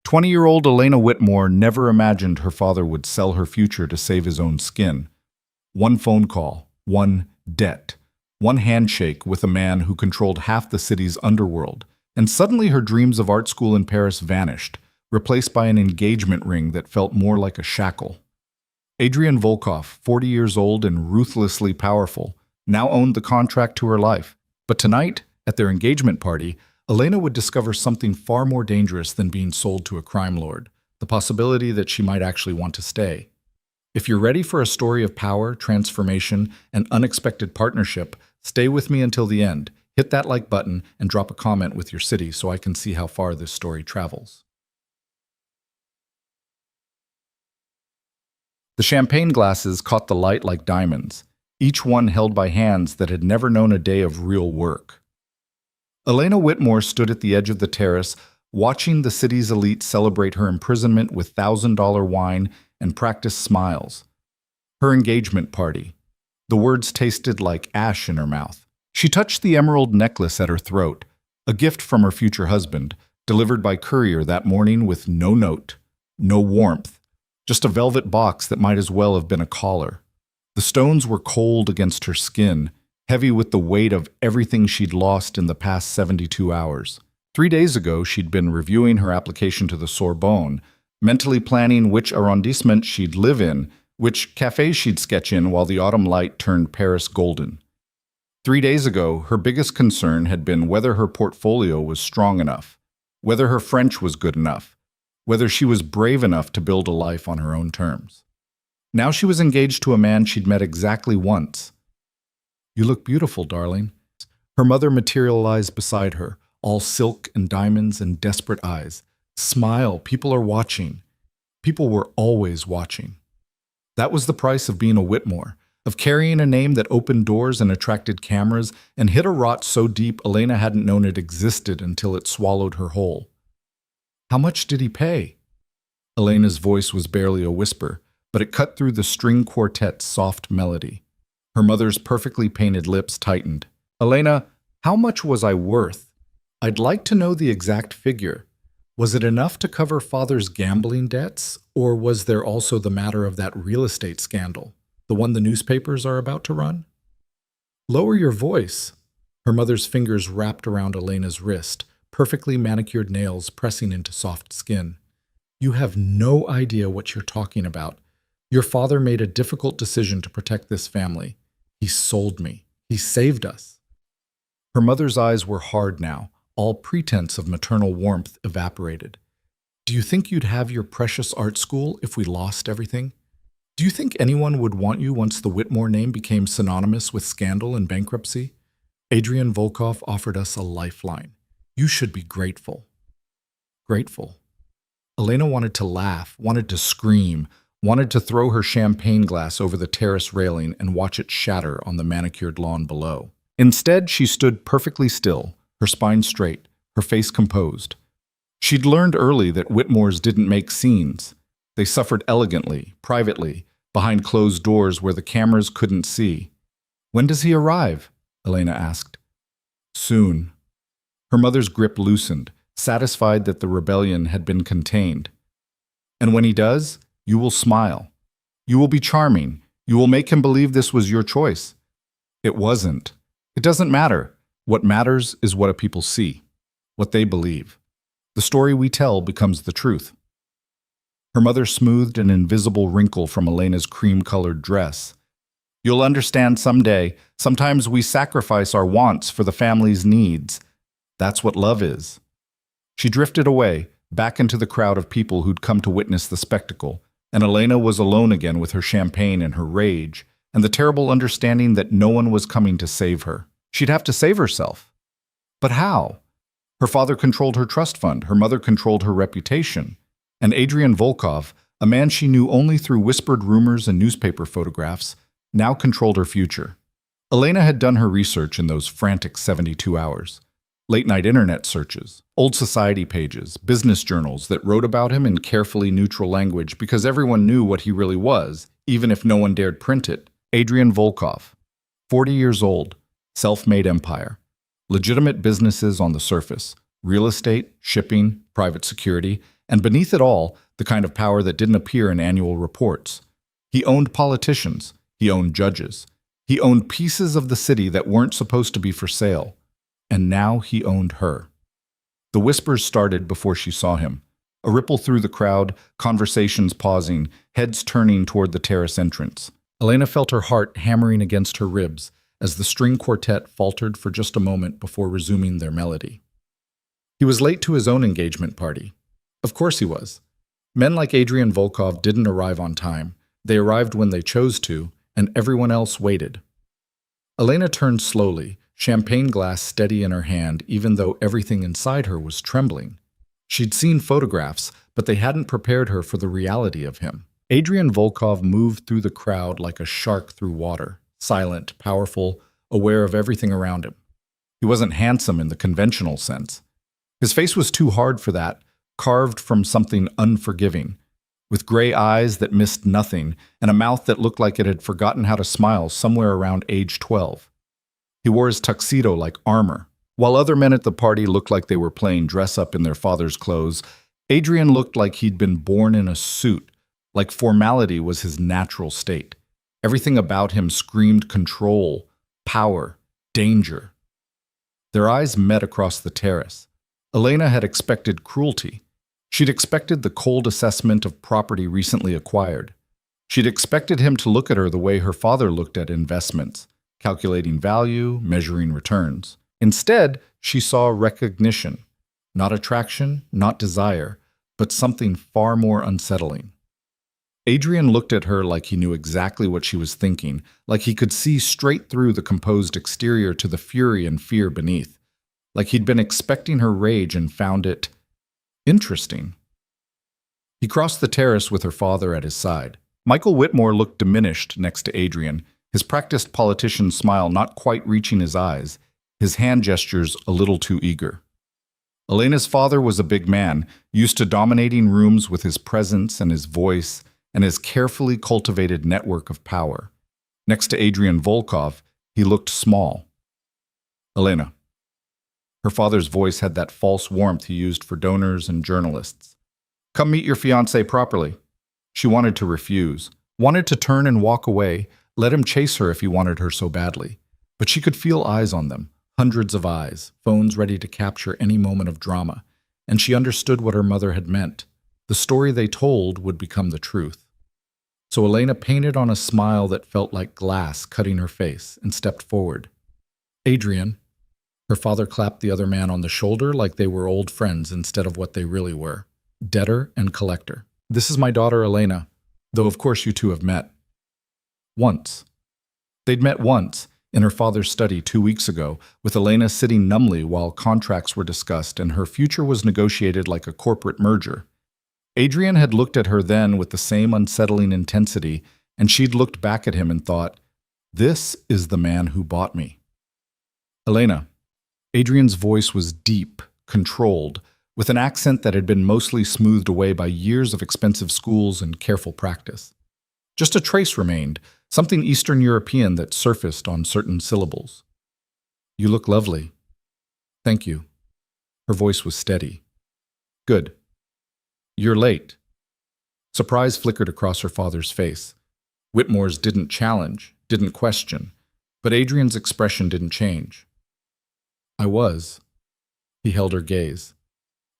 20-year-old Elena Whitmore never imagined her father would sell her future to save his own skin. One phone call, one debt, one handshake with a man who controlled half the city's underworld, and suddenly her dreams of art school in Paris vanished, replaced by an engagement ring that felt more like a shackle. Adrian Volkov, 40 years old and ruthlessly powerful, now owned the contract to her life. But tonight, at their engagement party, Elena would discover something far more dangerous than being sold to a crime lord, the possibility that she might actually want to stay. If you're ready for a story of power, transformation, and unexpected partnership, stay with me until the end. Hit that like button and drop a comment with your city so I can see how far this story travels. The champagne glasses caught the light like diamonds, each one held by hands that had never known a day of real work. Elena Whitmore stood at the edge of the terrace, watching the city's elite celebrate her imprisonment with $1,000 wine and practice smiles. Her engagement party. The words tasted like ash in her mouth. She touched the emerald necklace at her throat, a gift from her future husband, delivered by courier that morning with no note, no warmth, just a velvet box that might as well have been a collar. The stones were cold against her skin, heavy with the weight of everything she'd lost in the past 72 hours. 3 days ago, she'd been reviewing her application to the Sorbonne, mentally planning which arrondissement she'd live in, which cafes she'd sketch in while the autumn light turned Paris golden. 3 days ago, her biggest concern had been whether her portfolio was strong enough, whether her French was good enough, whether she was brave enough to build a life on her own terms. Now she was engaged to a man she'd met exactly once. "You look beautiful, darling." Her mother materialized beside her, all silk and diamonds and desperate eyes. "Smile, people are watching." People were always watching. That was the price of being a Whitmore, of carrying a name that opened doors and attracted cameras and hid a rot so deep Elena hadn't known it existed until it swallowed her whole. "How much did he pay?" Elena's voice was barely a whisper, but it cut through the string quartet's soft melody. Her mother's perfectly painted lips tightened. "Elena, how much was I worth? I'd like to know the exact figure. Was it enough to cover father's gambling debts, or was there also the matter of that real estate scandal, the one the newspapers are about to run?" "Lower your voice." Her mother's fingers wrapped around Elena's wrist, perfectly manicured nails pressing into soft skin. "You have no idea what you're talking about. Your father made a difficult decision to protect this family. He sold me. He saved us." Her mother's eyes were hard now. All pretense of maternal warmth evaporated. "Do you think you'd have your precious art school if we lost everything? Do you think anyone would want you once the Whitmore name became synonymous with scandal and bankruptcy? Adrian Volkov offered us a lifeline. You should be grateful." Grateful. Elena wanted to laugh, wanted to scream, wanted to throw her champagne glass over the terrace railing and watch it shatter on the manicured lawn below. Instead, she stood perfectly still, her spine straight, her face composed. She'd learned early that Whitmores didn't make scenes. They suffered elegantly, privately, behind closed doors where the cameras couldn't see. "When does he arrive?" Elena asked. "Soon." Her mother's grip loosened, satisfied that the rebellion had been contained. "And when he does, you will smile. You will be charming. You will make him believe this was your choice." "It wasn't. It doesn't matter. What matters is what people see, what they believe. The story we tell becomes the truth." Her mother smoothed an invisible wrinkle from Elena's cream-colored dress. "You'll understand someday. Sometimes we sacrifice our wants for the family's needs. That's what love is." She drifted away, back into the crowd of people who'd come to witness the spectacle, and Elena was alone again with her champagne and her rage, and the terrible understanding that no one was coming to save her. She'd have to save herself. But how? Her father controlled her trust fund, her mother controlled her reputation, and Adrian Volkov, a man she knew only through whispered rumors and newspaper photographs, now controlled her future. Elena had done her research in those frantic 72 hours. Late-night internet searches, old society pages, business journals that wrote about him in carefully neutral language because everyone knew what he really was, even if no one dared print it. Adrian Volkov, 40 years old, self-made empire, legitimate businesses on the surface, real estate, shipping, private security, and beneath it all, the kind of power that didn't appear in annual reports. He owned politicians. He owned judges. He owned pieces of the city that weren't supposed to be for sale. And now he owned her. The whispers started before she saw him. A ripple through the crowd, conversations pausing, heads turning toward the terrace entrance. Elena felt her heart hammering against her ribs as the string quartet faltered for just a moment before resuming their melody. He was late to his own engagement party. Of course he was. Men like Adrian Volkov didn't arrive on time. They arrived when they chose to, and everyone else waited. Elena turned slowly, champagne glass steady in her hand, even though everything inside her was trembling. She'd seen photographs, but they hadn't prepared her for the reality of him. Adrian Volkov moved through the crowd like a shark through water, silent, powerful, aware of everything around him. He wasn't handsome in the conventional sense. His face was too hard for that, carved from something unforgiving, with gray eyes that missed nothing and a mouth that looked like it had forgotten how to smile somewhere around age 12. He wore his tuxedo like armor. While other men at the party looked like they were playing dress-up in their father's clothes, Adrian looked like he'd been born in a suit, like formality was his natural state. Everything about him screamed control, power, danger. Their eyes met across the terrace. Elena had expected cruelty. She'd expected the cold assessment of property recently acquired. She'd expected him to look at her the way her father looked at investments, calculating value, measuring returns. Instead, she saw recognition, not attraction, not desire, but something far more unsettling. Adrian looked at her like he knew exactly what she was thinking, like he could see straight through the composed exterior to the fury and fear beneath, like he'd been expecting her rage and found it interesting. He crossed the terrace with her father at his side. Michael Whitmore looked diminished next to Adrian, his practiced politician's smile not quite reaching his eyes, his hand gestures a little too eager. Elena's father was a big man, used to dominating rooms with his presence and his voice and his carefully cultivated network of power. Next to Adrian Volkov, he looked small. Elena. Her father's voice had that false warmth he used for donors and journalists. Come meet your fiancé properly. She wanted to refuse, wanted to turn and walk away, let him chase her if he wanted her so badly. But she could feel eyes on them. Hundreds of eyes, phones ready to capture any moment of drama, and she understood what her mother had meant. The story they told would become the truth. So Elena painted on a smile that felt like glass cutting her face and stepped forward. Adrian. Her father clapped the other man on the shoulder like they were old friends instead of what they really were, debtor and collector. This is my daughter Elena, though of course you two have met. Once. They'd met once, in her father's study 2 weeks ago, with Elena sitting numbly while contracts were discussed and her future was negotiated like a corporate merger. Adrian had looked at her then with the same unsettling intensity, and she'd looked back at him and thought, "This is the man who bought me." Elena. Adrian's voice was deep, controlled, with an accent that had been mostly smoothed away by years of expensive schools and careful practice. Just a trace remained, something Eastern European that surfaced on certain syllables. You look lovely. Thank you. Her voice was steady. Good. You're late. Surprise flickered across her father's face. Whitmore's didn't challenge, didn't question, but Adrian's expression didn't change. I was. He held her gaze.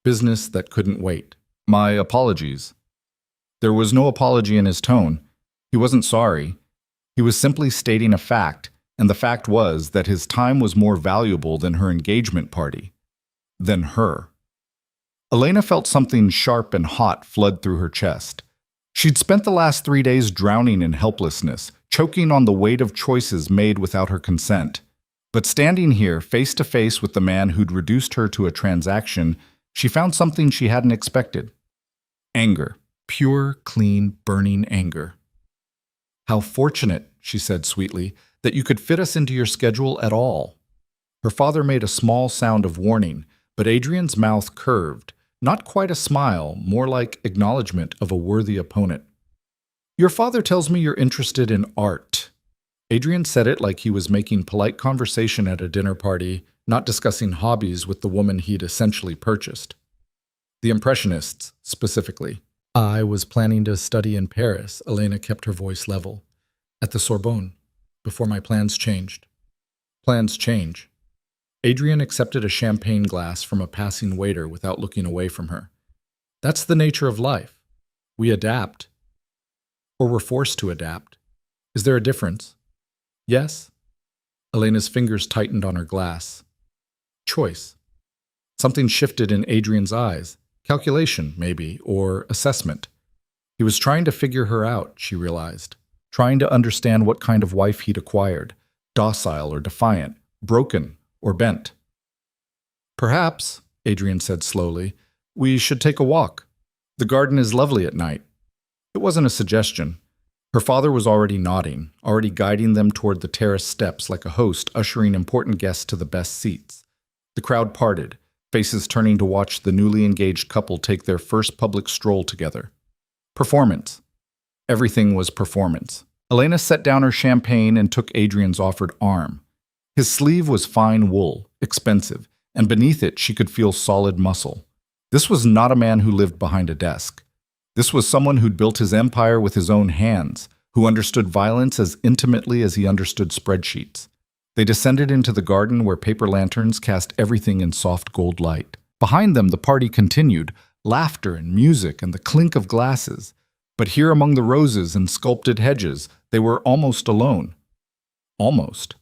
Business that couldn't wait. My apologies. There was no apology in his tone. He wasn't sorry. He was simply stating a fact, and the fact was that his time was more valuable than her engagement party. Than her. Elena felt something sharp and hot flood through her chest. She'd spent the last 3 days drowning in helplessness, choking on the weight of choices made without her consent. But standing here, face to face with the man who'd reduced her to a transaction, she found something she hadn't expected. Anger. Pure, clean, burning anger. How fortunate, she said sweetly, that you could fit us into your schedule at all. Her father made a small sound of warning, but Adrian's mouth curved, not quite a smile, more like acknowledgement of a worthy opponent. Your father tells me you're interested in art. Adrian said it like he was making polite conversation at a dinner party, not discussing hobbies with the woman he'd essentially purchased. The Impressionists, specifically. I was planning to study in Paris, Elena kept her voice level, at the Sorbonne, before my plans changed. Plans change. Adrian accepted a champagne glass from a passing waiter without looking away from her. That's the nature of life. We adapt. Or we're forced to adapt. Is there a difference? Yes. Elena's fingers tightened on her glass. Choice. Something shifted in Adrian's eyes. Calculation, maybe, or assessment. He was trying to figure her out, she realized. Trying to understand what kind of wife he'd acquired. Docile or defiant, broken or bent. Perhaps, Adrian said slowly, we should take a walk. The garden is lovely at night. It wasn't a suggestion. Her father was already nodding, already guiding them toward the terrace steps like a host ushering important guests to the best seats. The crowd parted, faces turning to watch the newly engaged couple take their first public stroll together. Performance. Everything was performance. Elena set down her champagne and took Adrian's offered arm. His sleeve was fine wool, expensive, and beneath it she could feel solid muscle. This was not a man who lived behind a desk. This was someone who'd built his empire with his own hands, who understood violence as intimately as he understood spreadsheets. They descended into the garden where paper lanterns cast everything in soft gold light. Behind them, the party continued, laughter and music and the clink of glasses. But here among the roses and sculpted hedges, they were almost alone. Almost.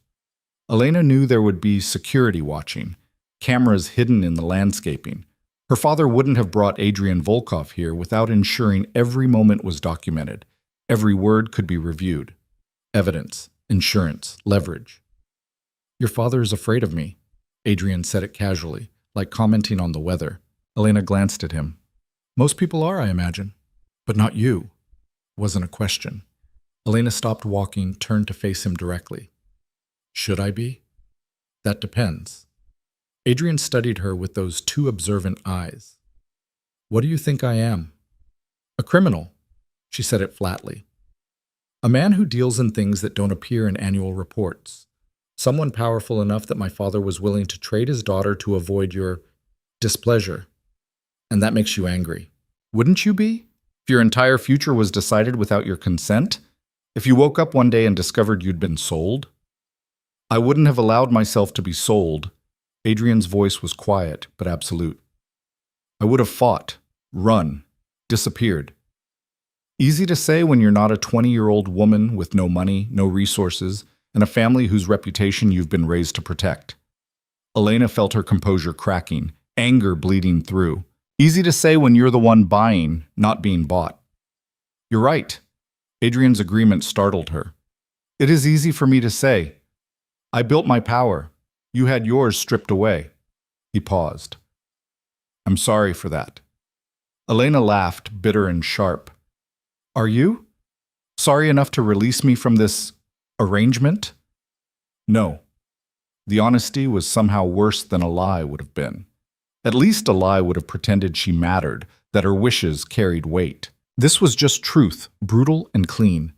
Elena knew there would be security watching, cameras hidden in the landscaping. Her father wouldn't have brought Adrian Volkov here without ensuring every moment was documented. Every word could be reviewed. Evidence, insurance, leverage. Your father is afraid of me, Adrian said it casually, like commenting on the weather. Elena glanced at him. Most people are, I imagine. But not you. Wasn't a question. Elena stopped walking, turned to face him directly. Should I be? That depends. Adrian studied her with those two observant eyes. What do you think I am? A criminal, she said it flatly. A man who deals in things that don't appear in annual reports. Someone powerful enough that my father was willing to trade his daughter to avoid your displeasure. And that makes you angry. Wouldn't you be? If your entire future was decided without your consent? If you woke up one day and discovered you'd been sold? I wouldn't have allowed myself to be sold. Adrian's voice was quiet, but absolute. I would have fought, run, disappeared. Easy to say when you're not a 20-year-old woman with no money, no resources, and a family whose reputation you've been raised to protect. Elena felt her composure cracking, anger bleeding through. Easy to say when you're the one buying, not being bought. You're right. Adrian's agreement startled her. It is easy for me to say. I built my power. You had yours stripped away. He paused. I'm sorry for that. Elena laughed, bitter and sharp. Are you? Sorry enough to release me from this arrangement? No. The honesty was somehow worse than a lie would have been. At least a lie would have pretended she mattered, that her wishes carried weight. This was just truth, brutal and clean.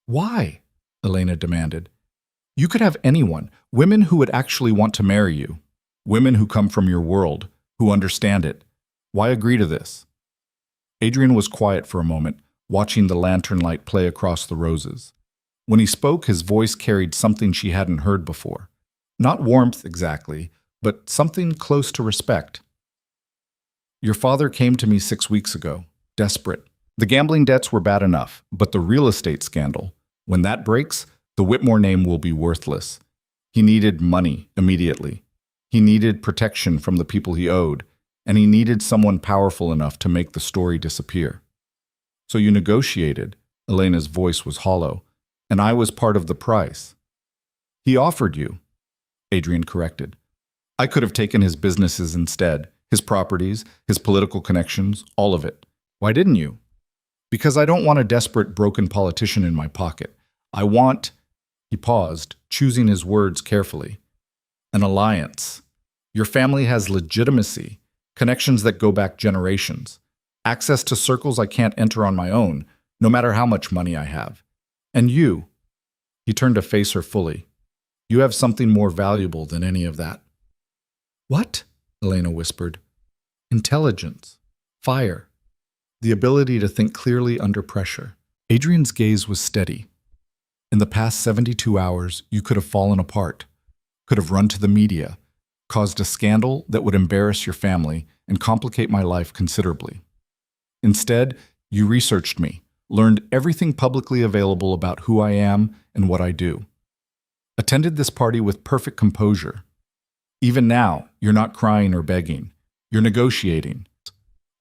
Why? Elena demanded. You could have anyone, women who would actually want to marry you, women who come from your world, who understand it. Why agree to this? Adrian was quiet for a moment, watching the lantern light play across the roses. When he spoke, his voice carried something she hadn't heard before. Not warmth exactly, but something close to respect. Your father came to me 6 weeks ago, desperate. The gambling debts were bad enough, but the real estate scandal, when that breaks, the Whitmore name will be worthless. He needed money immediately. He needed protection from the people he owed, and he needed someone powerful enough to make the story disappear. So you negotiated, Elena's voice was hollow, and I was part of the price. He offered you, Adrian corrected. I could have taken his businesses instead, his properties, his political connections, all of it. Why didn't you? Because I don't want a desperate, broken politician in my pocket. I want, he paused, choosing his words carefully, an alliance. Your family has legitimacy, connections that go back generations, access to circles I can't enter on my own, no matter how much money I have. And you, he turned to face her fully, you have something more valuable than any of that. What? Elena whispered. Intelligence. Fire. The ability to think clearly under pressure. Adrian's gaze was steady. In the past 72 hours, you could have fallen apart, could have run to the media, caused a scandal that would embarrass your family and complicate my life considerably. Instead, you researched me, learned everything publicly available about who I am and what I do. Attended this party with perfect composure. Even now, you're not crying or begging. You're negotiating.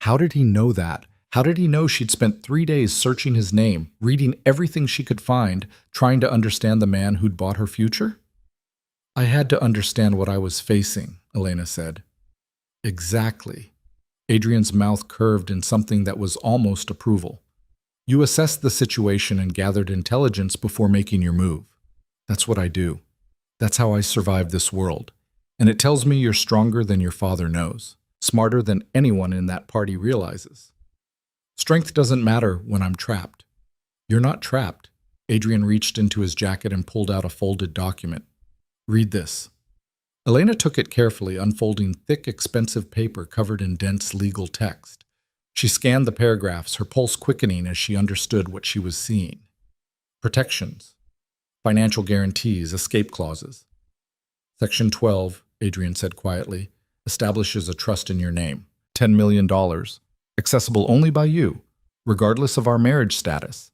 How did he know that? How did he know she'd spent 3 days searching his name, reading everything she could find, trying to understand the man who'd bought her future? I had to understand what I was facing, Elena said. Exactly. Adrian's mouth curved in something that was almost approval. You assessed the situation and gathered intelligence before making your move. That's what I do. That's how I survive this world. And it tells me you're stronger than your father knows, smarter than anyone in that party realizes. Strength doesn't matter when I'm trapped. You're not trapped. Adrian reached into his jacket and pulled out a folded document. Read this. Elena took it carefully, unfolding thick, expensive paper covered in dense legal text. She scanned the paragraphs, her pulse quickening as she understood what she was seeing. Protections. Financial guarantees, escape clauses. Section 12, Adrian said quietly, establishes a trust in your name. $10 million. Accessible only by you, regardless of our marriage status.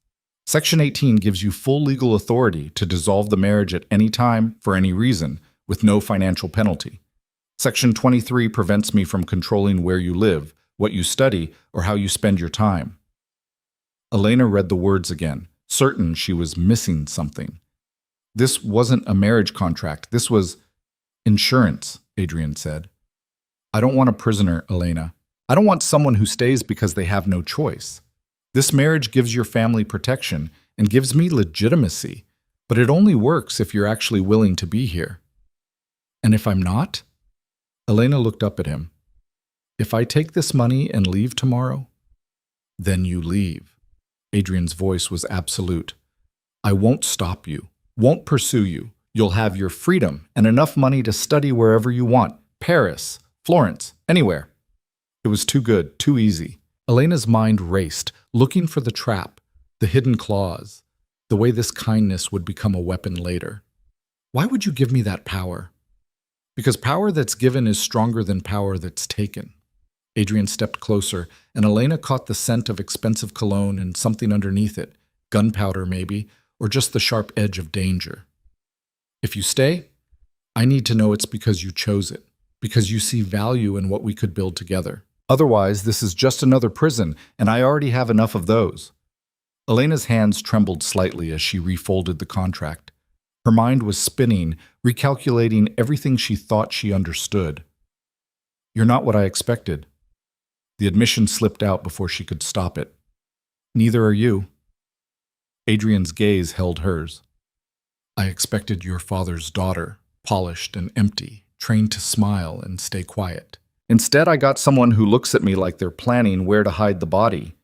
Section 18 gives you full legal authority to dissolve the marriage at any time, for any reason, with no financial penalty. Section 23 prevents me from controlling where you live, what you study, or how you spend your time. Elena read the words again, certain she was missing something. This wasn't a marriage contract. This was insurance, Adrian said. I don't want a prisoner, Elena. I don't want someone who stays because they have no choice. This marriage gives your family protection and gives me legitimacy, but it only works if you're actually willing to be here. And if I'm not? Elena looked up at him. If I take this money and leave tomorrow, then you leave. Adrian's voice was absolute. I won't stop you, won't pursue you. You'll have your freedom and enough money to study wherever you want. Paris, Florence, anywhere. It was too good, too easy. Elena's mind raced, looking for the trap, the hidden clause, the way this kindness would become a weapon later. Why would you give me that power? Because power that's given is stronger than power that's taken. Adrian stepped closer, and Elena caught the scent of expensive cologne and something underneath it, gunpowder maybe, or just the sharp edge of danger. If you stay, I need to know it's because you chose it, because you see value in what we could build together. Otherwise, this is just another prison, and I already have enough of those. Elena's hands trembled slightly as she refolded the contract. Her mind was spinning, recalculating everything she thought she understood. You're not what I expected. The admission slipped out before she could stop it. Neither are you. Adrian's gaze held hers. I expected your father's daughter, polished and empty, trained to smile and stay quiet. Instead, I got someone who looks at me like they're planning where to hide the body.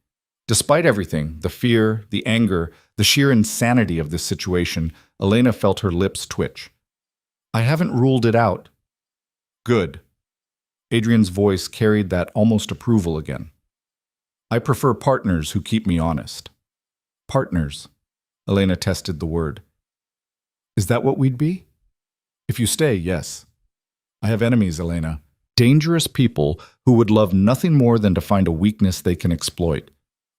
Despite everything, the fear, the anger, the sheer insanity of this situation, Elena felt her lips twitch. I haven't ruled it out. Good. Adrian's voice carried that almost approval again. I prefer partners who keep me honest. Partners. Elena tested the word. Is that what we'd be? If you stay, yes. I have enemies, Elena. Dangerous people who would love nothing more than to find a weakness they can exploit.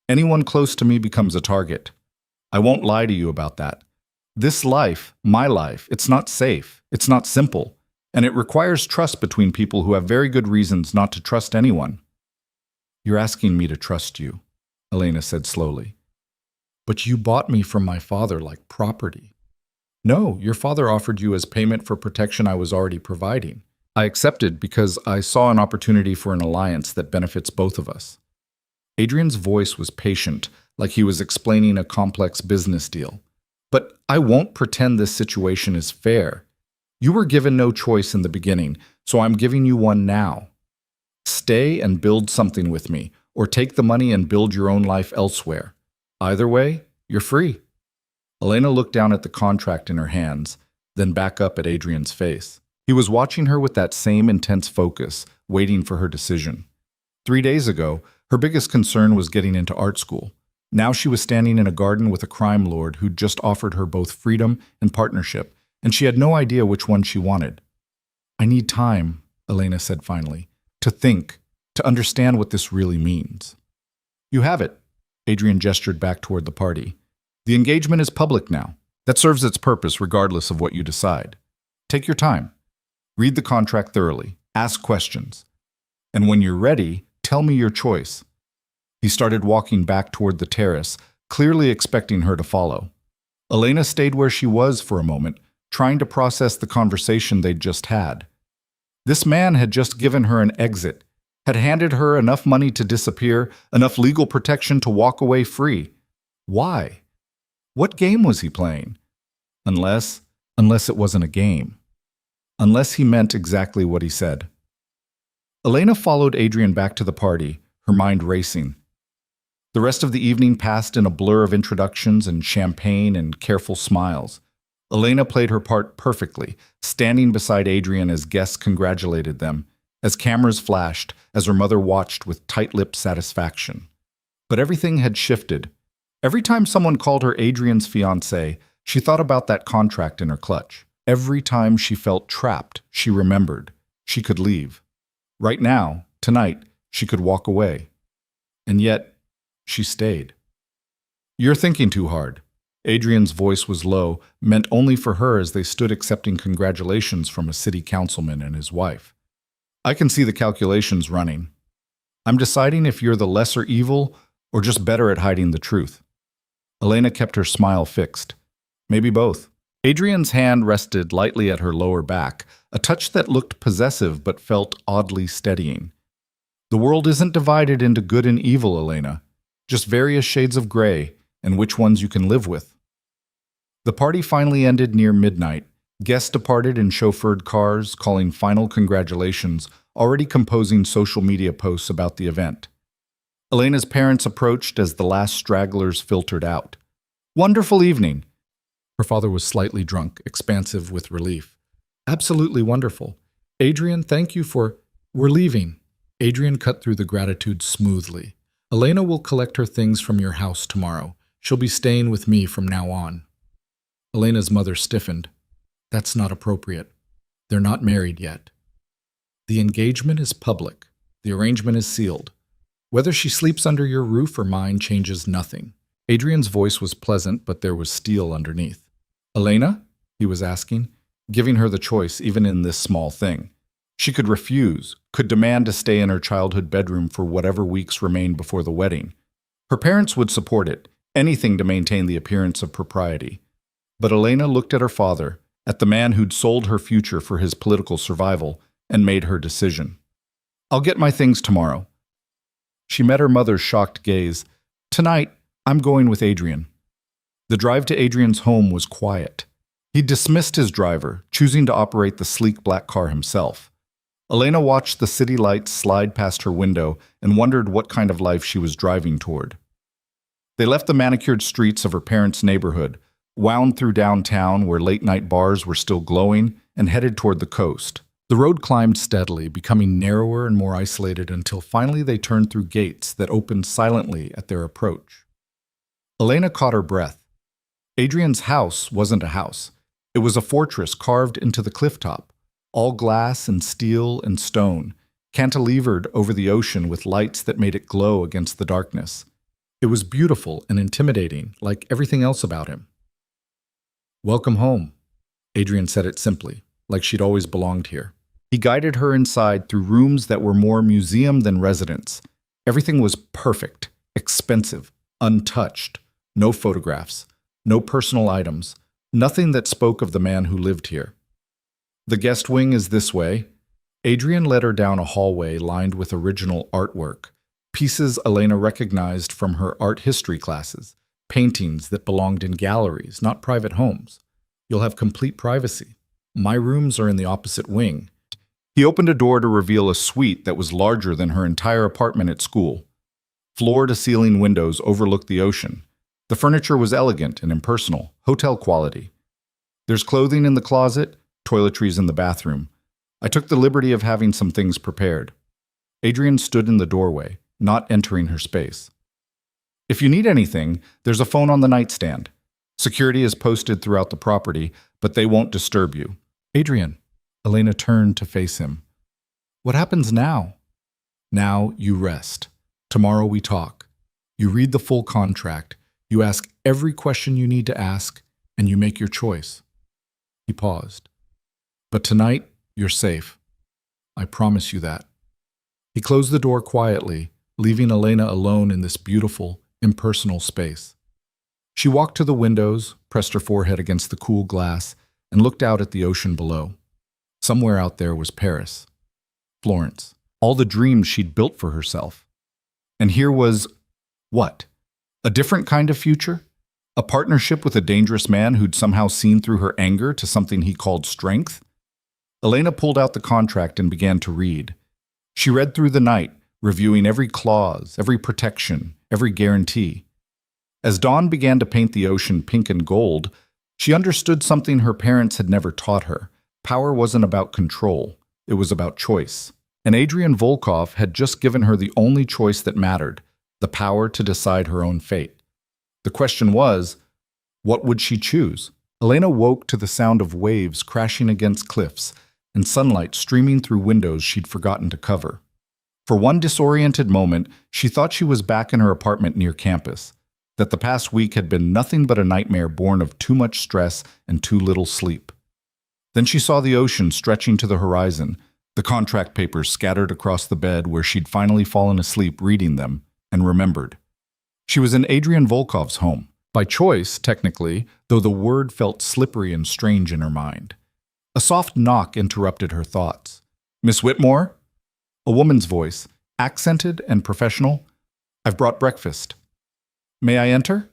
Anyone close to me becomes a target. I won't lie to you about that. This life, my life, it's not safe, it's not simple, and it requires trust between people who have very good reasons not to trust anyone. You're asking me to trust you, Elena said slowly. But you bought me from my father like property. No, your father offered you as payment for protection I was already providing. I accepted because I saw an opportunity for an alliance that benefits both of us. Adrian's voice was patient, like he was explaining a complex business deal. But I won't pretend this situation is fair. You were given no choice in the beginning, so I'm giving you one now. Stay and build something with me, or take the money and build your own life elsewhere. Either way, you're free. Elena looked down at the contract in her hands, then back up at Adrian's face. He was watching her with that same intense focus, waiting for her decision. 3 days ago, her biggest concern was getting into art school. Now she was standing in a garden with a crime lord who'd just offered her both freedom and partnership, and she had no idea which one she wanted. "I need time," Elena said finally, "to think, to understand what this really means." "You have it." Adrian gestured back toward the party. "The engagement is public now. That serves its purpose regardless of what you decide. Take your time. Read the contract thoroughly. Ask questions. And when you're ready, tell me your choice." He started walking back toward the terrace, clearly expecting her to follow. Elena stayed where she was for a moment, trying to process the conversation they'd just had. This man had just given her an exit, had handed her enough money to disappear, enough legal protection to walk away free. Why? What game was he playing? Unless it wasn't a game. Unless he meant exactly what he said. Elena followed Adrian back to the party, her mind racing. The rest of the evening passed in a blur of introductions and champagne and careful smiles. Elena played her part perfectly, standing beside Adrian as guests congratulated them, as cameras flashed, as her mother watched with tight-lipped satisfaction. But everything had shifted. Every time someone called her Adrian's fiancé, she thought about that contract in her clutch. Every time she felt trapped, she remembered. She could leave. Right now, tonight, she could walk away. And yet, she stayed. "You're thinking too hard." Adrian's voice was low, meant only for her as they stood accepting congratulations from a city councilman and his wife. "I can see the calculations running. I'm deciding if you're the lesser evil or just better at hiding the truth." Elena kept her smile fixed. "Maybe both." Adrian's hand rested lightly at her lower back, a touch that looked possessive but felt oddly steadying. "The world isn't divided into good and evil, Elena. Just various shades of gray, and which ones you can live with." The party finally ended near midnight. Guests departed in chauffeured cars, calling final congratulations, already composing social media posts about the event. Elena's parents approached as the last stragglers filtered out. "Wonderful evening." Her father was slightly drunk, expansive with relief. "Absolutely wonderful. Adrian, thank you for... We're leaving." Adrian cut through the gratitude smoothly. "Elena will collect her things from your house tomorrow. She'll be staying with me from now on." Elena's mother stiffened. "That's not appropriate. They're not married yet." "The engagement is public. The arrangement is sealed. Whether she sleeps under your roof or mine changes nothing." Adrian's voice was pleasant, but there was steel underneath. "Elena?" he was asking, giving her the choice even in this small thing. She could refuse, could demand to stay in her childhood bedroom for whatever weeks remained before the wedding. Her parents would support it, anything to maintain the appearance of propriety. But Elena looked at her father, at the man who'd sold her future for his political survival, and made her decision. "I'll get my things tomorrow." She met her mother's shocked gaze. "Tonight, I'm going with Adrian." The drive to Adrian's home was quiet. He dismissed his driver, choosing to operate the sleek black car himself. Elena watched the city lights slide past her window and wondered what kind of life she was driving toward. They left the manicured streets of her parents' neighborhood, wound through downtown where late-night bars were still glowing, and headed toward the coast. The road climbed steadily, becoming narrower and more isolated until finally they turned through gates that opened silently at their approach. Elena caught her breath. Adrian's house wasn't a house. It was a fortress carved into the clifftop, all glass and steel and stone, cantilevered over the ocean with lights that made it glow against the darkness. It was beautiful and intimidating, like everything else about him. "Welcome home," Adrian said it simply, like she'd always belonged here. He guided her inside through rooms that were more museum than residence. Everything was perfect, expensive, untouched. No photographs, no personal items, nothing that spoke of the man who lived here. "The guest wing is this way." Adrian led her down a hallway lined with original artwork, pieces Elena recognized from her art history classes, paintings that belonged in galleries, not private homes. "You'll have complete privacy. My rooms are in the opposite wing." He opened a door to reveal a suite that was larger than her entire apartment at school. Floor-to-ceiling windows overlooked the ocean. The furniture was elegant and impersonal, hotel quality. "There's clothing in the closet, toiletries in the bathroom. I took the liberty of having some things prepared." Adrian stood in the doorway, not entering her space. If you need anything, there's a phone on the nightstand. Security is posted throughout the property, but they won't disturb you. Adrian. Elena turned to face him. What happens now? Now you rest. Tomorrow we talk. You read the full contract. You ask every question you need to ask, and you make your choice. He paused. But tonight, you're safe. I promise you that. He closed the door quietly, leaving Elena alone in this beautiful, impersonal space. She walked to the windows, pressed her forehead against the cool glass, and looked out at the ocean below. Somewhere out there was Paris, Florence, all the dreams she'd built for herself. And here was, what? A different kind of future? A partnership with a dangerous man who'd somehow seen through her anger to something he called strength? Elena pulled out the contract and began to read. She read through the night, reviewing every clause, every protection, every guarantee. As dawn began to paint the ocean pink and gold, she understood something her parents had never taught her. Power wasn't about control, it was about choice. And Adrian Volkov had just given her the only choice that mattered, the power to decide her own fate. The question was, what would she choose? Elena woke to the sound of waves crashing against cliffs and sunlight streaming through windows she'd forgotten to cover. For one disoriented moment, she thought she was back in her apartment near campus, that the past week had been nothing but a nightmare born of too much stress and too little sleep. Then she saw the ocean stretching to the horizon, the contract papers scattered across the bed where she'd finally fallen asleep reading them, and remembered. She was in Adrian Volkov's home, by choice, technically, though the word felt slippery and strange in her mind. A soft knock interrupted her thoughts. Miss Whitmore? A woman's voice, accented and professional. I've brought breakfast. May I enter?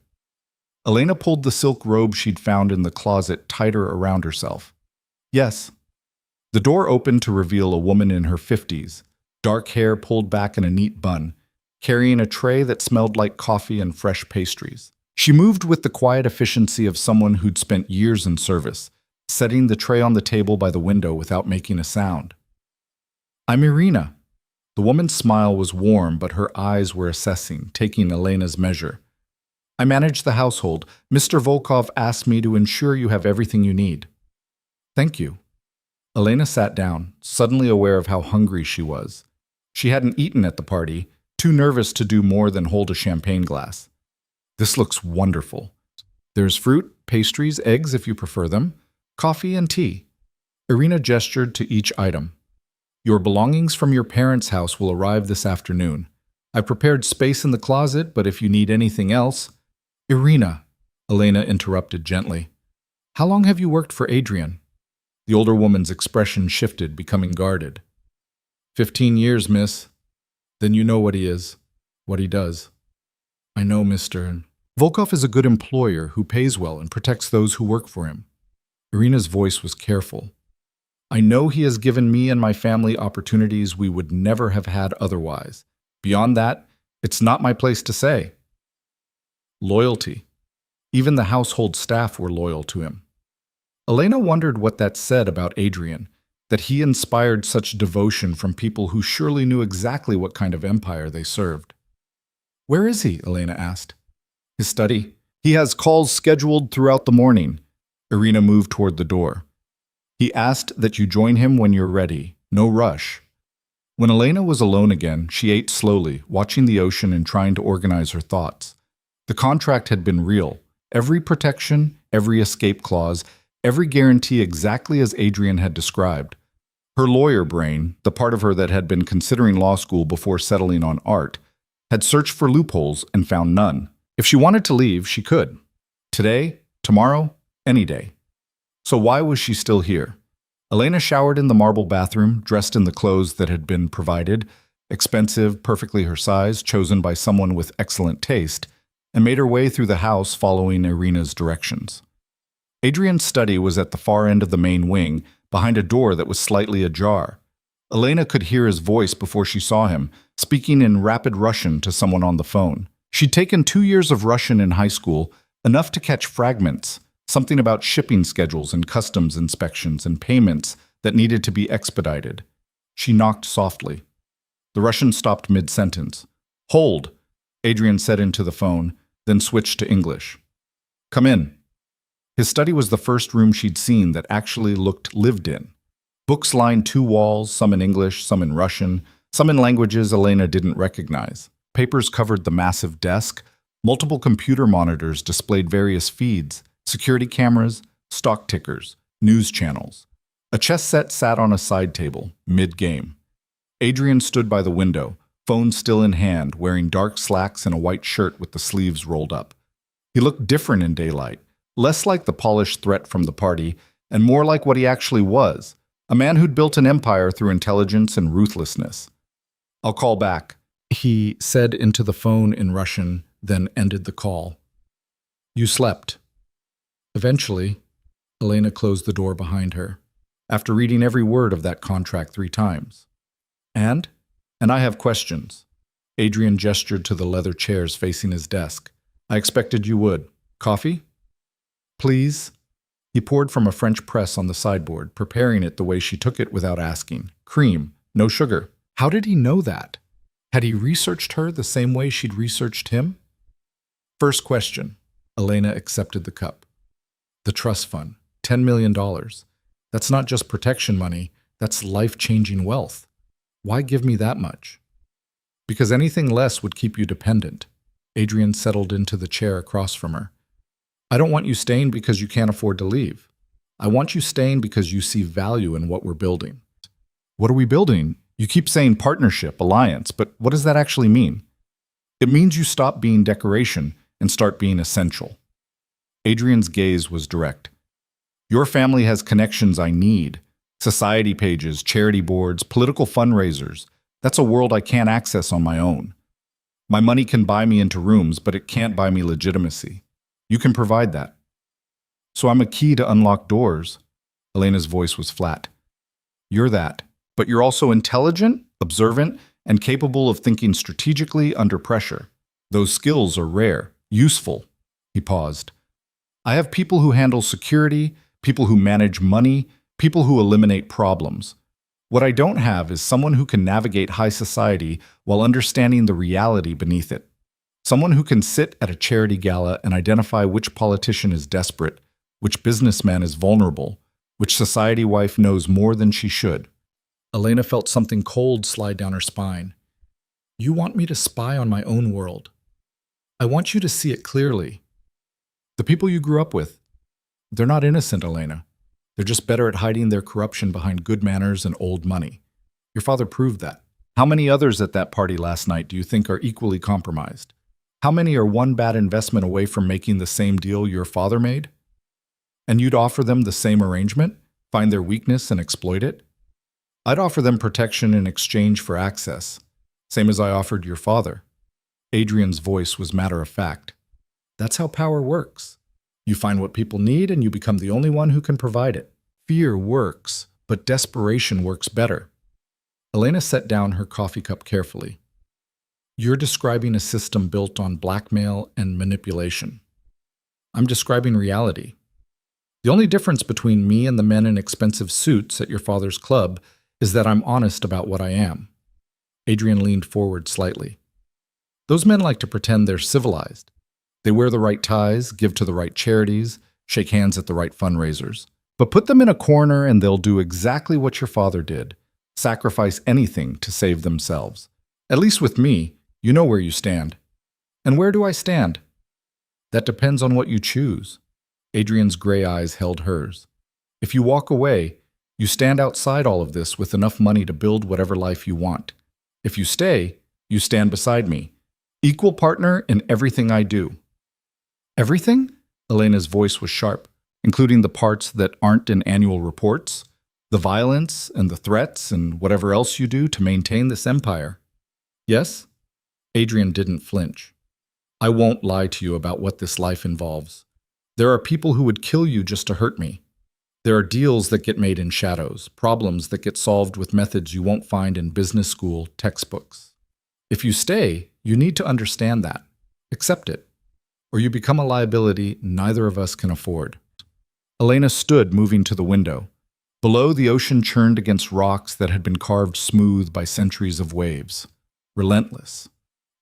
Elena pulled the silk robe she'd found in the closet tighter around herself. Yes. The door opened to reveal a woman in her 50s, dark hair pulled back in a neat bun, carrying a tray that smelled like coffee and fresh pastries. She moved with the quiet efficiency of someone who'd spent years in service, setting the tray on the table by the window without making a sound. I'm Irina. The woman's smile was warm, but her eyes were assessing, taking Elena's measure. I manage the household. Mr. Volkov asked me to ensure you have everything you need. Thank you. Elena sat down, suddenly aware of how hungry she was. She hadn't eaten at the party, too nervous to do more than hold a champagne glass. This looks wonderful. There's fruit, pastries, eggs if you prefer them, coffee and tea. Irina gestured to each item. Your belongings from your parents' house will arrive this afternoon. I prepared space in the closet, but if you need anything else... Irina, Elena interrupted gently. How long have you worked for Adrian? The older woman's expression shifted, becoming guarded. 15 years, miss. Then you know what he is, what he does. I know, Mr. Volkov is a good employer who pays well and protects those who work for him. Irina's voice was careful. I know he has given me and my family opportunities we would never have had otherwise. Beyond that, it's not my place to say. Loyalty. Even the household staff were loyal to him. Elena wondered what that said about Adrian, that he inspired such devotion from people who surely knew exactly what kind of empire they served. Where is he? Elena asked. His study. He has calls scheduled throughout the morning. Irina moved toward the door. He asked that you join him when you're ready. No rush. When Elena was alone again, she ate slowly, watching the ocean and trying to organize her thoughts. The contract had been real. Every protection, every escape clause, every guarantee exactly as Adrian had described. Her lawyer brain, the part of her that had been considering law school before settling on art, had searched for loopholes and found none. If she wanted to leave, she could. Today, tomorrow, any day. So why was she still here? Elena showered in the marble bathroom, dressed in the clothes that had been provided, expensive, perfectly her size, chosen by someone with excellent taste, and made her way through the house following Irina's directions. Adrian's study was at the far end of the main wing, behind a door that was slightly ajar. Elena could hear his voice before she saw him, speaking in rapid Russian to someone on the phone. She'd taken 2 years of Russian in high school, enough to catch fragments, something about shipping schedules and customs inspections and payments that needed to be expedited. She knocked softly. The Russian stopped mid-sentence. "Hold," Adrian said into the phone, then switched to English. "Come in." His study was the first room she'd seen that actually looked lived in. Books lined two walls, some in English, some in Russian, some in languages Elena didn't recognize. Papers covered the massive desk. Multiple computer monitors displayed various feeds, security cameras, stock tickers, news channels. A chess set sat on a side table, mid-game. Adrian stood by the window, phone still in hand, wearing dark slacks and a white shirt with the sleeves rolled up. He looked different in daylight, less like the polished threat from the party, and more like what he actually was, a man who'd built an empire through intelligence and ruthlessness. "I'll call back," he said into the phone in Russian, then ended the call. "You slept." Eventually, Elena closed the door behind her, after reading every word of that contract 3 times. And I have questions." Adrian gestured to the leather chairs facing his desk. "I expected you would. Coffee?" "Please." He poured from a French press on the sideboard, preparing it the way she took it without asking. Cream, no sugar. How did he know that? Had he researched her the same way she'd researched him? "First question." Elena accepted the cup. "The trust fund, $10 million. That's not just protection money, that's life-changing wealth. Why give me that much?" "Because anything less would keep you dependent." Adrian settled into the chair across from her. "I don't want you staying because you can't afford to leave. I want you staying because you see value in what we're building." "What are we building? You keep saying partnership, alliance, but what does that actually mean?" "It means you stop being decoration and start being essential." Adrian's gaze was direct. "Your family has connections I need. Society pages, charity boards, political fundraisers. That's a world I can't access on my own. My money can buy me into rooms, but it can't buy me legitimacy. You can provide that. So I'm a key to unlock doors." Elena's voice was flat. "You're that, but you're also intelligent, observant, and capable of thinking strategically under pressure. Those skills are rare, useful." He paused. "I have people who handle security, people who manage money, people who eliminate problems. What I don't have is someone who can navigate high society while understanding the reality beneath it. Someone who can sit at a charity gala and identify which politician is desperate, which businessman is vulnerable, which society wife knows more than she should." Elena felt something cold slide down her spine. "You want me to spy on my own world. I want you to see it clearly. The people you grew up with, they're not innocent, Elena. They're just better at hiding their corruption behind good manners and old money. Your father proved that. How many others at that party last night do you think are equally compromised? How many are one bad investment away from making the same deal your father made? And you'd offer them the same arrangement, find their weakness and exploit it? I'd offer them protection in exchange for access, same as I offered your father." Adrian's voice was matter of fact. "That's how power works. You find what people need and you become the only one who can provide it. Fear works, but desperation works better." Elena set down her coffee cup carefully. "You're describing a system built on blackmail and manipulation. I'm describing reality. The only difference between me and the men in expensive suits at your father's club is that I'm honest about what I am." Adrian leaned forward slightly. "Those men like to pretend they're civilized. They wear the right ties, give to the right charities, shake hands at the right fundraisers. But put them in a corner and they'll do exactly what your father did, sacrifice anything to save themselves. At least with me, you know where you stand." "And where do I stand?" "That depends on what you choose." Adrian's gray eyes held hers. "If you walk away, you stand outside all of this with enough money to build whatever life you want. If you stay, you stand beside me, equal partner in everything I do." "Everything?" Elena's voice was sharp, including the parts that aren't in annual reports, the violence and the threats and whatever else you do to maintain this empire. "Yes?" Adrian didn't flinch. "I won't lie to you about what this life involves. There are people who would kill you just to hurt me. There are deals that get made in shadows, problems that get solved with methods you won't find in business school textbooks. If you stay, you need to understand that. Accept it. Or you become a liability neither of us can afford." Elena stood, moving to the window. Below, the ocean churned against rocks that had been carved smooth by centuries of waves. Relentless,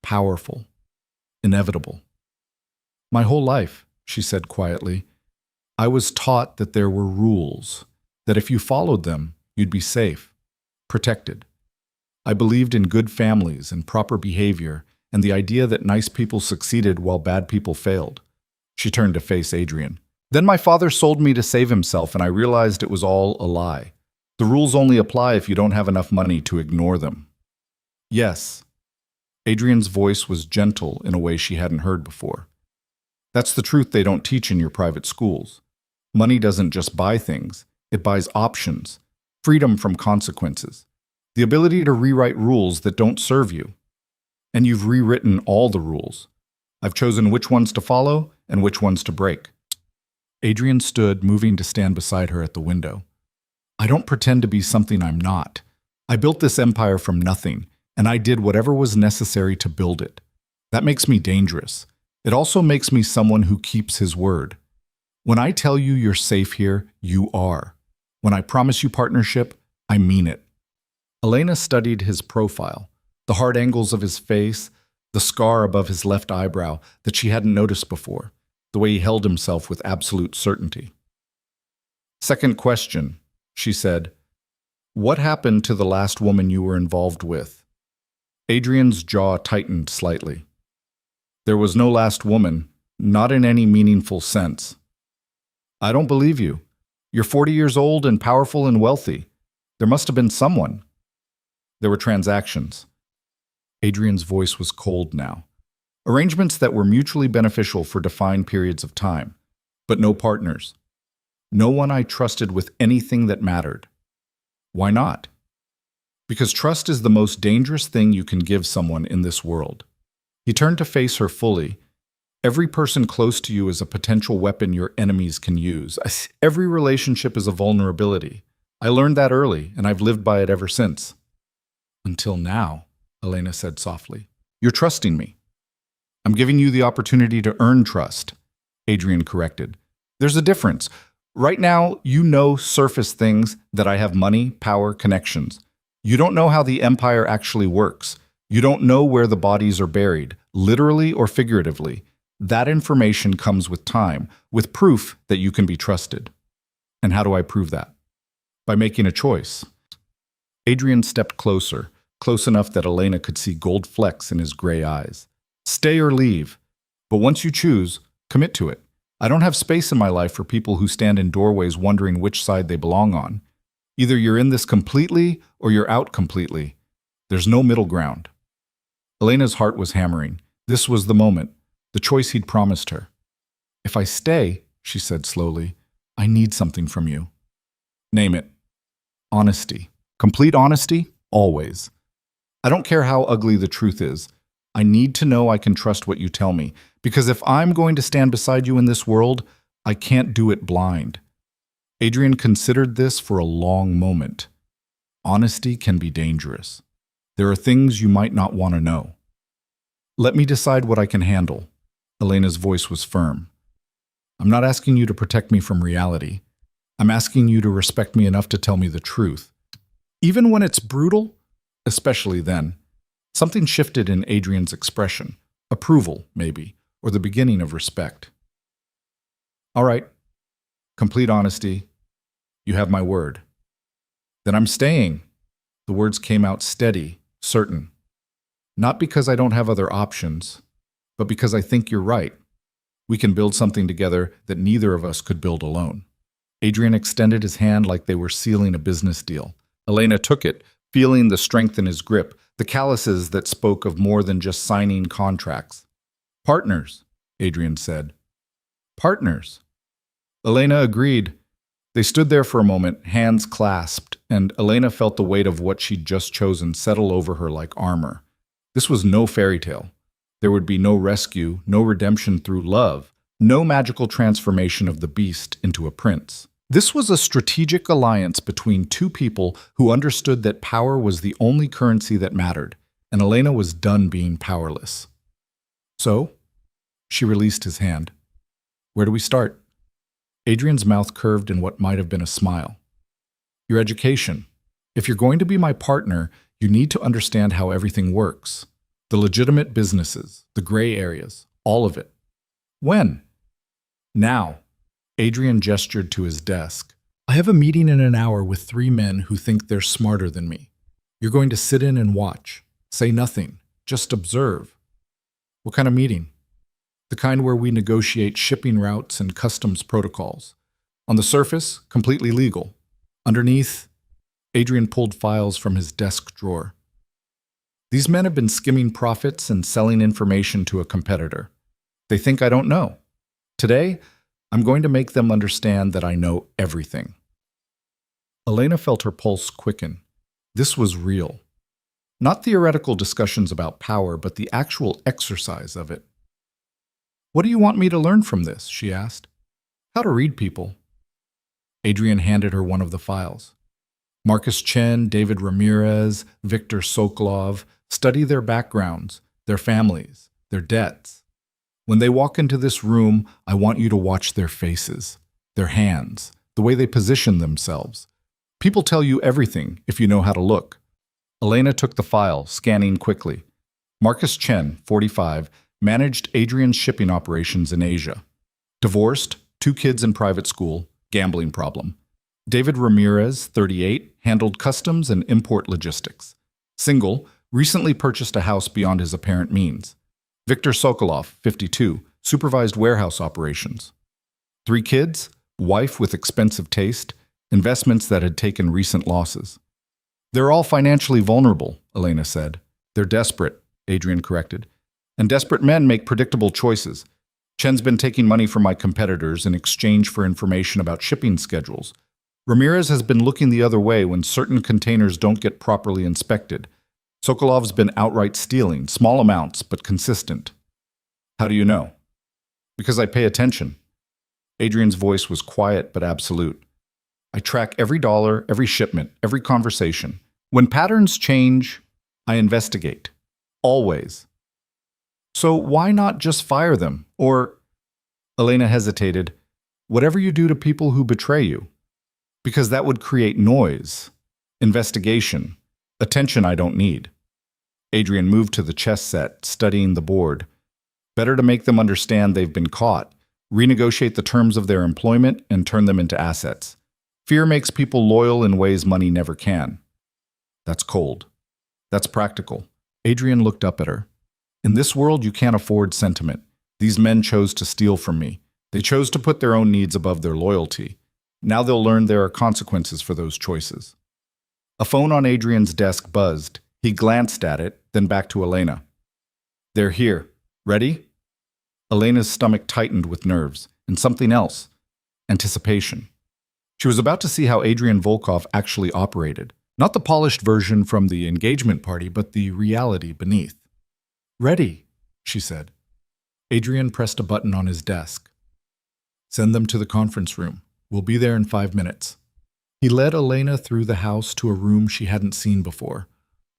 powerful, inevitable. My whole life, she said quietly, I was taught that there were rules, that if you followed them, you'd be safe, protected. I believed in good families and proper behavior and the idea that nice people succeeded while bad people failed. She turned to face Adrian. Then my father sold me to save himself, and I realized it was all a lie. The rules only apply if you don't have enough money to ignore them. Yes. Adrian's voice was gentle in a way she hadn't heard before. That's the truth they don't teach in your private schools. Money doesn't just buy things, it buys options, freedom from consequences, the ability to rewrite rules that don't serve you. And you've rewritten all the rules. I've chosen which ones to follow and which ones to break. Adrian stood, moving to stand beside her at the window. I don't pretend to be something I'm not. I built this empire from nothing, and I did whatever was necessary to build it. That makes me dangerous. It also makes me someone who keeps his word. When I tell you you're safe here, you are. When I promise you partnership, I mean it. Elena studied his profile, the hard angles of his face, the scar above his left eyebrow that she hadn't noticed before, the way he held himself with absolute certainty. Second question, she said. What happened to the last woman you were involved with? Adrian's jaw tightened slightly. There was no last woman, not in any meaningful sense. I don't believe you. You're 40 years old and powerful and wealthy. There must have been someone. There were transactions. Adrian's voice was cold now. Arrangements that were mutually beneficial for defined periods of time, but no partners. No one I trusted with anything that mattered. Why not? Because trust is the most dangerous thing you can give someone in this world. He turned to face her fully. Every person close to you is a potential weapon your enemies can use. Every relationship is a vulnerability. I learned that early, and I've lived by it ever since. Until now, Elena said softly. You're trusting me. I'm giving you the opportunity to earn trust, Adrian corrected. There's a difference. Right now, you know surface things that I have money, power, connections. You don't know how the empire actually works. You don't know where the bodies are buried, literally or figuratively. That information comes with time, with proof that you can be trusted. And how do I prove that? By making a choice. Adrian stepped closer, close enough that Elena could see gold flecks in his gray eyes. Stay or leave. But once you choose, commit to it. I don't have space in my life for people who stand in doorways wondering which side they belong on. Either you're in this completely or you're out completely. There's no middle ground. Elena's heart was hammering. This was the moment, the choice he'd promised her. If I stay, she said slowly, I need something from you. Name it. Honesty. Complete honesty, always. I don't care how ugly the truth is. I need to know I can trust what you tell me, because if I'm going to stand beside you in this world, I can't do it blind. Adrian considered this for a long moment. Honesty can be dangerous. There are things you might not want to know. Let me decide what I can handle. Elena's voice was firm. I'm not asking you to protect me from reality. I'm asking you to respect me enough to tell me the truth. Even when it's brutal, especially then. Something shifted in Adrian's expression. Approval, maybe, or the beginning of respect. All right. Complete honesty. You have my word. Then I'm staying. The words came out steady, certain. Not because I don't have other options, but because I think you're right. We can build something together that neither of us could build alone. Adrian extended his hand like they were sealing a business deal. Elena took it, feeling the strength in his grip, the calluses that spoke of more than just signing contracts. Partners, Adrian said. Partners. Elena agreed. They stood there for a moment, hands clasped, and Elena felt the weight of what she'd just chosen settle over her like armor. This was no fairy tale. There would be no rescue, no redemption through love, no magical transformation of the beast into a prince. This was a strategic alliance between two people who understood that power was the only currency that mattered, and Elena was done being powerless. So, she released his hand. Where do we start? Adrian's mouth curved in what might have been a smile. Your education. If you're going to be my partner, you need to understand how everything works. The legitimate businesses, the gray areas, all of it. When? Now. Adrian gestured to his desk. I have a meeting in an hour with 3 men who think they're smarter than me. You're going to sit in and watch. Say nothing. Just observe. What kind of meeting? The kind where we negotiate shipping routes and customs protocols. On the surface, completely legal. Underneath, Adrian pulled files from his desk drawer. These men have been skimming profits and selling information to a competitor. They think I don't know. Today, I'm going to make them understand that I know everything. Elena felt her pulse quicken. This was real. Not theoretical discussions about power, but the actual exercise of it. What do you want me to learn from this? She asked. How to read people. Adrian handed her one of the files. Marcus Chen, David Ramirez, Victor Sokolov, study their backgrounds, their families, their debts. When they walk into this room, I want you to watch their faces, their hands, the way they position themselves. People tell you everything if you know how to look. Elena took the file, scanning quickly. Marcus Chen, 45, managed Adrian's shipping operations in Asia. Divorced, 2 kids in private school, gambling problem. David Ramirez, 38, handled customs and import logistics. Single, recently purchased a house beyond his apparent means. Victor Sokolov, 52, supervised warehouse operations. 3 kids, wife with expensive taste, investments that had taken recent losses. They're all financially vulnerable, Elena said. They're desperate, Adrian corrected. And desperate men make predictable choices. Chen's been taking money from my competitors in exchange for information about shipping schedules. Ramirez has been looking the other way when certain containers don't get properly inspected. Sokolov's been outright stealing, small amounts, but consistent. How do you know? Because I pay attention. Adrian's voice was quiet but absolute. I track every dollar, every shipment, every conversation. When patterns change, I investigate. Always. So why not just fire them? Or, Elena hesitated, whatever you do to people who betray you. Because that would create noise, investigation, attention I don't need. Adrian moved to the chess set, studying the board. Better to make them understand they've been caught, renegotiate the terms of their employment, and turn them into assets. Fear makes people loyal in ways money never can. That's cold. That's practical. Adrian looked up at her. In this world, you can't afford sentiment. These men chose to steal from me. They chose to put their own needs above their loyalty. Now they'll learn there are consequences for those choices. A phone on Adrian's desk buzzed. He glanced at it, then back to Elena. They're here. Ready? Elena's stomach tightened with nerves, and something else. Anticipation. She was about to see how Adrian Volkov actually operated. Not the polished version from the engagement party, but the reality beneath. Ready, she said. Adrian pressed a button on his desk. Send them to the conference room. We'll be there in 5 minutes. He led Elena through the house to a room she hadn't seen before.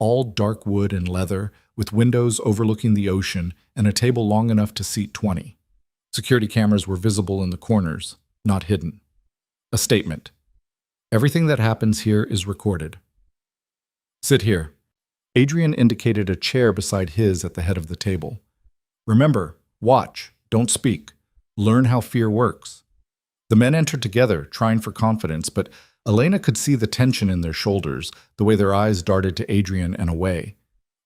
All dark wood and leather, with windows overlooking the ocean and a table long enough to seat 20. Security cameras were visible in the corners, not hidden. A statement. Everything that happens here is recorded. Sit here. Adrian indicated a chair beside his at the head of the table. Remember, watch, don't speak. Learn how fear works. The men entered together, trying for confidence, but Elena could see the tension in their shoulders, the way their eyes darted to Adrian and away.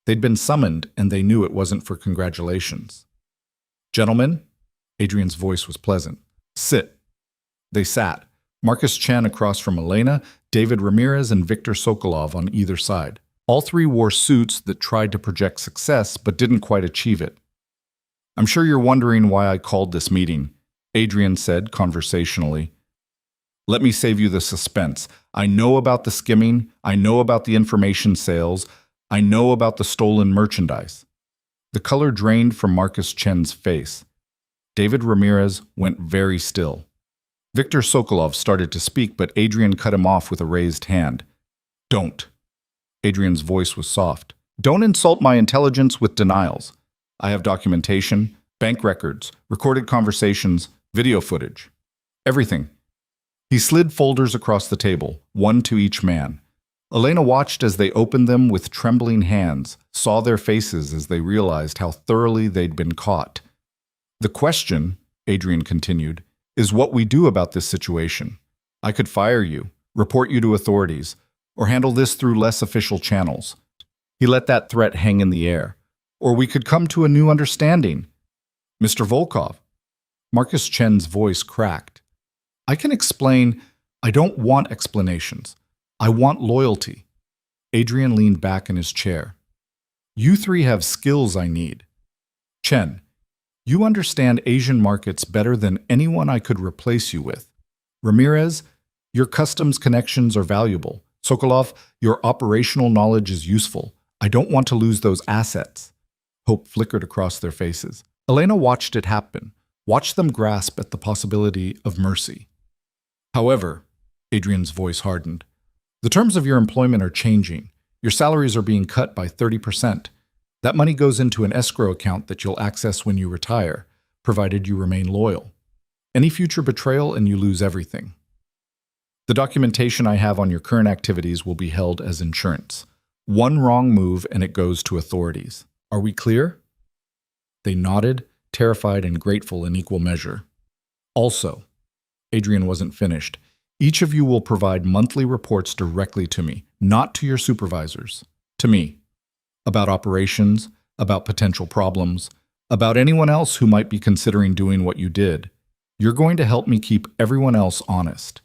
They'd been summoned, and they knew it wasn't for congratulations. Gentlemen, Adrian's voice was pleasant. Sit. They sat. Marcus Chen across from Elena, David Ramirez, and Victor Sokolov on either side. All 3 wore suits that tried to project success but didn't quite achieve it. I'm sure you're wondering why I called this meeting, Adrian said conversationally. Let me save you the suspense. I know about the skimming. I know about the information sales. I know about the stolen merchandise. The color drained from Marcus Chen's face. David Ramirez went very still. Victor Sokolov started to speak, but Adrian cut him off with a raised hand. Don't. Adrian's voice was soft. Don't insult my intelligence with denials. I have documentation, bank records, recorded conversations, video footage. Everything. He slid folders across the table, one to each man. Elena watched as they opened them with trembling hands, saw their faces as they realized how thoroughly they'd been caught. The question, Adrian continued, is what we do about this situation. I could fire you, report you to authorities, or handle this through less official channels. He let that threat hang in the air. Or we could come to a new understanding. Mr. Volkov. Marcus Chen's voice cracked. I can explain. I don't want explanations. I want loyalty. Adrian leaned back in his chair. You three have skills I need. Chen, you understand Asian markets better than anyone I could replace you with. Ramirez, your customs connections are valuable. Sokolov, your operational knowledge is useful. I don't want to lose those assets. Hope flickered across their faces. Elena watched it happen, watched them grasp at the possibility of mercy. However, Adrian's voice hardened. The terms of your employment are changing. Your salaries are being cut by 30%. That money goes into an escrow account that you'll access when you retire, provided you remain loyal. Any future betrayal and you lose everything. The documentation I have on your current activities will be held as insurance. One wrong move and it goes to authorities. Are we clear? They nodded, terrified and grateful in equal measure. Also, Adrian wasn't finished. Each of you will provide monthly reports directly to me, not to your supervisors, to me, about operations, about potential problems, about anyone else who might be considering doing what you did. You're going to help me keep everyone else honest.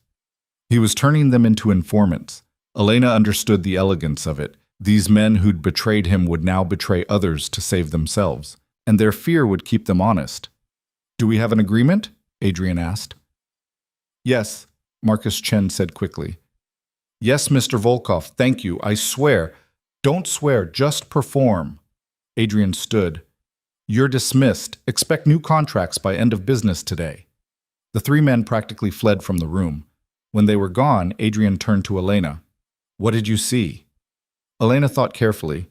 He was turning them into informants. Elena understood the elegance of it. These men who'd betrayed him would now betray others to save themselves, and their fear would keep them honest. Do we have an agreement? Adrian asked. Yes, Marcus Chen said quickly. Yes, Mr. Volkov, thank you, I swear. Don't swear, just perform. Adrian stood. You're dismissed. Expect new contracts by end of business today. The three men practically fled from the room. When they were gone, Adrian turned to Elena. What did you see? Elena thought carefully.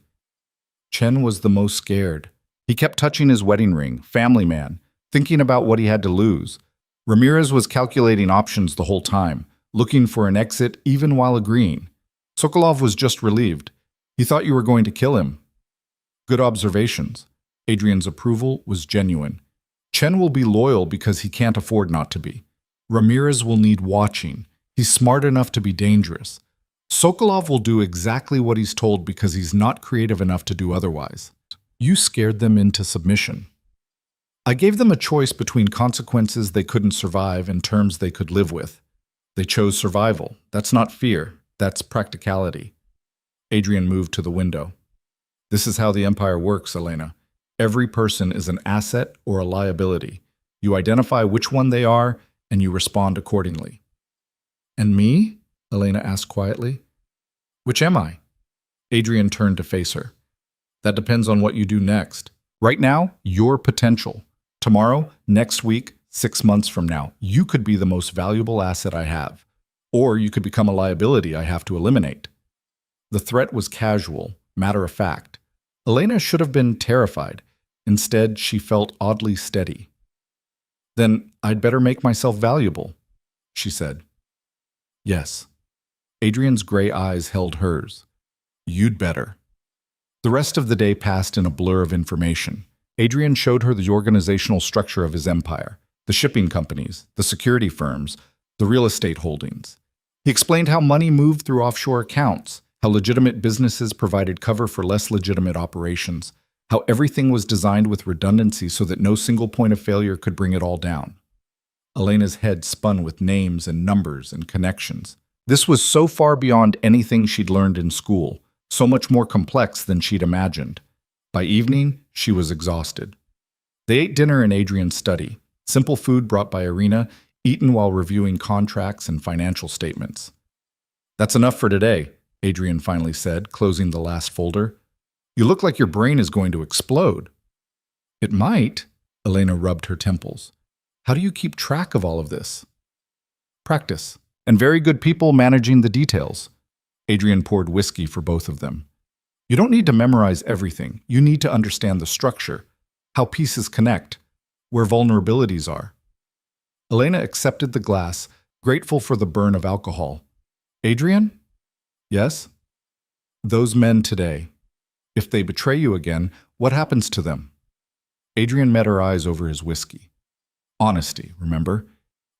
Chen was the most scared. He kept touching his wedding ring, family man, thinking about what he had to lose. Ramirez was calculating options the whole time, looking for an exit even while agreeing. Sokolov was just relieved. He thought you were going to kill him. Good observations. Adrian's approval was genuine. Chen will be loyal because he can't afford not to be. Ramirez will need watching. He's smart enough to be dangerous. Sokolov will do exactly what he's told because he's not creative enough to do otherwise. You scared them into submission. I gave them a choice between consequences they couldn't survive and terms they could live with. They chose survival. That's not fear. That's practicality. Adrian moved to the window. This is how the empire works, Elena. Every person is an asset or a liability. You identify which one they are, and you respond accordingly. And me? Elena asked quietly. Which am I? Adrian turned to face her. That depends on what you do next. Right now, your potential. Tomorrow, next week, 6 months from now, you could be the most valuable asset I have. Or you could become a liability I have to eliminate. The threat was casual, matter of fact. Elena should have been terrified. Instead, she felt oddly steady. Then I'd better make myself valuable, she said. Yes. Adrian's gray eyes held hers. You'd better. The rest of the day passed in a blur of information. Adrian showed her the organizational structure of his empire, the shipping companies, the security firms, the real estate holdings. He explained how money moved through offshore accounts, how legitimate businesses provided cover for less legitimate operations, how everything was designed with redundancy so that no single point of failure could bring it all down. Elena's head spun with names and numbers and connections. This was so far beyond anything she'd learned in school, so much more complex than she'd imagined. By evening, she was exhausted. They ate dinner in Adrian's study, simple food brought by Irina, eaten while reviewing contracts and financial statements. That's enough for today, Adrian finally said, closing the last folder. You look like your brain is going to explode. It might, Elena rubbed her temples. How do you keep track of all of this? Practice, and very good people managing the details. Adrian poured whiskey for both of them. You don't need to memorize everything. You need to understand the structure, how pieces connect, where vulnerabilities are. Elena accepted the glass, grateful for the burn of alcohol. Adrian? Yes? Those men today. If they betray you again, what happens to them? Adrian met her eyes over his whiskey. Honesty, remember?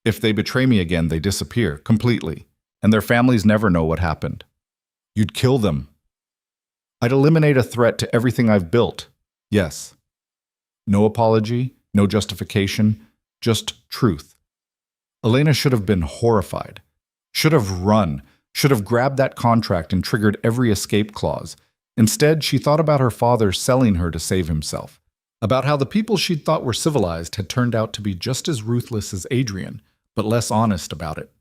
If they betray me again, they disappear completely, and their families never know what happened. You'd kill them. I'd eliminate a threat to everything I've built. Yes. No apology, no justification, just truth. Elena should have been horrified, should have run, should have grabbed that contract and triggered every escape clause. Instead, she thought about her father selling her to save himself, about how the people she'd thought were civilized had turned out to be just as ruthless as Adrian, but less honest about it.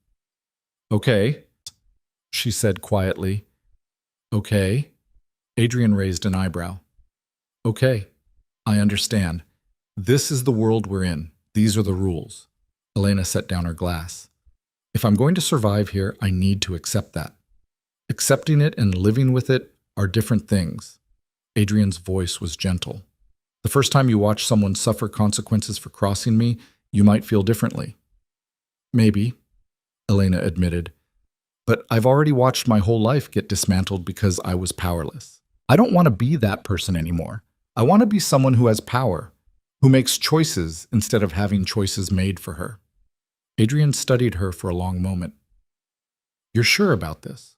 Okay, she said quietly. Okay. Adrian raised an eyebrow. Okay, I understand. This is the world we're in. These are the rules. Elena set down her glass. If I'm going to survive here, I need to accept that. Accepting it and living with it are different things. Adrian's voice was gentle. The first time you watch someone suffer consequences for crossing me, you might feel differently. Maybe, Elena admitted. But I've already watched my whole life get dismantled because I was powerless. I don't want to be that person anymore. I want to be someone who has power, who makes choices instead of having choices made for her. Adrian studied her for a long moment. You're sure about this?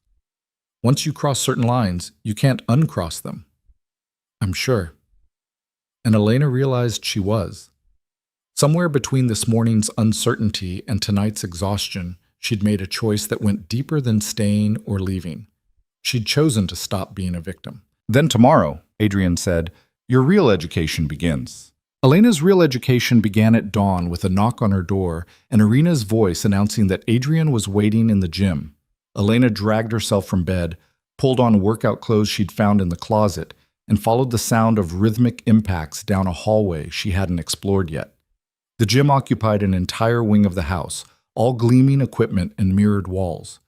Once you cross certain lines, you can't uncross them. I'm sure. And Elena realized she was. Somewhere between this morning's uncertainty and tonight's exhaustion, she'd made a choice that went deeper than staying or leaving. She'd chosen to stop being a victim. Then tomorrow, Adrian said, your real education begins. Elena's real education began at dawn with a knock on her door and Irina's voice announcing that Adrian was waiting in the gym. Elena dragged herself from bed, pulled on workout clothes she'd found in the closet, and followed the sound of rhythmic impacts down a hallway she hadn't explored yet. The gym occupied an entire wing of the house, all gleaming equipment and mirrored walls.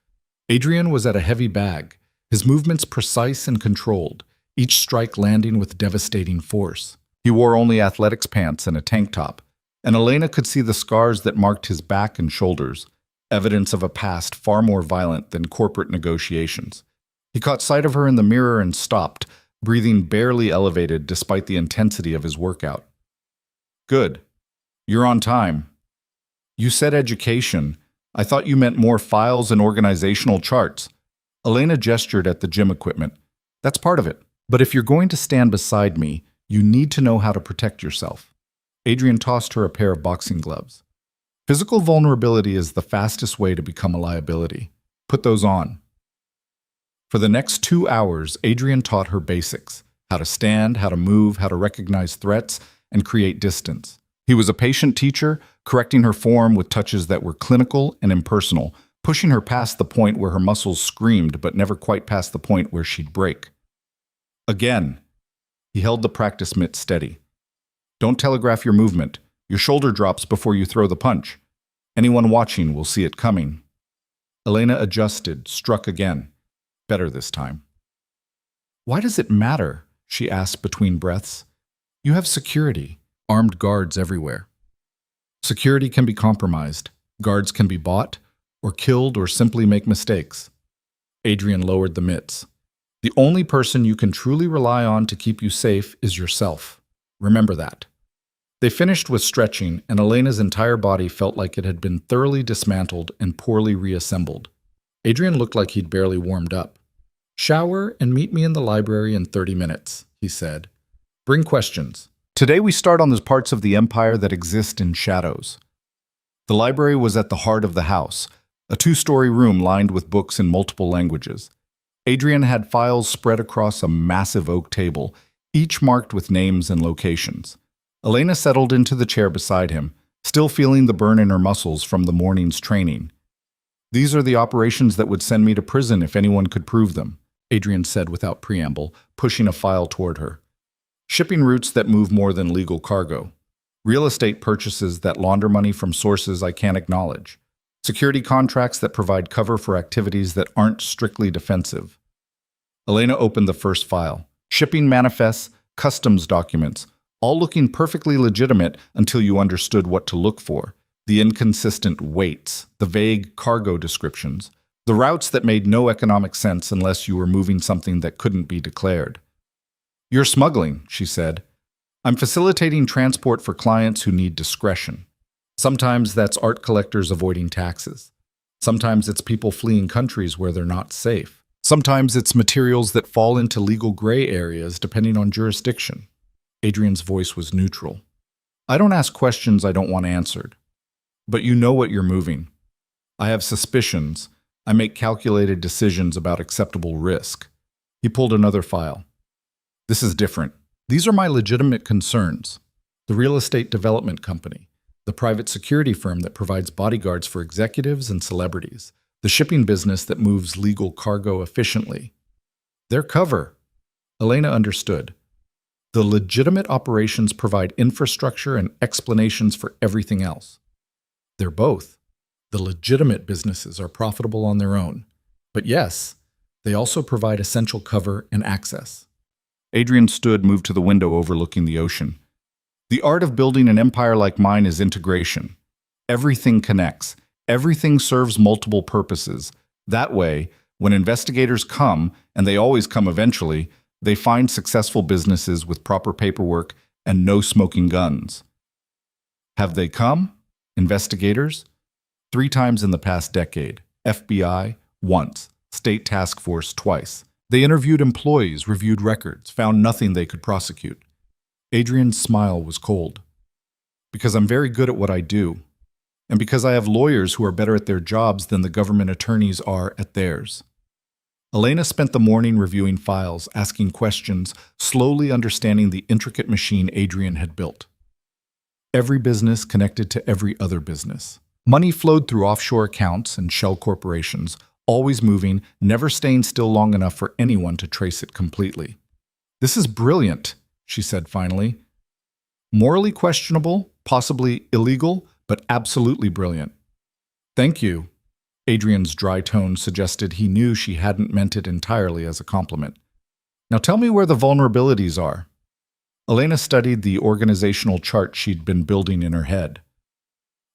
Adrian was at a heavy bag, his movements precise and controlled, each strike landing with devastating force. He wore only athletics pants and a tank top, and Elena could see the scars that marked his back and shoulders, evidence of a past far more violent than corporate negotiations. He caught sight of her in the mirror and stopped, breathing barely elevated despite the intensity of his workout. Good. You're on time. You said education. I thought you meant more files and organizational charts. Elena gestured at the gym equipment. That's part of it. But if you're going to stand beside me, you need to know how to protect yourself. Adrian tossed her a pair of boxing gloves. Physical vulnerability is the fastest way to become a liability. Put those on. For the next 2 hours, Adrian taught her basics: how to stand, how to move, how to recognize threats, and create distance. He was a patient teacher, correcting her form with touches that were clinical and impersonal, pushing her past the point where her muscles screamed but never quite past the point where she'd break. Again, he held the practice mitt steady. Don't telegraph your movement. Your shoulder drops before you throw the punch. Anyone watching will see it coming. Elena adjusted, struck again. Better this time. Why does it matter? She asked between breaths. You have security, armed guards everywhere. Security can be compromised. Guards can be bought, or killed, or simply make mistakes. Adrian lowered the mitts. The only person you can truly rely on to keep you safe is yourself. Remember that. They finished with stretching, and Elena's entire body felt like it had been thoroughly dismantled and poorly reassembled. Adrian looked like he'd barely warmed up. Shower and meet me in the library in 30 minutes, he said. Bring questions. Today we start on those parts of the empire that exist in shadows. The library was at the heart of the house, a 2-story room lined with books in multiple languages. Adrian had files spread across a massive oak table, each marked with names and locations. Elena settled into the chair beside him, still feeling the burn in her muscles from the morning's training. These are the operations that would send me to prison if anyone could prove them, Adrian said without preamble, pushing a file toward her. Shipping routes that move more than legal cargo. Real estate purchases that launder money from sources I can't acknowledge. Security contracts that provide cover for activities that aren't strictly defensive. Elena opened the first file. Shipping manifests, customs documents, all looking perfectly legitimate until you understood what to look for. The inconsistent weights, the vague cargo descriptions, the routes that made no economic sense unless you were moving something that couldn't be declared. "You're smuggling," she said. "I'm facilitating transport for clients who need discretion. Sometimes that's art collectors avoiding taxes. Sometimes it's people fleeing countries where they're not safe. Sometimes it's materials that fall into legal gray areas depending on jurisdiction." Adrian's voice was neutral. "I don't ask questions I don't want answered. But you know what you're moving. I have suspicions. I make calculated decisions about acceptable risk." He pulled another file. "This is different. These are my legitimate concerns. The real estate development company, the private security firm that provides bodyguards for executives and celebrities, the shipping business that moves legal cargo efficiently. Their cover." Elena understood. The legitimate operations provide infrastructure and explanations for everything else. They're both. The legitimate businesses are profitable on their own. But yes, they also provide essential cover and access. Adrian stood, moved to the window overlooking the ocean. "The art of building an empire like mine is integration. Everything connects. Everything serves multiple purposes. That way, when investigators come, and they always come eventually, they find successful businesses with proper paperwork and no smoking guns." Have they come? Investigators? 3 times in the past decade. FBI, once. State Task Force, twice. They interviewed employees, reviewed records, found nothing they could prosecute. Adrian's smile was cold. "Because I'm very good at what I do. And because I have lawyers who are better at their jobs than the government attorneys are at theirs." Elena spent the morning reviewing files, asking questions, slowly understanding the intricate machine Adrian had built. Every business connected to every other business. Money flowed through offshore accounts and shell corporations, always moving, never staying still long enough for anyone to trace it completely. "This is brilliant," she said finally. "Morally questionable, possibly illegal, but absolutely brilliant." "Thank you." Adrian's dry tone suggested he knew she hadn't meant it entirely as a compliment. "Now tell me where the vulnerabilities are." Elena studied the organizational chart she'd been building in her head.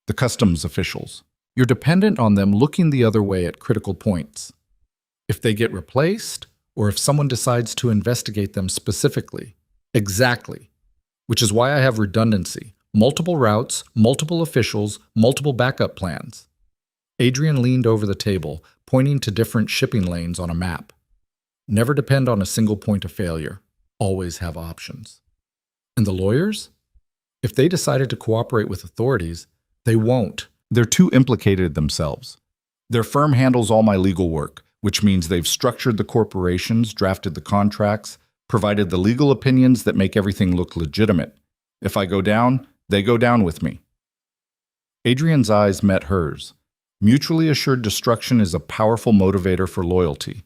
"The customs officials. You're dependent on them looking the other way at critical points. If they get replaced, or if someone decides to investigate them specifically. Exactly. Which is why I have redundancy. Multiple routes, multiple officials, multiple backup plans." Adrian leaned over the table, pointing to different shipping lanes on a map. "Never depend on a single point of failure. Always have options." "And the lawyers? If they decided to cooperate with authorities, they won't. They're too implicated themselves. Their firm handles all my legal work, which means they've structured the corporations, drafted the contracts, provided the legal opinions that make everything look legitimate. If I go down, they go down with me." Adrian's eyes met hers. Mutually assured destruction is a powerful motivator for loyalty.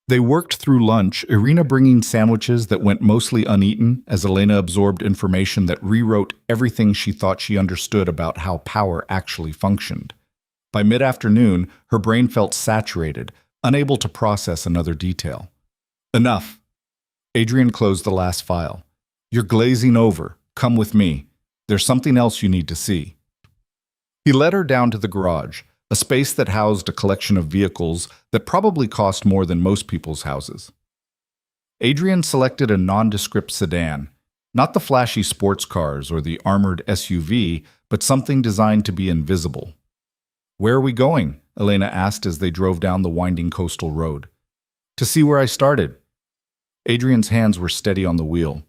They worked through lunch, Irina bringing sandwiches that went mostly uneaten as Elena absorbed information that rewrote everything she thought she understood about how power actually functioned. By mid-afternoon, her brain felt saturated, unable to process another detail. "Enough." Adrian closed the last file. "You're glazing over. Come with me. There's something else you need to see." He led her down to the garage, a space that housed a collection of vehicles that probably cost more than most people's houses. Adrian selected a nondescript sedan, not the flashy sports cars or the armored SUV, but something designed to be invisible. "Where are we going?" Elena asked as they drove down the winding coastal road. "To see where I started." Adrian's hands were steady on the wheel.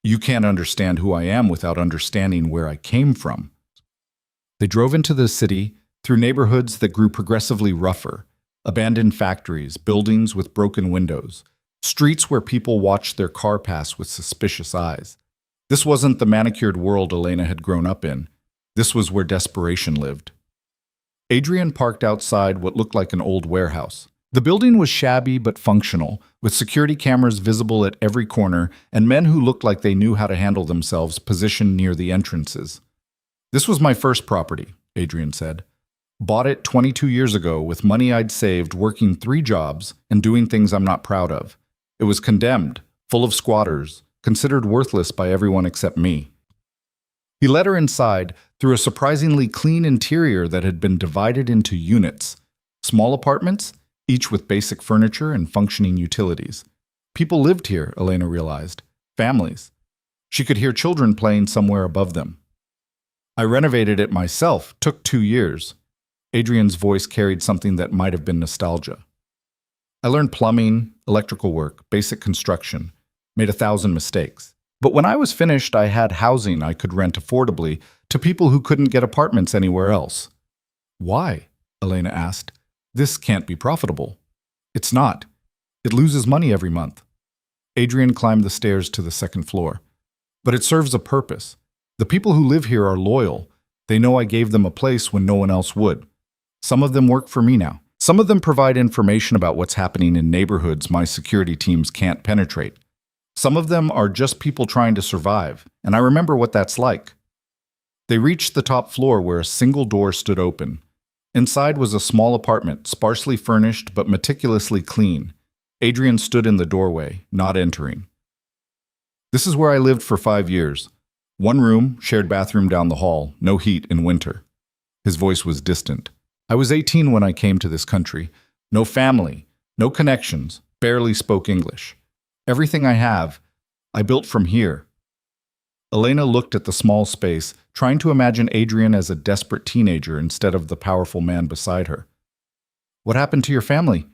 "You can't understand who I am without understanding where I came from." They drove into the city, through neighborhoods that grew progressively rougher, abandoned factories, buildings with broken windows, streets where people watched their car pass with suspicious eyes. This wasn't the manicured world Elena had grown up in. This was where desperation lived. Adrian parked outside what looked like an old warehouse. The building was shabby but functional, with security cameras visible at every corner and men who looked like they knew how to handle themselves positioned near the entrances. "This was my first property," Adrian said. "Bought it 22 years ago with money I'd saved working 3 jobs and doing things I'm not proud of. It was condemned, full of squatters, considered worthless by everyone except me." He led her inside through a surprisingly clean interior that had been divided into units. Small apartments, each with basic furniture and functioning utilities. People lived here, Elena realized. Families. She could hear children playing somewhere above them. I renovated it myself. Took 2 years. Adrian's voice carried something that might have been nostalgia. I learned plumbing, electrical work, basic construction, made 1,000 mistakes. But when I was finished, I had housing I could rent affordably to people who couldn't get apartments anywhere else. Why? Elena asked. This can't be profitable. It's not. It loses money every month. Adrian climbed the stairs to the second floor. But it serves a purpose. The people who live here are loyal. They know I gave them a place when no one else would. Some of them work for me now. Some of them provide information about what's happening in neighborhoods my security teams can't penetrate. Some of them are just people trying to survive, and I remember what that's like. They reached the top floor where a single door stood open. Inside was a small apartment, sparsely furnished but meticulously clean. Adrian stood in the doorway, not entering. This is where I lived for 5 years. 1 room, shared bathroom down the hall, no heat in winter. His voice was distant. I was 18 when I came to this country. No family, no connections, barely spoke English. Everything I have, I built from here. Elena looked at the small space, trying to imagine Adrian as a desperate teenager instead of the powerful man beside her. What happened to your family?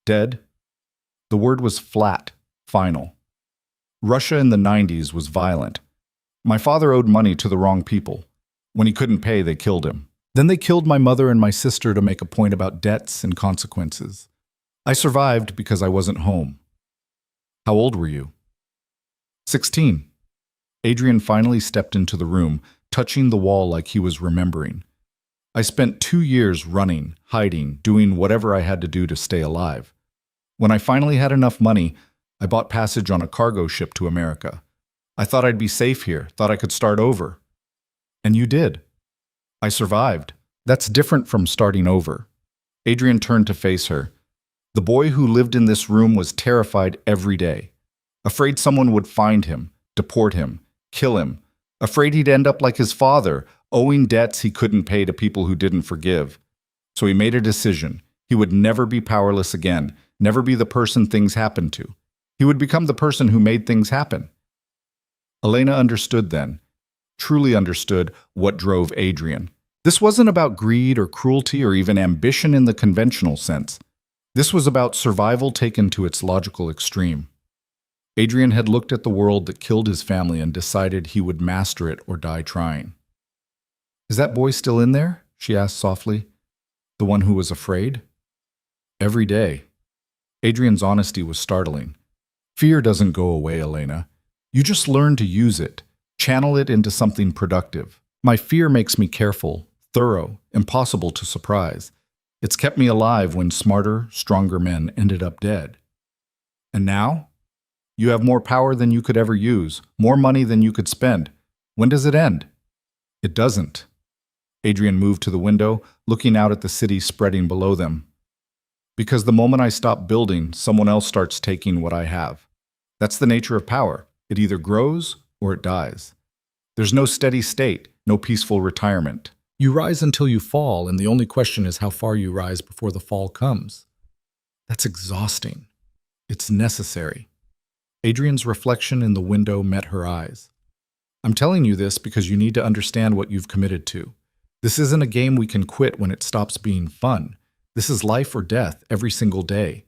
Dead. The word was flat, final. Russia in the 90s was violent. My father owed money to the wrong people. When he couldn't pay, they killed him. Then they killed my mother and my sister to make a point about debts and consequences. I survived because I wasn't home. How old were you? 16. Adrian finally stepped into the room, touching the wall like he was remembering. I spent 2 years running, hiding, doing whatever I had to do to stay alive. When I finally had enough money, I bought passage on a cargo ship to America. I thought I'd be safe here, thought I could start over. And you did. I survived. That's different from starting over. Adrian turned to face her. The boy who lived in this room was terrified every day. Afraid someone would find him, deport him, kill him. Afraid he'd end up like his father, owing debts he couldn't pay to people who didn't forgive. So he made a decision. He would never be powerless again, never be the person things happened to. He would become the person who made things happen. Elena understood then, truly understood what drove Adrian. This wasn't about greed or cruelty or even ambition in the conventional sense. This was about survival taken to its logical extreme. Adrian had looked at the world that killed his family and decided he would master it or die trying. Is that boy still in there? She asked softly. The one who was afraid? Every day. Adrian's honesty was startling. Fear doesn't go away, Elena. You just learn to use it, channel it into something productive. My fear makes me careful, thorough, impossible to surprise. It's kept me alive when smarter, stronger men ended up dead. And now? You have more power than you could ever use, more money than you could spend. When does it end? It doesn't. Adrian moved to the window, looking out at the city spreading below them. Because the moment I stop building, someone else starts taking what I have. That's the nature of power. It either grows or it dies. There's no steady state, no peaceful retirement. You rise until you fall, and the only question is how far you rise before the fall comes. That's exhausting. It's necessary. Adrian's reflection in the window met her eyes. I'm telling you this because you need to understand what you've committed to. This isn't a game we can quit when it stops being fun. This is life or death every single day.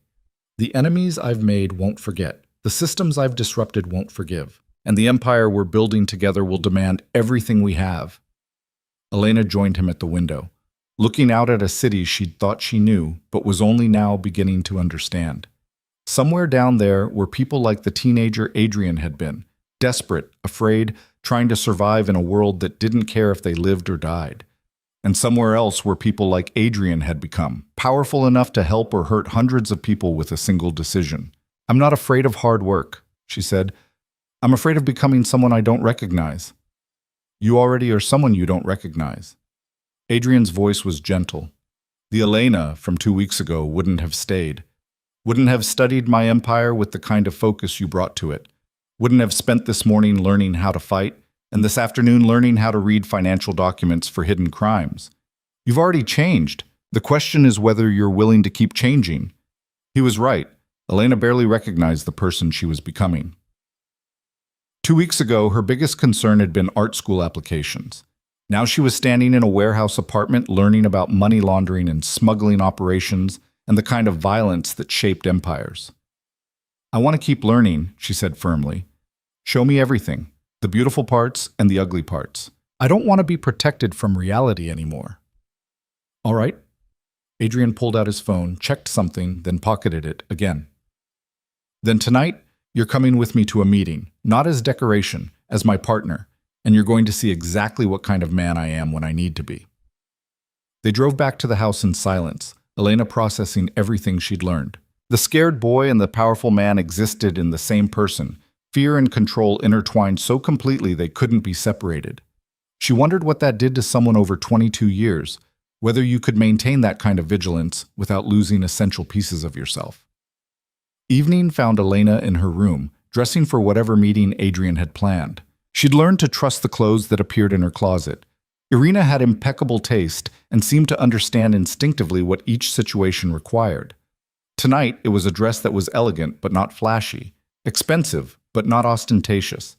The enemies I've made won't forget. The systems I've disrupted won't forgive. And the empire we're building together will demand everything we have. Elena joined him at the window, looking out at a city she'd thought she knew, but was only now beginning to understand. Somewhere down there were people like the teenager Adrian had been, desperate, afraid, trying to survive in a world that didn't care if they lived or died. And somewhere else were people like Adrian had become, powerful enough to help or hurt hundreds of people with a single decision. I'm not afraid of hard work, she said. I'm afraid of becoming someone I don't recognize. You already are someone you don't recognize. Adrian's voice was gentle. The Elena from 2 weeks ago wouldn't have stayed. Wouldn't have studied my empire with the kind of focus you brought to it. Wouldn't have spent this morning learning how to fight. and this afternoon learning how to read financial documents for hidden crimes. You've already changed. The question is whether you're willing to keep changing. He was right. Elena barely recognized the person she was becoming. 2 weeks ago, her biggest concern had been art school applications. Now she was standing in a warehouse apartment learning about money laundering and smuggling operations and the kind of violence that shaped empires. I want to keep learning, she said firmly. Show me everything, the beautiful parts and the ugly parts. I don't want to be protected from reality anymore. All right. Adrian pulled out his phone, checked something, then pocketed it again. Then tonight, you're coming with me to a meeting, not as decoration, as my partner, and you're going to see exactly what kind of man I am when I need to be. They drove back to the house in silence, Elena processing everything she'd learned. The scared boy and the powerful man existed in the same person. Fear and control intertwined so completely they couldn't be separated. She wondered what that did to someone over 22 years, whether you could maintain that kind of vigilance without losing essential pieces of yourself. Evening found Elena in her room, dressing for whatever meeting Adrian had planned. She'd learned to trust the clothes that appeared in her closet. Irina had impeccable taste and seemed to understand instinctively what each situation required. Tonight, it was a dress that was elegant but not flashy, expensive but not ostentatious,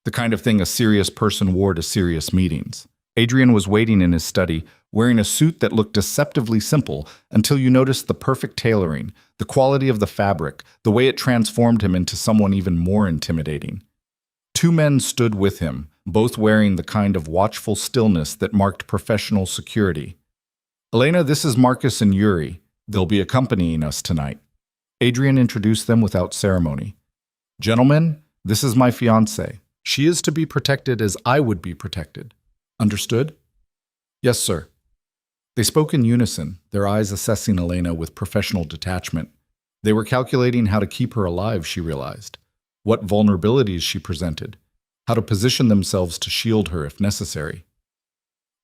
the kind of thing a serious person wore to serious meetings. Adrian was waiting in his study, wearing a suit that looked deceptively simple until you noticed the perfect tailoring, the quality of the fabric, the way it transformed him into someone even more intimidating. 2 men stood with him, both wearing the kind of watchful stillness that marked professional security. Elena, this is Marcus and Yuri. They'll be accompanying us tonight. Adrian introduced them without ceremony. Gentlemen, this is my fiancée. She is to be protected as I would be protected. Understood? Yes, sir. They spoke in unison, their eyes assessing Elena with professional detachment. They were calculating how to keep her alive, she realized. What vulnerabilities she presented. How to position themselves to shield her if necessary.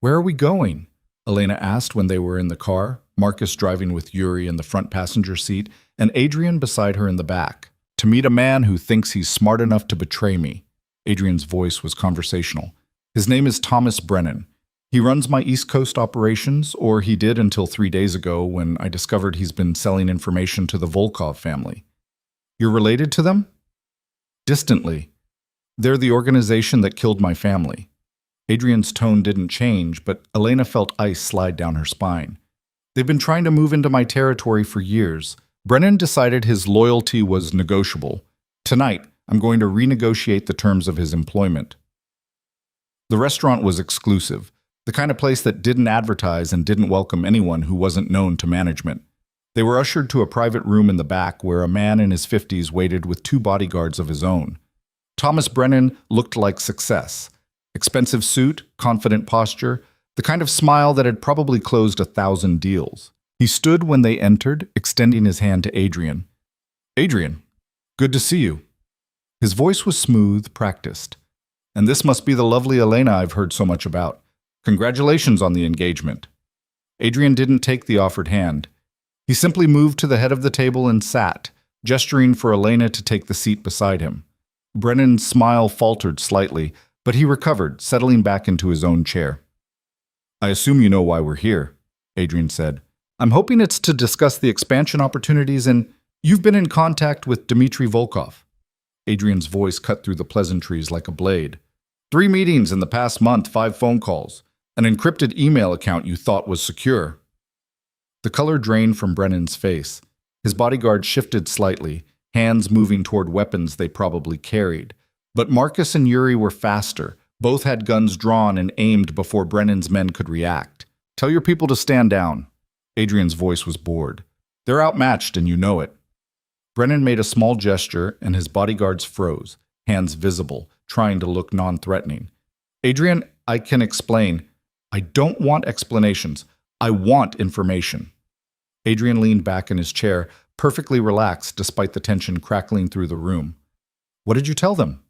Where are we going? Elena asked when they were in the car, Marcus driving with Yuri in the front passenger seat and Adrian beside her in the back. To meet a man who thinks he's smart enough to betray me. Adrian's voice was conversational. His name is Thomas Brennan. He runs my East Coast operations, or he did until 3 days ago when I discovered he's been selling information to the Volkov family. You're related to them? Distantly. They're the organization that killed my family. Adrian's tone didn't change, but Elena felt ice slide down her spine. They've been trying to move into my territory for years. Brennan decided his loyalty was negotiable. Tonight, I'm going to renegotiate the terms of his employment. The restaurant was exclusive, the kind of place that didn't advertise and didn't welcome anyone who wasn't known to management. They were ushered to a private room in the back where a man in his 50s waited with 2 bodyguards of his own. Thomas Brennan looked like success. Expensive suit, confident posture, the kind of smile that had probably closed 1,000 deals. He stood when they entered, extending his hand to Adrian. Adrian, good to see you. His voice was smooth, practiced. And this must be the lovely Elena I've heard so much about. Congratulations on the engagement. Adrian didn't take the offered hand. He simply moved to the head of the table and sat, gesturing for Elena to take the seat beside him. Brennan's smile faltered slightly, but he recovered, settling back into his own chair. I assume you know why we're here, Adrian said. I'm hoping it's to discuss the expansion opportunities and you've been in contact with Dmitry Volkov. Adrian's voice cut through the pleasantries like a blade. 3 meetings in the past month, 5 phone calls. An encrypted email account you thought was secure. The color drained from Brennan's face. His bodyguard shifted slightly, hands moving toward weapons they probably carried. But Marcus and Yuri were faster. Both had guns drawn and aimed before Brennan's men could react. Tell your people to stand down. Adrian's voice was bored. They're outmatched and you know it. Brennan made a small gesture and his bodyguards froze, hands visible, trying to look non-threatening. Adrian, I can explain. I don't want explanations. I want information. Adrian leaned back in his chair, perfectly relaxed despite the tension crackling through the room. What did you tell them?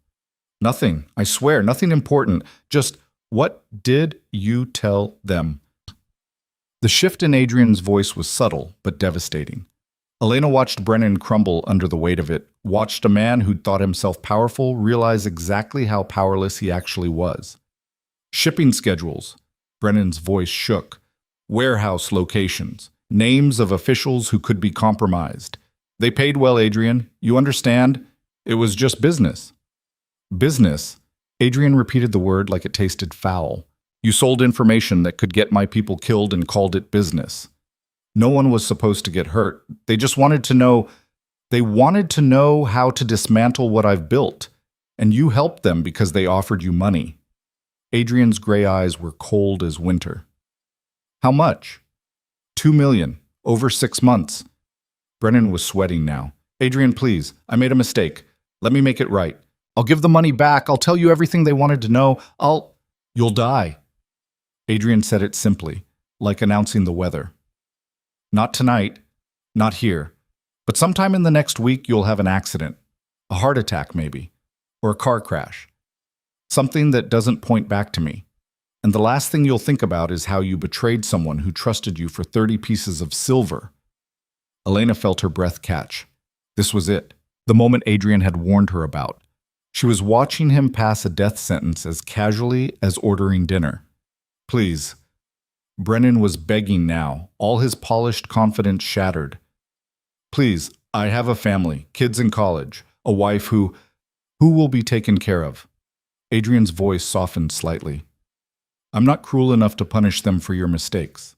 Nothing, I swear, nothing important. Just, what did you tell them? The shift in Adrian's voice was subtle but devastating. Elena watched Brennan crumble under the weight of it, watched a man who'd thought himself powerful realize exactly how powerless he actually was. Shipping schedules. Brennan's voice shook. Warehouse locations. Names of officials who could be compromised. They paid well, Adrian. You understand? It was just business. Business? Adrian repeated the word like it tasted foul. You sold information that could get my people killed and called it business. No one was supposed to get hurt. They just wanted to know. They wanted to know how to dismantle what I've built. And you helped them because they offered you money. Adrian's gray eyes were cold as winter. How much? 2 million. Over 6 months. Brennan was sweating now. Adrian, please. I made a mistake. Let me make it right. I'll give the money back. I'll tell you everything they wanted to know. You'll die. Adrian said it simply, like announcing the weather. Not tonight, not here, but sometime in the next week you'll have an accident, a heart attack maybe, or a car crash. Something that doesn't point back to me. And the last thing you'll think about is how you betrayed someone who trusted you for 30 pieces of silver. Elena felt her breath catch. This was it, the moment Adrian had warned her about. She was watching him pass a death sentence as casually as ordering dinner. Please. Brennan was begging now, all his polished confidence shattered. Please, I have a family, kids in college, a wife who will be taken care of. Adrian's voice softened slightly. I'm not cruel enough to punish them for your mistakes.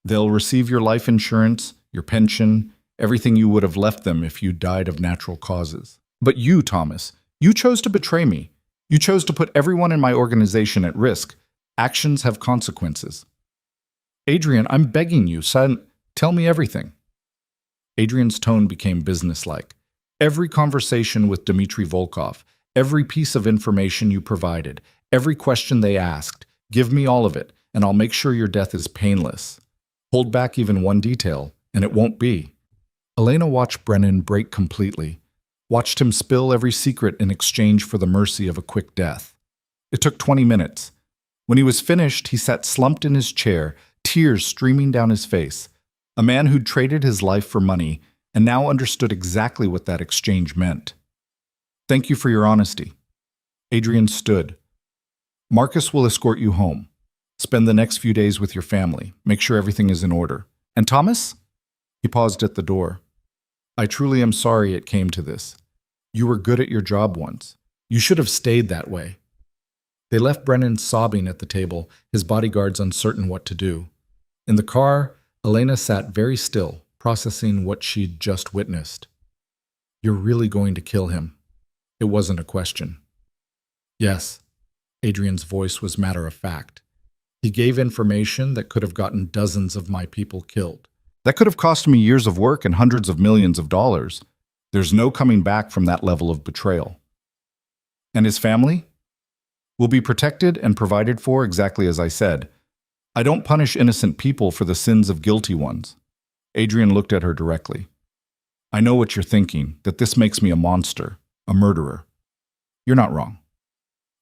They'll receive your life insurance, your pension, everything you would have left them if you died of natural causes. But you, Thomas, you chose to betray me. You chose to put everyone in my organization at risk. Actions have consequences. Adrian, I'm begging you, son, tell me everything. Adrian's tone became businesslike. Every conversation with Dmitry Volkov, every piece of information you provided, every question they asked, give me all of it, and I'll make sure your death is painless. Hold back even one detail, and it won't be. Elena watched Brennan break completely, watched him spill every secret in exchange for the mercy of a quick death. It took 20 minutes. When he was finished, he sat slumped in his chair, tears streaming down his face. A man who'd traded his life for money and now understood exactly what that exchange meant. Thank you for your honesty. Adrian stood. Marcus will escort you home. Spend the next few days with your family. Make sure everything is in order. And Thomas? He paused at the door. I truly am sorry it came to this. You were good at your job once. You should have stayed that way. They left Brennan sobbing at the table, his bodyguards uncertain what to do. In the car, Elena sat very still, processing what she'd just witnessed. You're really going to kill him? It wasn't a question. Yes. Adrian's voice was matter of fact. He gave information that could have gotten dozens of my people killed. That could have cost me years of work and hundreds of millions of dollars. There's no coming back from that level of betrayal. And his family? Will be protected and provided for exactly as I said. I don't punish innocent people for the sins of guilty ones. Adrian looked at her directly. I know what you're thinking, that this makes me a monster, a murderer. You're not wrong.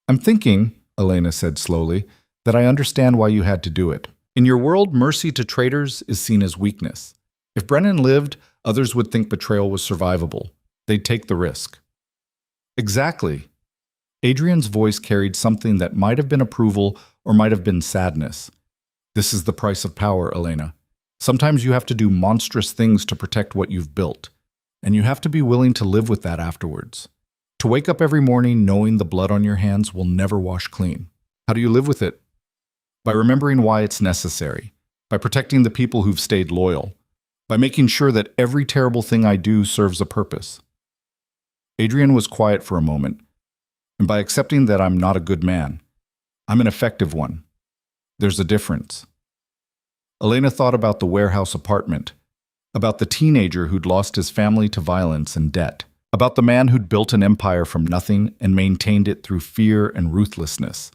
I'm thinking, Elena said slowly, that I understand why you had to do it. In your world, mercy to traitors is seen as weakness. If Brennan lived, others would think betrayal was survivable. They'd take the risk. Exactly. Adrian's voice carried something that might have been approval or might have been sadness. This is the price of power, Elena. Sometimes you have to do monstrous things to protect what you've built, and you have to be willing to live with that afterwards. To wake up every morning knowing the blood on your hands will never wash clean. How do you live with it? By remembering why it's necessary, by protecting the people who've stayed loyal, by making sure that every terrible thing I do serves a purpose. Adrian was quiet for a moment, and by accepting that I'm not a good man, I'm an effective one. There's a difference. Elena thought about the warehouse apartment, about the teenager who'd lost his family to violence and debt, about the man who'd built an empire from nothing and maintained it through fear and ruthlessness,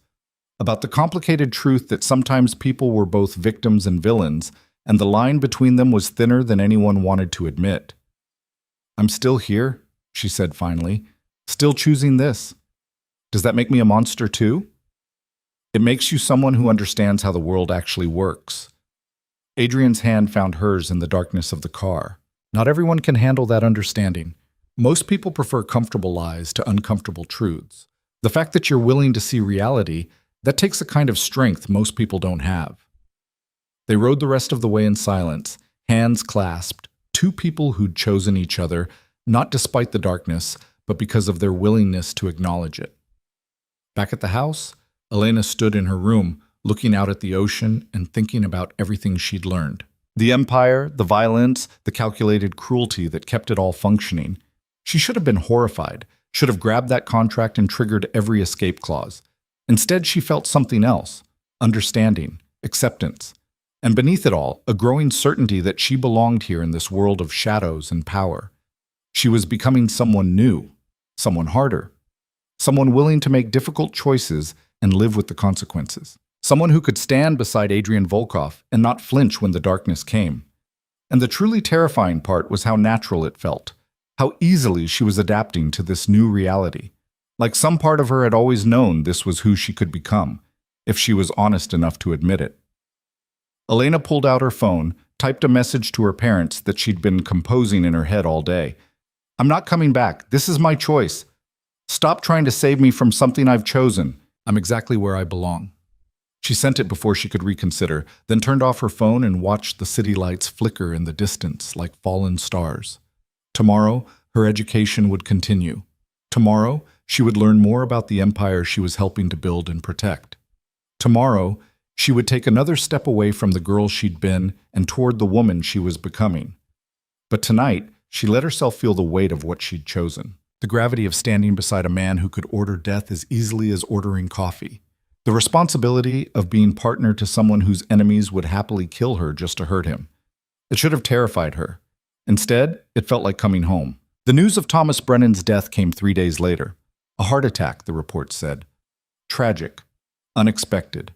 about the complicated truth that sometimes people were both victims and villains, and the line between them was thinner than anyone wanted to admit. I'm still here, she said finally, still choosing this. Does that make me a monster too? It makes you someone who understands how the world actually works. Adrian's hand found hers in the darkness of the car. Not everyone can handle that understanding. Most people prefer comfortable lies to uncomfortable truths. The fact that you're willing to see reality, that takes a kind of strength most people don't have. They rode the rest of the way in silence, hands clasped, two people who'd chosen each other, not despite the darkness, but because of their willingness to acknowledge it. Back at the house, Elena stood in her room, looking out at the ocean and thinking about everything she'd learned. The empire, the violence, the calculated cruelty that kept it all functioning. She should have been horrified, should have grabbed that contract and triggered every escape clause. Instead, she felt something else: understanding, acceptance, and beneath it all, a growing certainty that she belonged here in this world of shadows and power. She was becoming someone new, someone harder, someone willing to make difficult choices and live with the consequences. Someone who could stand beside Adrian Volkov and not flinch when the darkness came. And the truly terrifying part was how natural it felt, how easily she was adapting to this new reality. Like some part of her had always known this was who she could become, if she was honest enough to admit it. Elena pulled out her phone, typed a message to her parents that she'd been composing in her head all day. "I'm not coming back. This is my choice. Stop trying to save me from something I've chosen. I'm exactly where I belong." She sent it before she could reconsider, then turned off her phone and watched the city lights flicker in the distance like fallen stars. Tomorrow, her education would continue. Tomorrow, she would learn more about the empire she was helping to build and protect. Tomorrow, she would take another step away from the girl she'd been and toward the woman she was becoming. But tonight, she let herself feel the weight of what she'd chosen. The gravity of standing beside a man who could order death as easily as ordering coffee. The responsibility of being partner to someone whose enemies would happily kill her just to hurt him. It should have terrified her. Instead, it felt like coming home. The news of Thomas Brennan's death came 3 days later. A heart attack, the report said. Tragic. Unexpected.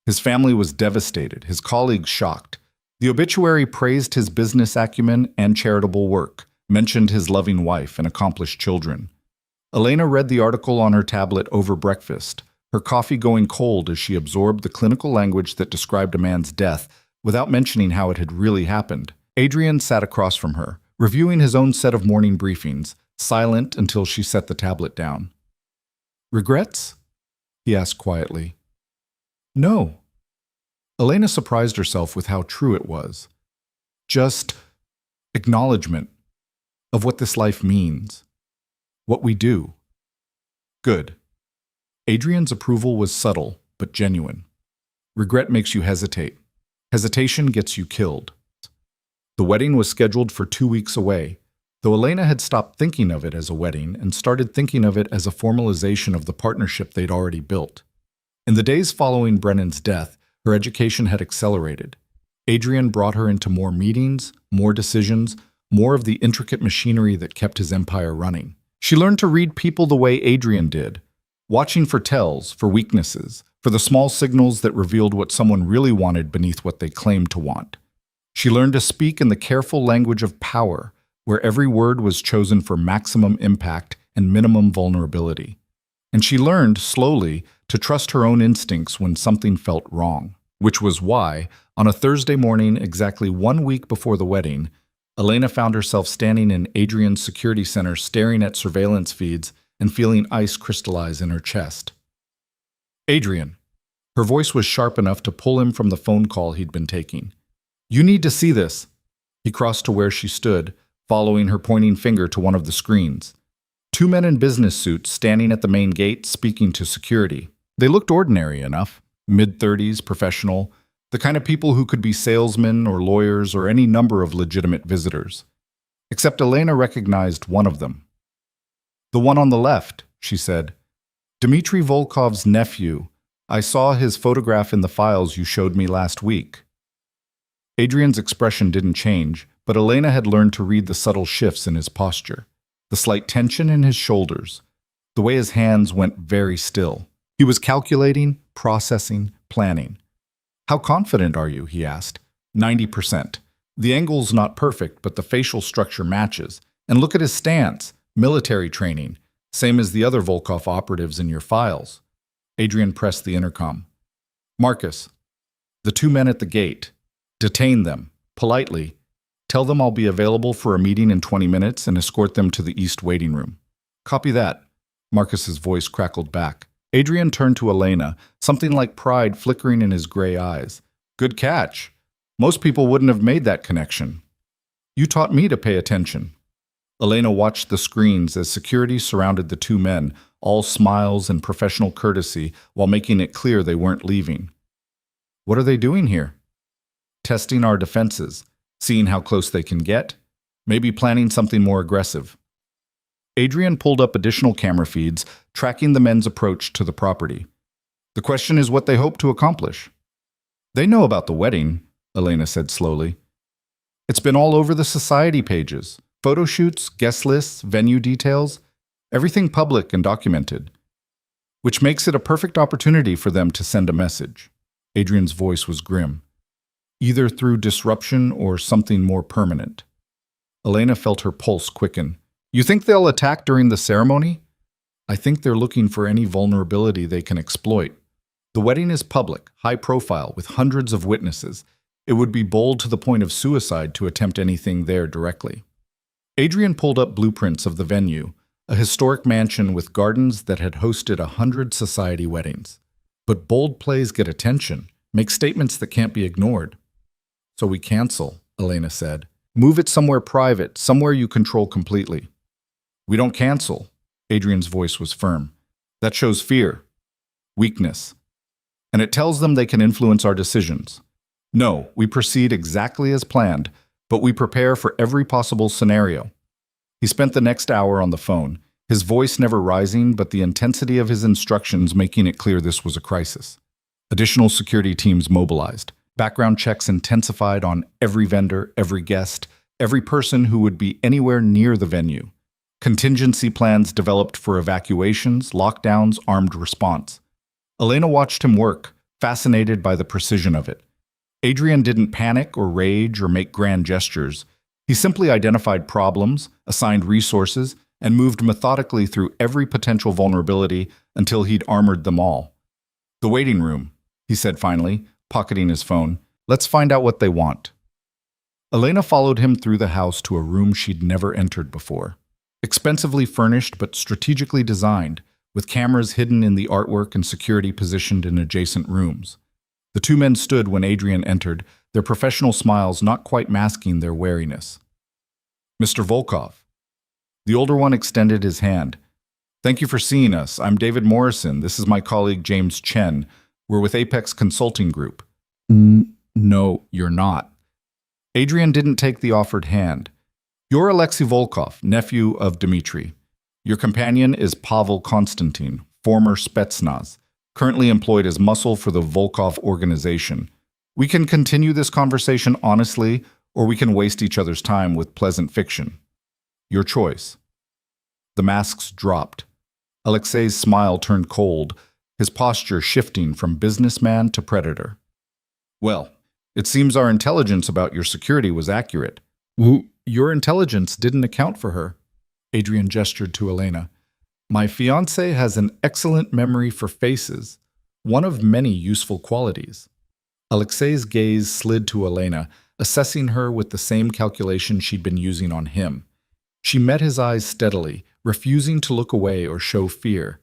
His family was devastated, his colleagues shocked. The obituary praised his business acumen and charitable work, mentioned his loving wife and accomplished children. Elena read the article on her tablet over breakfast, her coffee going cold as she absorbed the clinical language that described a man's death without mentioning how it had really happened. Adrian sat across from her, reviewing his own set of morning briefings, silent until she set the tablet down. "Regrets?" he asked quietly. "No." Elena surprised herself with how true it was. Just acknowledgement of what this life means, what we do. Good. Adrian's approval was subtle, but genuine. Regret makes you hesitate. Hesitation gets you killed. The wedding was scheduled for 2 weeks away, though Elena had stopped thinking of it as a wedding and started thinking of it as a formalization of the partnership they'd already built. In the days following Brennan's death, her education had accelerated. Adrian brought her into more meetings, more decisions, more of the intricate machinery that kept his empire running. She learned to read people the way Adrian did, watching for tells, for weaknesses, for the small signals that revealed what someone really wanted beneath what they claimed to want. She learned to speak in the careful language of power, where every word was chosen for maximum impact and minimum vulnerability. And she learned, slowly, to trust her own instincts when something felt wrong, which was why, on a Thursday morning exactly 1 week before the wedding, Elena found herself standing in Adrian's security center staring at surveillance feeds and feeling ice crystallize in her chest. "Adrian." Her voice was sharp enough to pull him from the phone call he'd been taking. "You need to see this." He crossed to where she stood, following her pointing finger to one of the screens. 2 men in business suits standing at the main gate speaking to security. They looked ordinary enough, mid-30s, professional, the kind of people who could be salesmen or lawyers or any number of legitimate visitors. Except Elena recognized one of them. "The one on the left," she said. "Dmitry Volkov's nephew. I saw his photograph in the files you showed me last week." Adrian's expression didn't change, but Elena had learned to read the subtle shifts in his posture, the slight tension in his shoulders, the way his hands went very still. He was calculating, processing, planning. "How confident are you?" he asked. 90%. The angle's not perfect, but the facial structure matches. And look at his stance. Military training, same as the other Volkov operatives in your files. Adrian pressed the intercom. "Marcus." The 2 men at the gate. "Detain them. Politely. Tell them I'll be available for a meeting in 20 minutes and escort them to the east waiting room. Copy that. Marcus's voice crackled back. Adrian turned to Elena, something like pride flickering in his gray eyes. Good catch. Most people wouldn't have made that connection. You taught me to pay attention. Elena watched the screens as security surrounded the two men, all smiles and professional courtesy, while making it clear they weren't leaving. What are they doing here? Testing our defenses, seeing how close they can get, maybe planning something more aggressive. Adrian pulled up additional camera feeds, tracking the men's approach to the property. The question is what they hope to accomplish. They know about the wedding, Elena said slowly. It's been all over the society pages. Photo shoots, guest lists, venue details, everything public and documented. Which makes it a perfect opportunity for them to send a message. Adrian's voice was grim. Either through disruption or something more permanent. Elena felt her pulse quicken. You think they'll attack during the ceremony? I think they're looking for any vulnerability they can exploit. The wedding is public, high profile, with hundreds of witnesses. It would be bold to the point of suicide to attempt anything there directly. Adrian pulled up blueprints of the venue, a historic mansion with gardens that had hosted 100 society weddings. But bold plays get attention, make statements that can't be ignored. So we cancel, Elena said. Move it somewhere private, somewhere you control completely. We don't cancel. Adrian's voice was firm. That shows fear, weakness. And it tells them they can influence our decisions. No, we proceed exactly as planned, but we prepare for every possible scenario. He spent the next hour on the phone, his voice never rising, but the intensity of his instructions making it clear this was a crisis. Additional security teams mobilized. Background checks intensified on every vendor, every guest, every person who would be anywhere near the venue. Contingency plans developed for evacuations, lockdowns, armed response. Elena watched him work, fascinated by the precision of it. Adrian didn't panic or rage or make grand gestures. He simply identified problems, assigned resources, and moved methodically through every potential vulnerability until he'd armored them all. The waiting room, he said finally, pocketing his phone. Let's find out what they want. Elena followed him through the house to a room she'd never entered before. Expensively furnished but strategically designed, with cameras hidden in the artwork and security positioned in adjacent rooms. The two men stood when Adrian entered, their professional smiles not quite masking their wariness. Mr. Volkov. The older one extended his hand. Thank you for seeing us. I'm David Morrison. This is my colleague James Chen. We're with Apex Consulting Group. No, you're not. Adrian didn't take the offered hand. You're Alexei Volkov, nephew of Dmitry. Your companion is Pavel Konstantin, former Spetsnaz, currently employed as muscle for the Volkov organization. We can continue this conversation honestly, or we can waste each other's time with pleasant fiction. Your choice. The masks dropped. Alexei's smile turned cold, his posture shifting from businessman to predator. Well, it seems our intelligence about your security was accurate. Your intelligence didn't account for her. Adrian gestured to Elena. My fiancé has an excellent memory for faces, one of many useful qualities. Alexei's gaze slid to Elena, assessing her with the same calculation she'd been using on him. She met his eyes steadily, refusing to look away or show fear.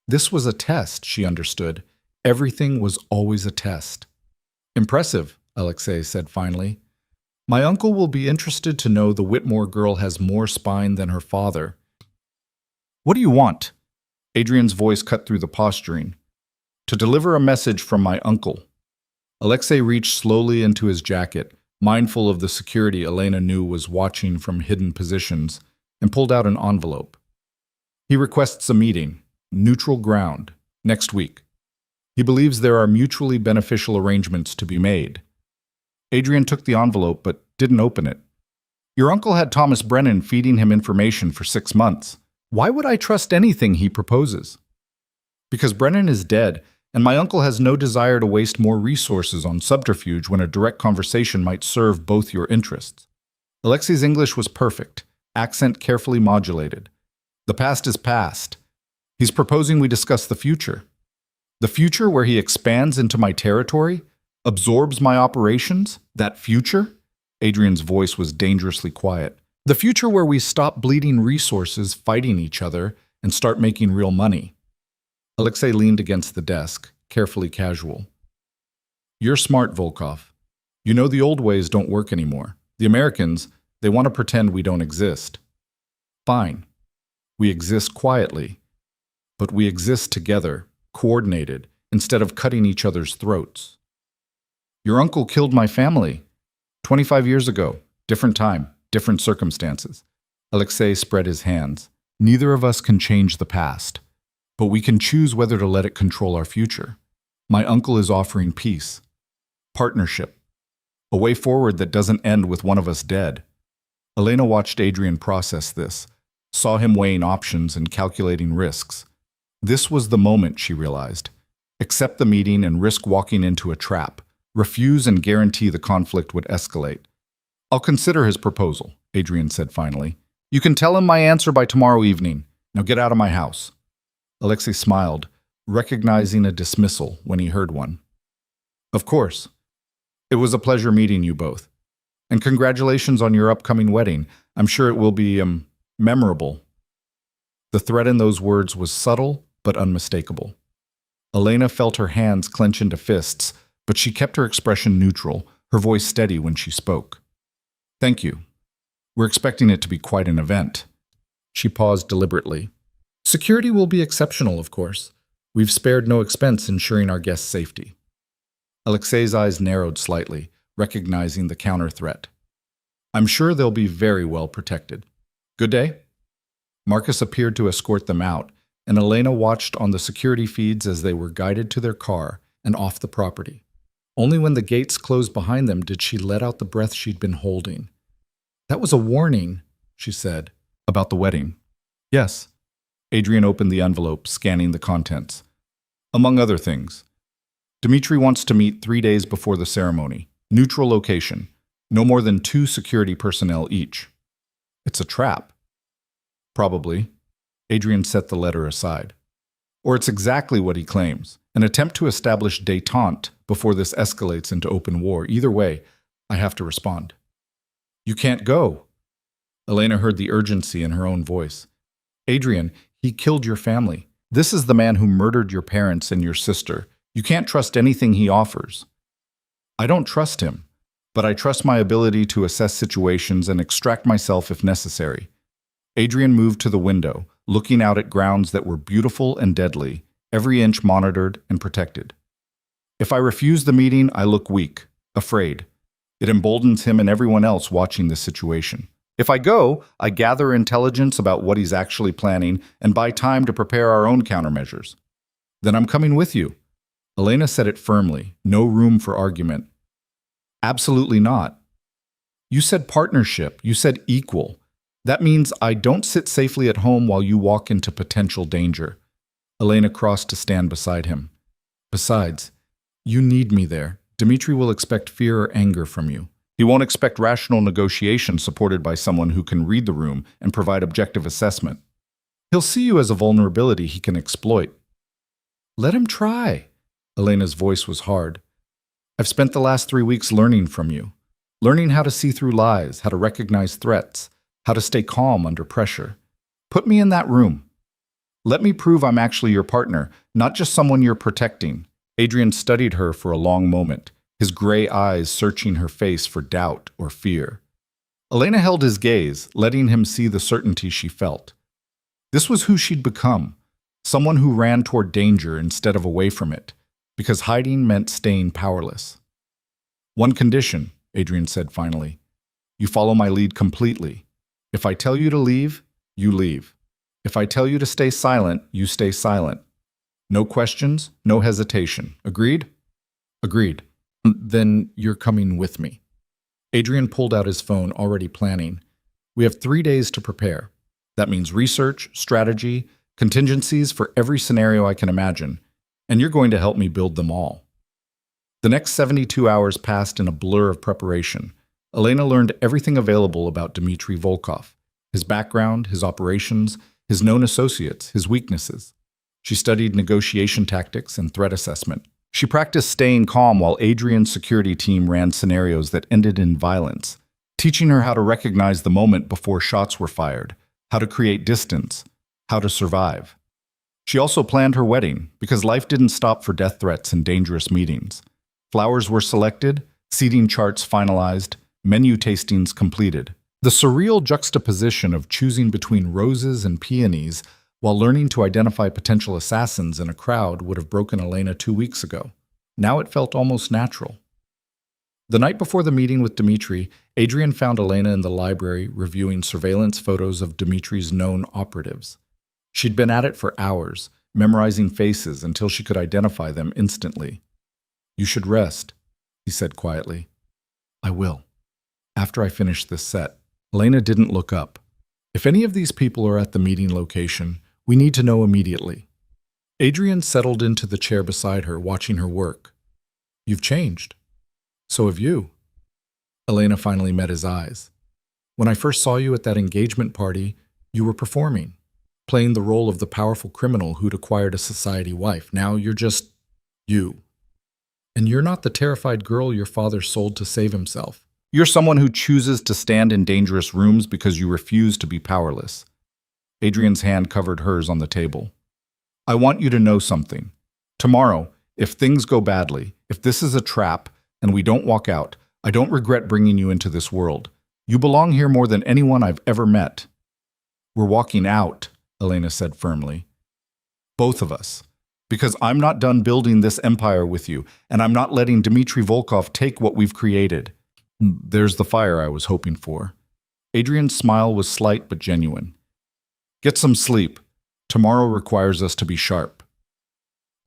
This was a test, she understood. Everything was always a test. Impressive, Alexei said finally. My uncle will be interested to know the Whitmore girl has more spine than her father. What do you want? Adrian's voice cut through the posturing. To deliver a message from my uncle. Alexei reached slowly into his jacket, mindful of the security Elena knew was watching from hidden positions, and pulled out an envelope. He requests a meeting, neutral ground, next week. He believes there are mutually beneficial arrangements to be made. Adrian took the envelope but didn't open it. Your uncle had Thomas Brennan feeding him information for 6 months. Why would I trust anything he proposes? Because Brennan is dead, and my uncle has no desire to waste more resources on subterfuge when a direct conversation might serve both your interests. Alexei's English was perfect, accent carefully modulated. The past is past. He's proposing we discuss the future. The future where he expands into my territory, absorbs my operations, that future? Adrian's voice was dangerously quiet. The future where we stop bleeding resources, fighting each other, and start making real money. Alexei leaned against the desk, carefully casual. You're smart, Volkov. You know the old ways don't work anymore. The Americans, they want to pretend we don't exist. Fine. We exist quietly. But we exist together, coordinated, instead of cutting each other's throats. Your uncle killed my family. 25 years ago. Different time, different circumstances. Alexei spread his hands. Neither of us can change the past, but we can choose whether to let it control our future. My uncle is offering peace, partnership, a way forward that doesn't end with one of us dead. Elena watched Adrian process this, saw him weighing options and calculating risks. This was the moment, she realized. Accept the meeting and risk walking into a trap. Refuse and guarantee the conflict would escalate. I'll consider his proposal, Adrian said finally. You can tell him my answer by tomorrow evening. Now get out of my house. Alexei smiled, recognizing a dismissal when he heard one. Of course. It was a pleasure meeting you both. And congratulations on your upcoming wedding. I'm sure it will be, memorable. The threat in those words was subtle but unmistakable. Elena felt her hands clench into fists, but she kept her expression neutral, her voice steady when she spoke. Thank you. We're expecting it to be quite an event. She paused deliberately. Security will be exceptional, of course. We've spared no expense ensuring our guests' safety. Alexei's eyes narrowed slightly, recognizing the counter threat. I'm sure they'll be very well protected. Good day? Marcus appeared to escort them out, and Elena watched on the security feeds as they were guided to their car and off the property. Only when the gates closed behind them did she let out the breath she'd been holding. That was a warning, she said, about the wedding. Yes. Adrian opened the envelope, scanning the contents. Among other things, Dmitri wants to meet 3 days before the ceremony. Neutral location. No more than 2 security personnel each. It's a trap. Probably. Adrian set the letter aside. Or it's exactly what he claims. An attempt to establish détente before this escalates into open war. Either way, I have to respond. You can't go. Elena heard the urgency in her own voice. Adrian, he killed your family. This is the man who murdered your parents and your sister. You can't trust anything he offers. I don't trust him, but I trust my ability to assess situations and extract myself if necessary. Adrian moved to the window, looking out at grounds that were beautiful and deadly, every inch monitored and protected. If I refuse the meeting, I look weak, afraid. It emboldens him and everyone else watching this situation. If I go, I gather intelligence about what he's actually planning and buy time to prepare our own countermeasures. Then I'm coming with you. Elena said it firmly, no room for argument. Absolutely not. You said partnership, you said equal. That means I don't sit safely at home while you walk into potential danger. Elena crossed to stand beside him. Besides, you need me there. Dmitri will expect fear or anger from you. He won't expect rational negotiation supported by someone who can read the room and provide objective assessment. He'll see you as a vulnerability he can exploit. Let him try. Elena's voice was hard. I've spent the last 3 weeks learning from you. Learning how to see through lies, how to recognize threats, how to stay calm under pressure. Put me in that room. Let me prove I'm actually your partner, not just someone you're protecting. Adrian studied her for a long moment, his gray eyes searching her face for doubt or fear. Elena held his gaze, letting him see the certainty she felt. This was who she'd become, someone who ran toward danger instead of away from it, because hiding meant staying powerless. One condition, Adrian said finally. You follow my lead completely. If I tell you to leave, you leave. If I tell you to stay silent, you stay silent. No questions, no hesitation. Agreed? Agreed. Then you're coming with me. Adrian pulled out his phone, already planning. We have 3 days to prepare. That means research, strategy, contingencies for every scenario I can imagine, and you're going to help me build them all. The next 72 hours passed in a blur of preparation. Elena learned everything available about Dmitri Volkov, his background, his operations, his known associates, his weaknesses. She studied negotiation tactics and threat assessment. She practiced staying calm while Adrian's security team ran scenarios that ended in violence, teaching her how to recognize the moment before shots were fired, how to create distance, how to survive. She also planned her wedding, because life didn't stop for death threats and dangerous meetings. Flowers were selected, seating charts finalized, menu tastings completed. The surreal juxtaposition of choosing between roses and peonies while learning to identify potential assassins in a crowd would have broken Elena 2 weeks ago. Now it felt almost natural. The night before the meeting with Dmitri, Adrian found Elena in the library reviewing surveillance photos of Dmitri's known operatives. She'd been at it for hours, memorizing faces until she could identify them instantly. "You should rest," he said quietly. "I will. After I finish this set." Elena didn't look up. "If any of these people are at the meeting location, we need to know immediately." Adrian settled into the chair beside her, watching her work. "You've changed. So have you." Elena finally met his eyes. "When I first saw you at that engagement party, you were performing, playing the role of the powerful criminal who'd acquired a society wife. Now you're just you. And you're not the terrified girl your father sold to save himself. You're someone who chooses to stand in dangerous rooms because you refuse to be powerless." Adrian's hand covered hers on the table. "I want you to know something. Tomorrow, if things go badly, if this is a trap, and we don't walk out, I don't regret bringing you into this world. You belong here more than anyone I've ever met." "We're walking out," Elena said firmly. "Both of us. Because I'm not done building this empire with you, and I'm not letting Dmitri Volkov take what we've created." "There's the fire I was hoping for." Adrian's smile was slight but genuine. "Get some sleep. Tomorrow requires us to be sharp."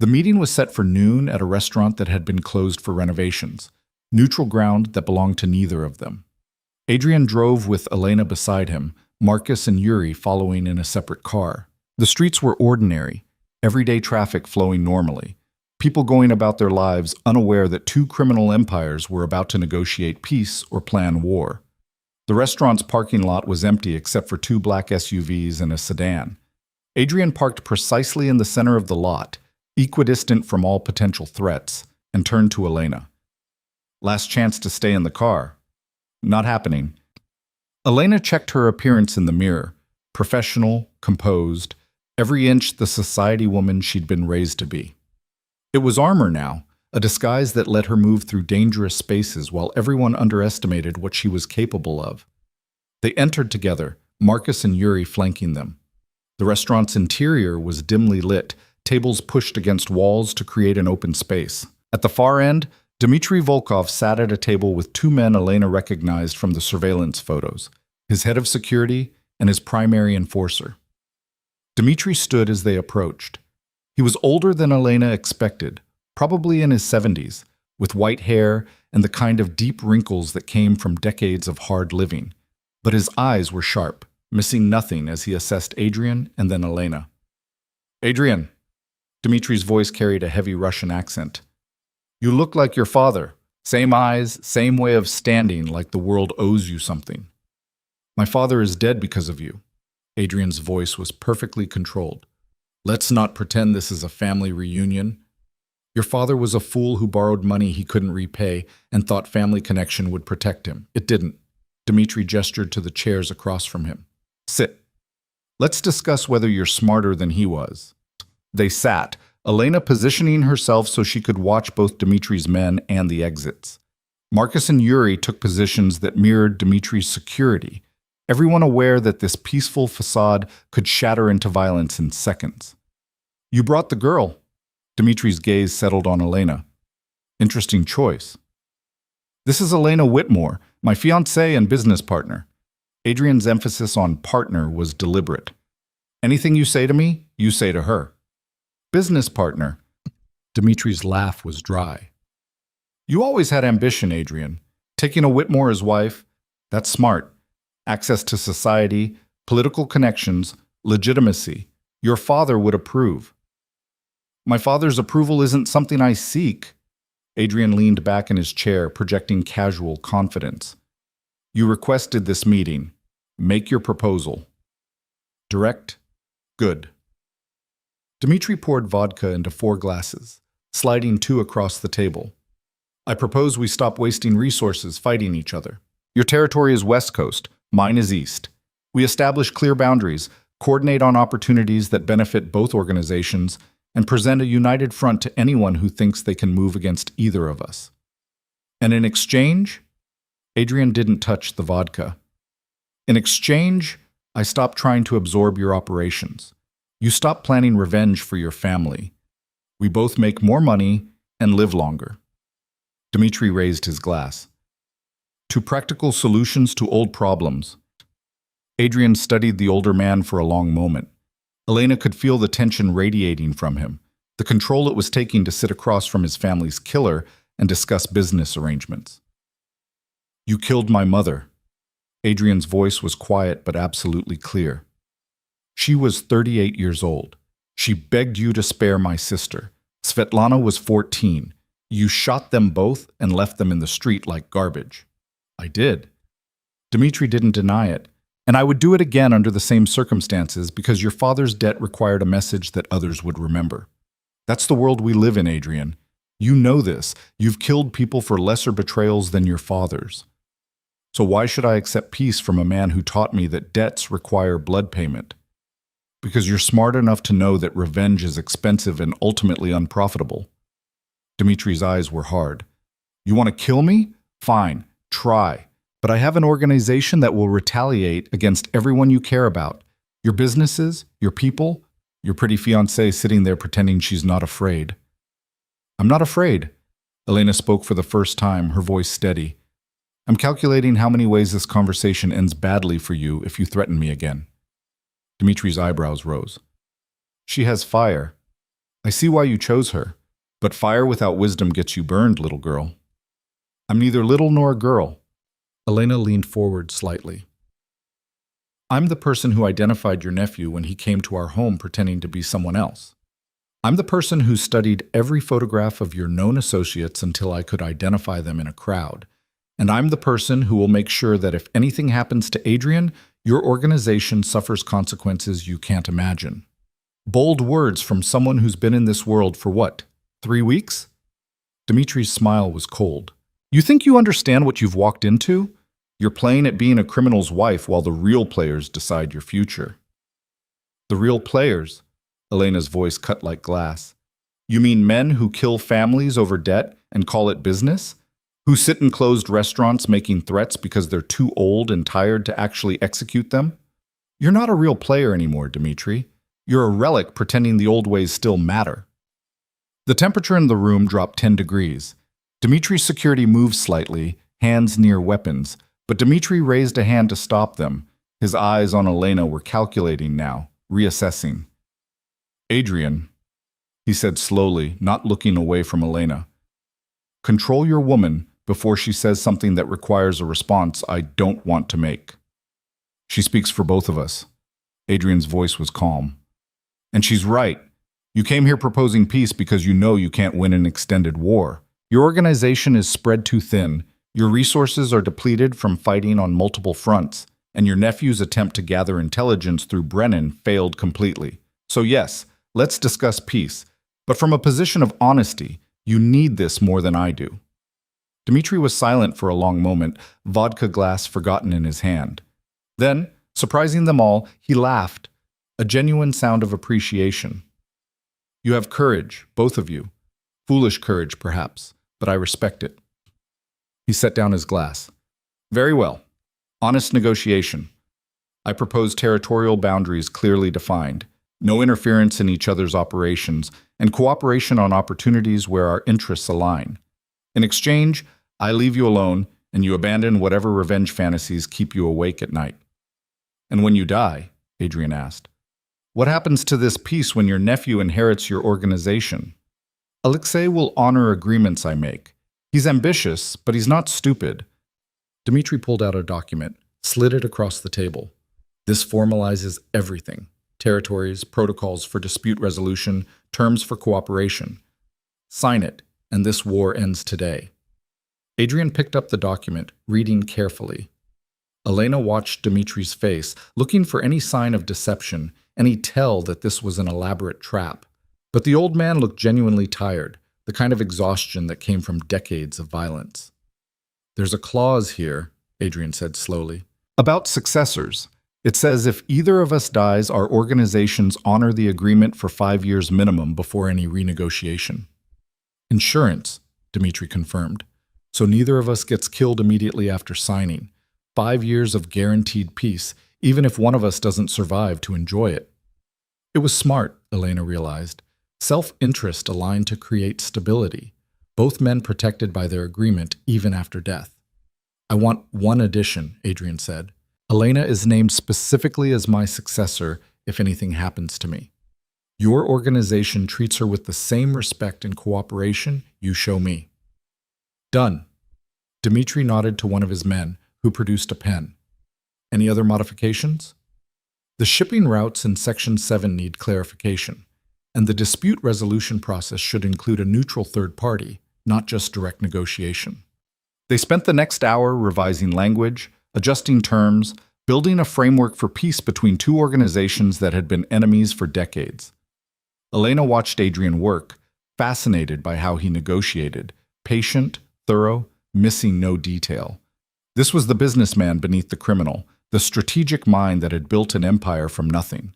The meeting was set for noon at a restaurant that had been closed for renovations, neutral ground that belonged to neither of them. Adrian drove with Elena beside him, Marcus and Yuri following in a separate car. The streets were ordinary, everyday traffic flowing normally, people going about their lives unaware that two criminal empires were about to negotiate peace or plan war. The restaurant's parking lot was empty except for 2 black SUVs and a sedan. Adrian parked precisely in the center of the lot, equidistant from all potential threats, and turned to Elena. "Last chance to stay in the car." "Not happening." Elena checked her appearance in the mirror, professional, composed, every inch the society woman she'd been raised to be. It was armor now, a disguise that let her move through dangerous spaces while everyone underestimated what she was capable of. They entered together, Marcus and Yuri flanking them. The restaurant's interior was dimly lit, tables pushed against walls to create an open space. At the far end, Dmitri Volkov sat at a table with 2 men Elena recognized from the surveillance photos, his head of security and his primary enforcer. Dmitri stood as they approached. He was older than Elena expected, probably in his 70s, with white hair and the kind of deep wrinkles that came from decades of hard living. But his eyes were sharp, missing nothing as he assessed Adrian and then Elena. "Adrian," Dmitri's voice carried a heavy Russian accent. "You look like your father. Same eyes, same way of standing, like the world owes you something." "My father is dead because of you." Adrian's voice was perfectly controlled. "Let's not pretend this is a family reunion. Your father was a fool who borrowed money he couldn't repay and thought family connection would protect him. It didn't." Dmitri gestured to the chairs across from him. "Sit. Let's discuss whether you're smarter than he was." They sat, Elena positioning herself so she could watch both Dmitri's men and the exits. Marcus and Yuri took positions that mirrored Dmitri's security, everyone aware that this peaceful facade could shatter into violence in seconds. "You brought the girl." Dmitri's gaze settled on Elena. "Interesting choice." "This is Elena Whitmore, my fiancée and business partner." Adrian's emphasis on partner was deliberate. "Anything you say to me, you say to her." "Business partner." Dmitri's laugh was dry. "You always had ambition, Adrian. Taking a Whitmore as wife, that's smart. Access to society, political connections, legitimacy. Your father would approve." "My father's approval isn't something I seek." Adrian leaned back in his chair, projecting casual confidence. "You requested this meeting. Make your proposal." "Direct? Good." Dmitri poured vodka into 4 glasses, sliding 2 across the table. "I propose we stop wasting resources fighting each other. Your territory is West Coast, mine is East. We establish clear boundaries, coordinate on opportunities that benefit both organizations, and present a united front to anyone who thinks they can move against either of us. And in exchange, Adrian didn't touch the vodka. In exchange, I stopped trying to absorb your operations. You stopped planning revenge for your family. We both make more money and live longer. Dmitri raised his glass. To practical solutions to old problems. Adrian studied the older man for a long moment. Elena could feel the tension radiating from him, the control it was taking to sit across from his family's killer and discuss business arrangements. You killed my mother. Adrian's voice was quiet but absolutely clear. She was 38 years old. She begged you to spare my sister. Svetlana was 14. You shot them both and left them in the street like garbage. I did. Dmitri didn't deny it. And I would do it again under the same circumstances because your father's debt required a message that others would remember. That's the world we live in, Adrian. You know this. You've killed people for lesser betrayals than your father's. So why should I accept peace from a man who taught me that debts require blood payment? Because you're smart enough to know that revenge is expensive and ultimately unprofitable. Dmitri's eyes were hard. You want to kill me? Fine, try. But I have an organization that will retaliate against everyone you care about. Your businesses, your people, your pretty fiancée sitting there pretending she's not afraid. I'm not afraid. Elena spoke for the first time, her voice steady. I'm calculating how many ways this conversation ends badly for you if you threaten me again. Dmitri's eyebrows rose. She has fire. I see why you chose her. But fire without wisdom gets you burned, little girl. I'm neither little nor a girl. Elena leaned forward slightly. I'm the person who identified your nephew when he came to our home pretending to be someone else. I'm the person who studied every photograph of your known associates until I could identify them in a crowd. And I'm the person who will make sure that if anything happens to Adrian, your organization suffers consequences you can't imagine. Bold words from someone who's been in this world for what, 3 weeks? Dmitri's smile was cold. You think you understand what you've walked into? You're playing at being a criminal's wife while the real players decide your future. The real players? Elena's voice cut like glass. You mean men who kill families over debt and call it business? Who sit in closed restaurants making threats because they're too old and tired to actually execute them? You're not a real player anymore, Dmitri. You're a relic pretending the old ways still matter. The temperature in the room dropped 10 degrees. Dmitri's security moved slightly, hands near weapons, but Dmitri raised a hand to stop them. His eyes on Elena were calculating now, reassessing. Adrian, he said slowly, not looking away from Elena. Control your woman before she says something that requires a response I don't want to make. She speaks for both of us. Adrian's voice was calm. And she's right. You came here proposing peace because you know you can't win an extended war. Your organization is spread too thin, your resources are depleted from fighting on multiple fronts, and your nephew's attempt to gather intelligence through Brennan failed completely. So yes, let's discuss peace, but from a position of honesty, you need this more than I do. Dmitri was silent for a long moment, vodka glass forgotten in his hand. Then, surprising them all, he laughed, a genuine sound of appreciation. You have courage, both of you. Foolish courage, perhaps, but I respect it. He set down his glass. Very well. Honest negotiation. I propose territorial boundaries clearly defined, no interference in each other's operations, and cooperation on opportunities where our interests align. In exchange, I leave you alone, and you abandon whatever revenge fantasies keep you awake at night. And when you die, Adrian asked, what happens to this peace when your nephew inherits your organization? Alexei will honor agreements I make. He's ambitious, but he's not stupid. Dmitri pulled out a document, slid it across the table. This formalizes everything. Territories, protocols for dispute resolution, terms for cooperation. Sign it, and this war ends today. Adrian picked up the document, reading carefully. Elena watched Dmitri's face, looking for any sign of deception, any tell that this was an elaborate trap. But the old man looked genuinely tired, the kind of exhaustion that came from decades of violence. There's a clause here, Adrian said slowly. About successors. It says if either of us dies, our organizations honor the agreement for 5 years minimum before any renegotiation. Insurance, Dmitri confirmed. So neither of us gets killed immediately after signing. 5 years of guaranteed peace, even if one of us doesn't survive to enjoy it. It was smart, Elena realized. Self-interest aligned to create stability. Both men protected by their agreement even after death. I want one addition, Adrian said. Elena is named specifically as my successor if anything happens to me. Your organization treats her with the same respect and cooperation you show me. Done. Dmitri nodded to one of his men, who produced a pen. Any other modifications? The shipping routes in Section 7 need clarification, and the dispute resolution process should include a neutral third party, not just direct negotiation. They spent the next hour revising language, adjusting terms, building a framework for peace between two organizations that had been enemies for decades. Elena watched Adrian work, fascinated by how he negotiated, patient, thorough, missing no detail. This was the businessman beneath the criminal, the strategic mind that had built an empire from nothing.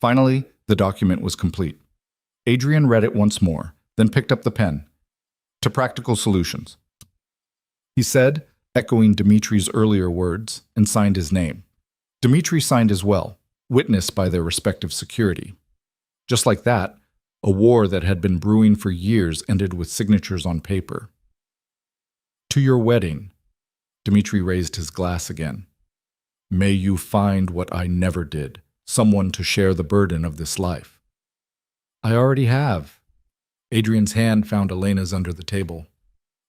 Finally, the document was complete. Adrian read it once more, then picked up the pen. To practical solutions, he said, echoing Dmitri's earlier words, and signed his name. Dmitri signed as well, witnessed by their respective security. Just like that, a war that had been brewing for years ended with signatures on paper. To your wedding, Dmitri raised his glass again. May you find what I never did, someone to share the burden of this life. I already have. Adrian's hand found Elena's under the table.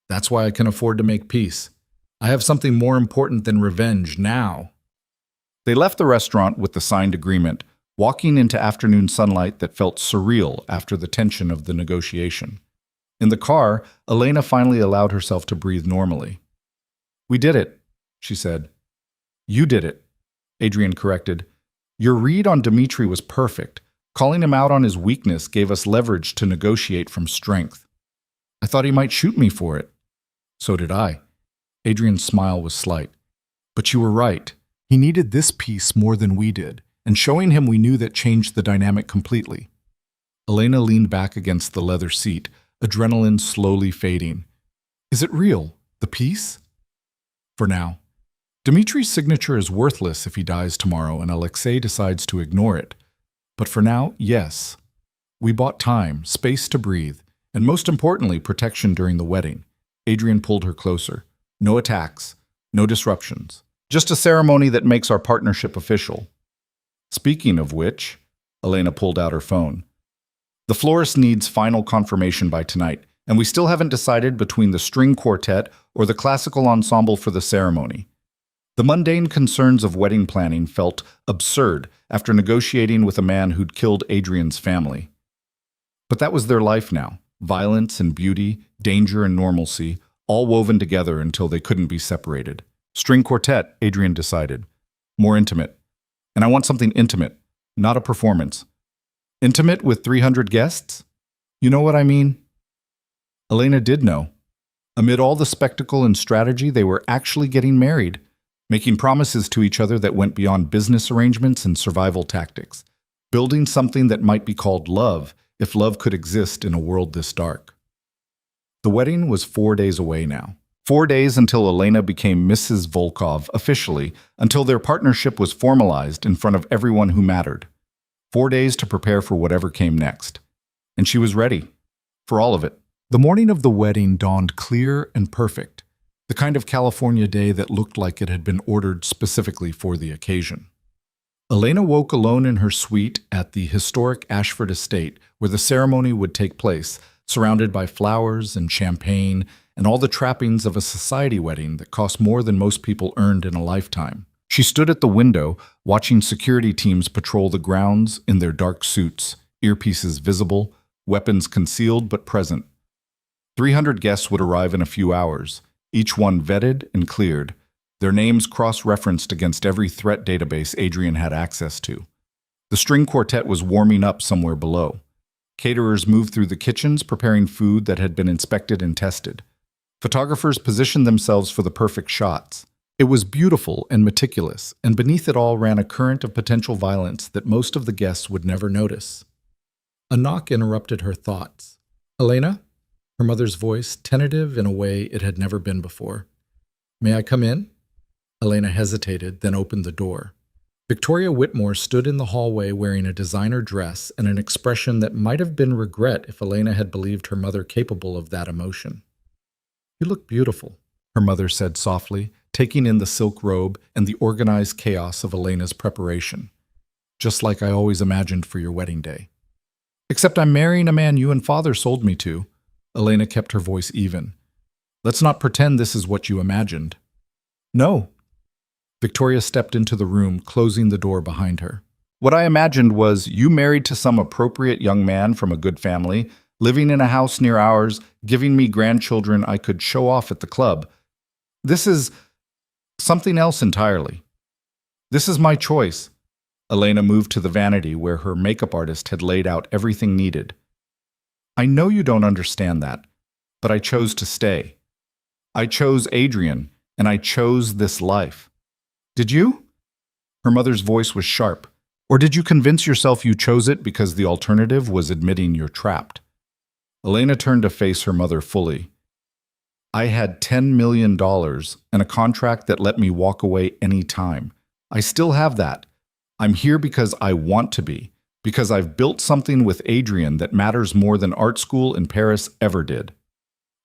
That's why I can afford to make peace. I have something more important than revenge now. They left the restaurant with the signed agreement, walking into afternoon sunlight that felt surreal after the tension of the negotiation. In the car, Elena finally allowed herself to breathe normally. We did it, she said. You did it, Adrian corrected. Your read on Dmitri was perfect. Calling him out on his weakness gave us leverage to negotiate from strength. I thought he might shoot me for it. So did I. Adrian's smile was slight. But you were right. He needed this piece more than we did, and showing him we knew that changed the dynamic completely. Elena leaned back against the leather seat, adrenaline slowly fading. Is it real, the piece? For now. Dmitri's signature is worthless if he dies tomorrow and Alexei decides to ignore it. But for now, yes. We bought time, space to breathe, and most importantly, protection during the wedding. Adrian pulled her closer. No attacks, no disruptions. Just a ceremony that makes our partnership official. Speaking of which, Elena pulled out her phone. The florist needs final confirmation by tonight, and we still haven't decided between the string quartet or the classical ensemble for the ceremony. The mundane concerns of wedding planning felt absurd after negotiating with a man who'd killed Adrian's family. But that was their life now. Violence and beauty, danger and normalcy, all woven together until they couldn't be separated. String quartet, Adrian decided. More intimate. And I want something intimate, not a performance. Intimate with 300 guests? You know what I mean? Elena did know. Amid all the spectacle and strategy, they were actually getting married, making promises to each other that went beyond business arrangements and survival tactics, building something that might be called love, if love could exist in a world this dark. The wedding was 4 days away now. 4 days until Elena became Mrs. Volkov officially, until their partnership was formalized in front of everyone who mattered. 4 days to prepare for whatever came next. And she was ready. For all of it. The morning of the wedding dawned clear and perfect. The kind of California day that looked like it had been ordered specifically for the occasion. Elena woke alone in her suite at the historic Ashford estate where the ceremony would take place, surrounded by flowers and champagne and all the trappings of a society wedding that cost more than most people earned in a lifetime. She stood at the window, watching security teams patrol the grounds in their dark suits, earpieces visible, weapons concealed but present. 300 guests would arrive in a few hours, each one vetted and cleared, their names cross-referenced against every threat database Adrian had access to. The string quartet was warming up somewhere below. Caterers moved through the kitchens, preparing food that had been inspected and tested. Photographers positioned themselves for the perfect shots. It was beautiful and meticulous, and beneath it all ran a current of potential violence that most of the guests would never notice. A knock interrupted her thoughts. "Elena?" Her mother's voice, tentative in a way it had never been before. "May I come in?" Elena hesitated, then opened the door. Victoria Whitmore stood in the hallway wearing a designer dress and an expression that might have been regret if Elena had believed her mother capable of that emotion. "You look beautiful," her mother said softly, taking in the silk robe and the organized chaos of Elena's preparation. "Just like I always imagined for your wedding day. Except I'm marrying a man you and father sold me to." Elena kept her voice even. "Let's not pretend this is what you imagined." "No." Victoria stepped into the room, closing the door behind her. "What I imagined was you married to some appropriate young man from a good family, living in a house near ours, giving me grandchildren I could show off at the club. This is something else entirely. This is my choice." Elena moved to the vanity where her makeup artist had laid out everything needed. "I know you don't understand that, but I chose to stay. I chose Adrian, and I chose this life. Did you?" Her mother's voice was sharp. "Or did you convince yourself you chose it because the alternative was admitting you're trapped?" Elena turned to face her mother fully. "I had $10 million and a contract that let me walk away any time. I still have that. I'm here because I want to be, because I've built something with Adrian that matters more than art school in Paris ever did.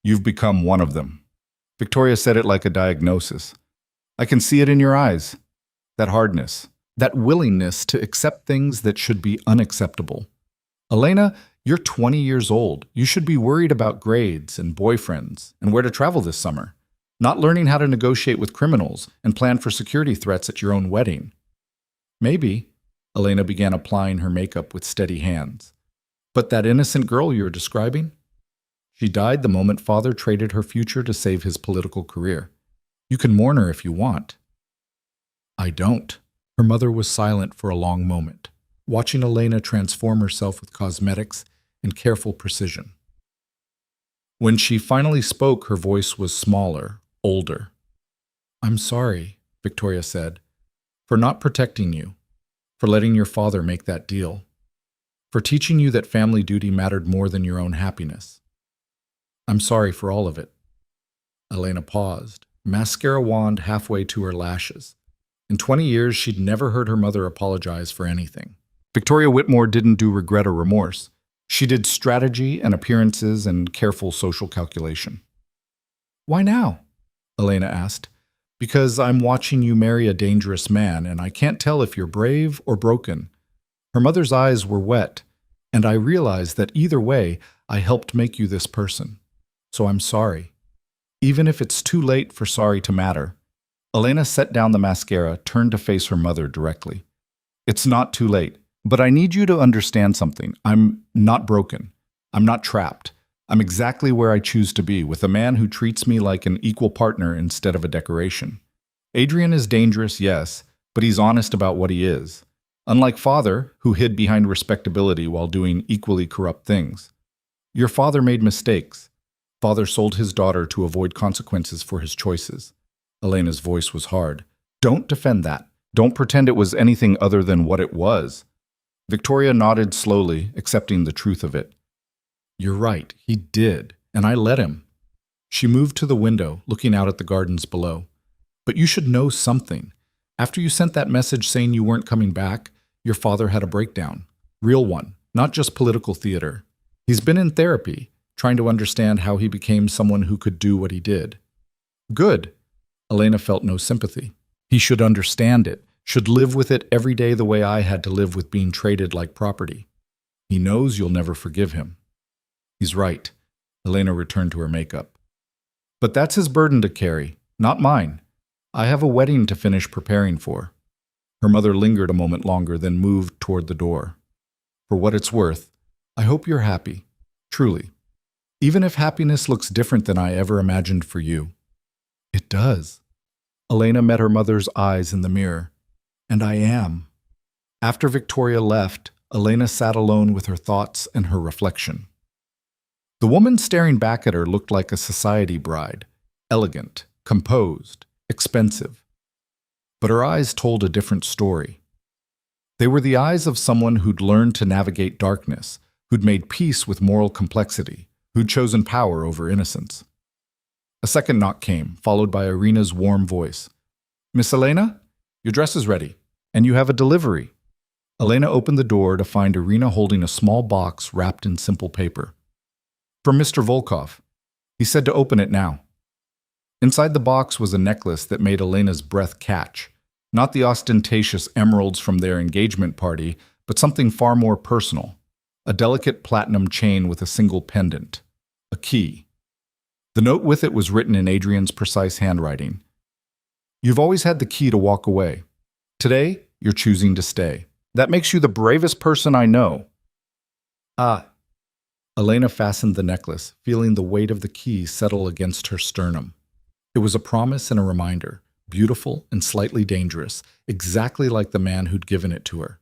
You've become one of them." Victoria said it like a diagnosis. "I can see it in your eyes. That hardness, that willingness to accept things that should be unacceptable. Elena, you're 20 years old. You should be worried about grades and boyfriends and where to travel this summer, not learning how to negotiate with criminals and plan for security threats at your own wedding." "Maybe," Elena began applying her makeup with steady hands. "But that innocent girl you're describing? She died the moment father traded her future to save his political career. You can mourn her if you want." "I don't." Her mother was silent for a long moment, watching Elena transform herself with cosmetics and careful precision. When she finally spoke, her voice was smaller, older. "I'm sorry," Victoria said, "for not protecting you, for letting your father make that deal, for teaching you that family duty mattered more than your own happiness. I'm sorry for all of it." Elena paused, mascara wand halfway to her lashes. In 20 years, she'd never heard her mother apologize for anything. Victoria Whitmore didn't do regret or remorse. She did strategy and appearances and careful social calculation. "Why now?" Elena asked. "Because I'm watching you marry a dangerous man, and I can't tell if you're brave or broken." Her mother's eyes were wet, and I realized that either way, I helped make you this person. So I'm sorry. Even if it's too late for sorry to matter. Elena set down the mascara, turned to face her mother directly. "It's not too late, but I need you to understand something. I'm not broken. I'm not trapped. I'm exactly where I choose to be, with a man who treats me like an equal partner instead of a decoration. Adrian is dangerous, yes, but he's honest about what he is. Unlike father, who hid behind respectability while doing equally corrupt things. Your father made mistakes. Father sold his daughter to avoid consequences for his choices." Elena's voice was hard. "Don't defend that. Don't pretend it was anything other than what it was." Victoria nodded slowly, accepting the truth of it. "You're right, he did, and I let him." She moved to the window, looking out at the gardens below. "But you should know something. After you sent that message saying you weren't coming back, your father had a breakdown. Real one, not just political theater. He's been in therapy, trying to understand how he became someone who could do what he did." "Good." Elena felt no sympathy. "He should understand it, should live with it every day the way I had to live with being traded like property. He knows you'll never forgive him." "He's right." Elena returned to her makeup. "But that's his burden to carry, not mine. I have a wedding to finish preparing for." Her mother lingered a moment longer, then moved toward the door. "For what it's worth, I hope you're happy, truly. Even if happiness looks different than I ever imagined for you." "It does." Elena met her mother's eyes in the mirror. "And I am." After Victoria left, Elena sat alone with her thoughts and her reflection. The woman staring back at her looked like a society bride, elegant, composed, expressive. expensive. But her eyes told a different story. They were the eyes of someone who'd learned to navigate darkness, who'd made peace with moral complexity, who'd chosen power over innocence. A second knock came, followed by Irina's warm voice. "Miss Elena, your dress is ready, and you have a delivery." Elena opened the door to find Irina holding a small box wrapped in simple paper. "From Mr. Volkov. He said to open it now." Inside the box was a necklace that made Elena's breath catch. Not the ostentatious emeralds from their engagement party, but something far more personal. A delicate platinum chain with a single pendant. A key. The note with it was written in Adrian's precise handwriting. "You've always had the key to walk away. Today, you're choosing to stay. That makes you the bravest person I know." "Ah." Elena fastened the necklace, feeling the weight of the key settle against her sternum. It was a promise and a reminder, beautiful and slightly dangerous, exactly like the man who'd given it to her.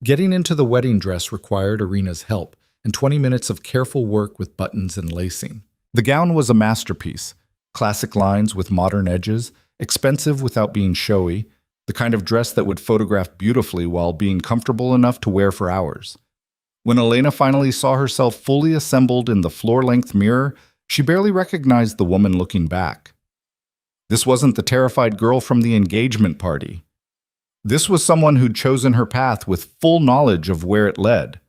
Getting into the wedding dress required Irina's help, and 20 minutes of careful work with buttons and lacing. The gown was a masterpiece, classic lines with modern edges, expensive without being showy, the kind of dress that would photograph beautifully while being comfortable enough to wear for hours. When Elena finally saw herself fully assembled in the floor-length mirror, she barely recognized the woman looking back. This wasn't the terrified girl from the engagement party. This was someone who'd chosen her path with full knowledge of where it led.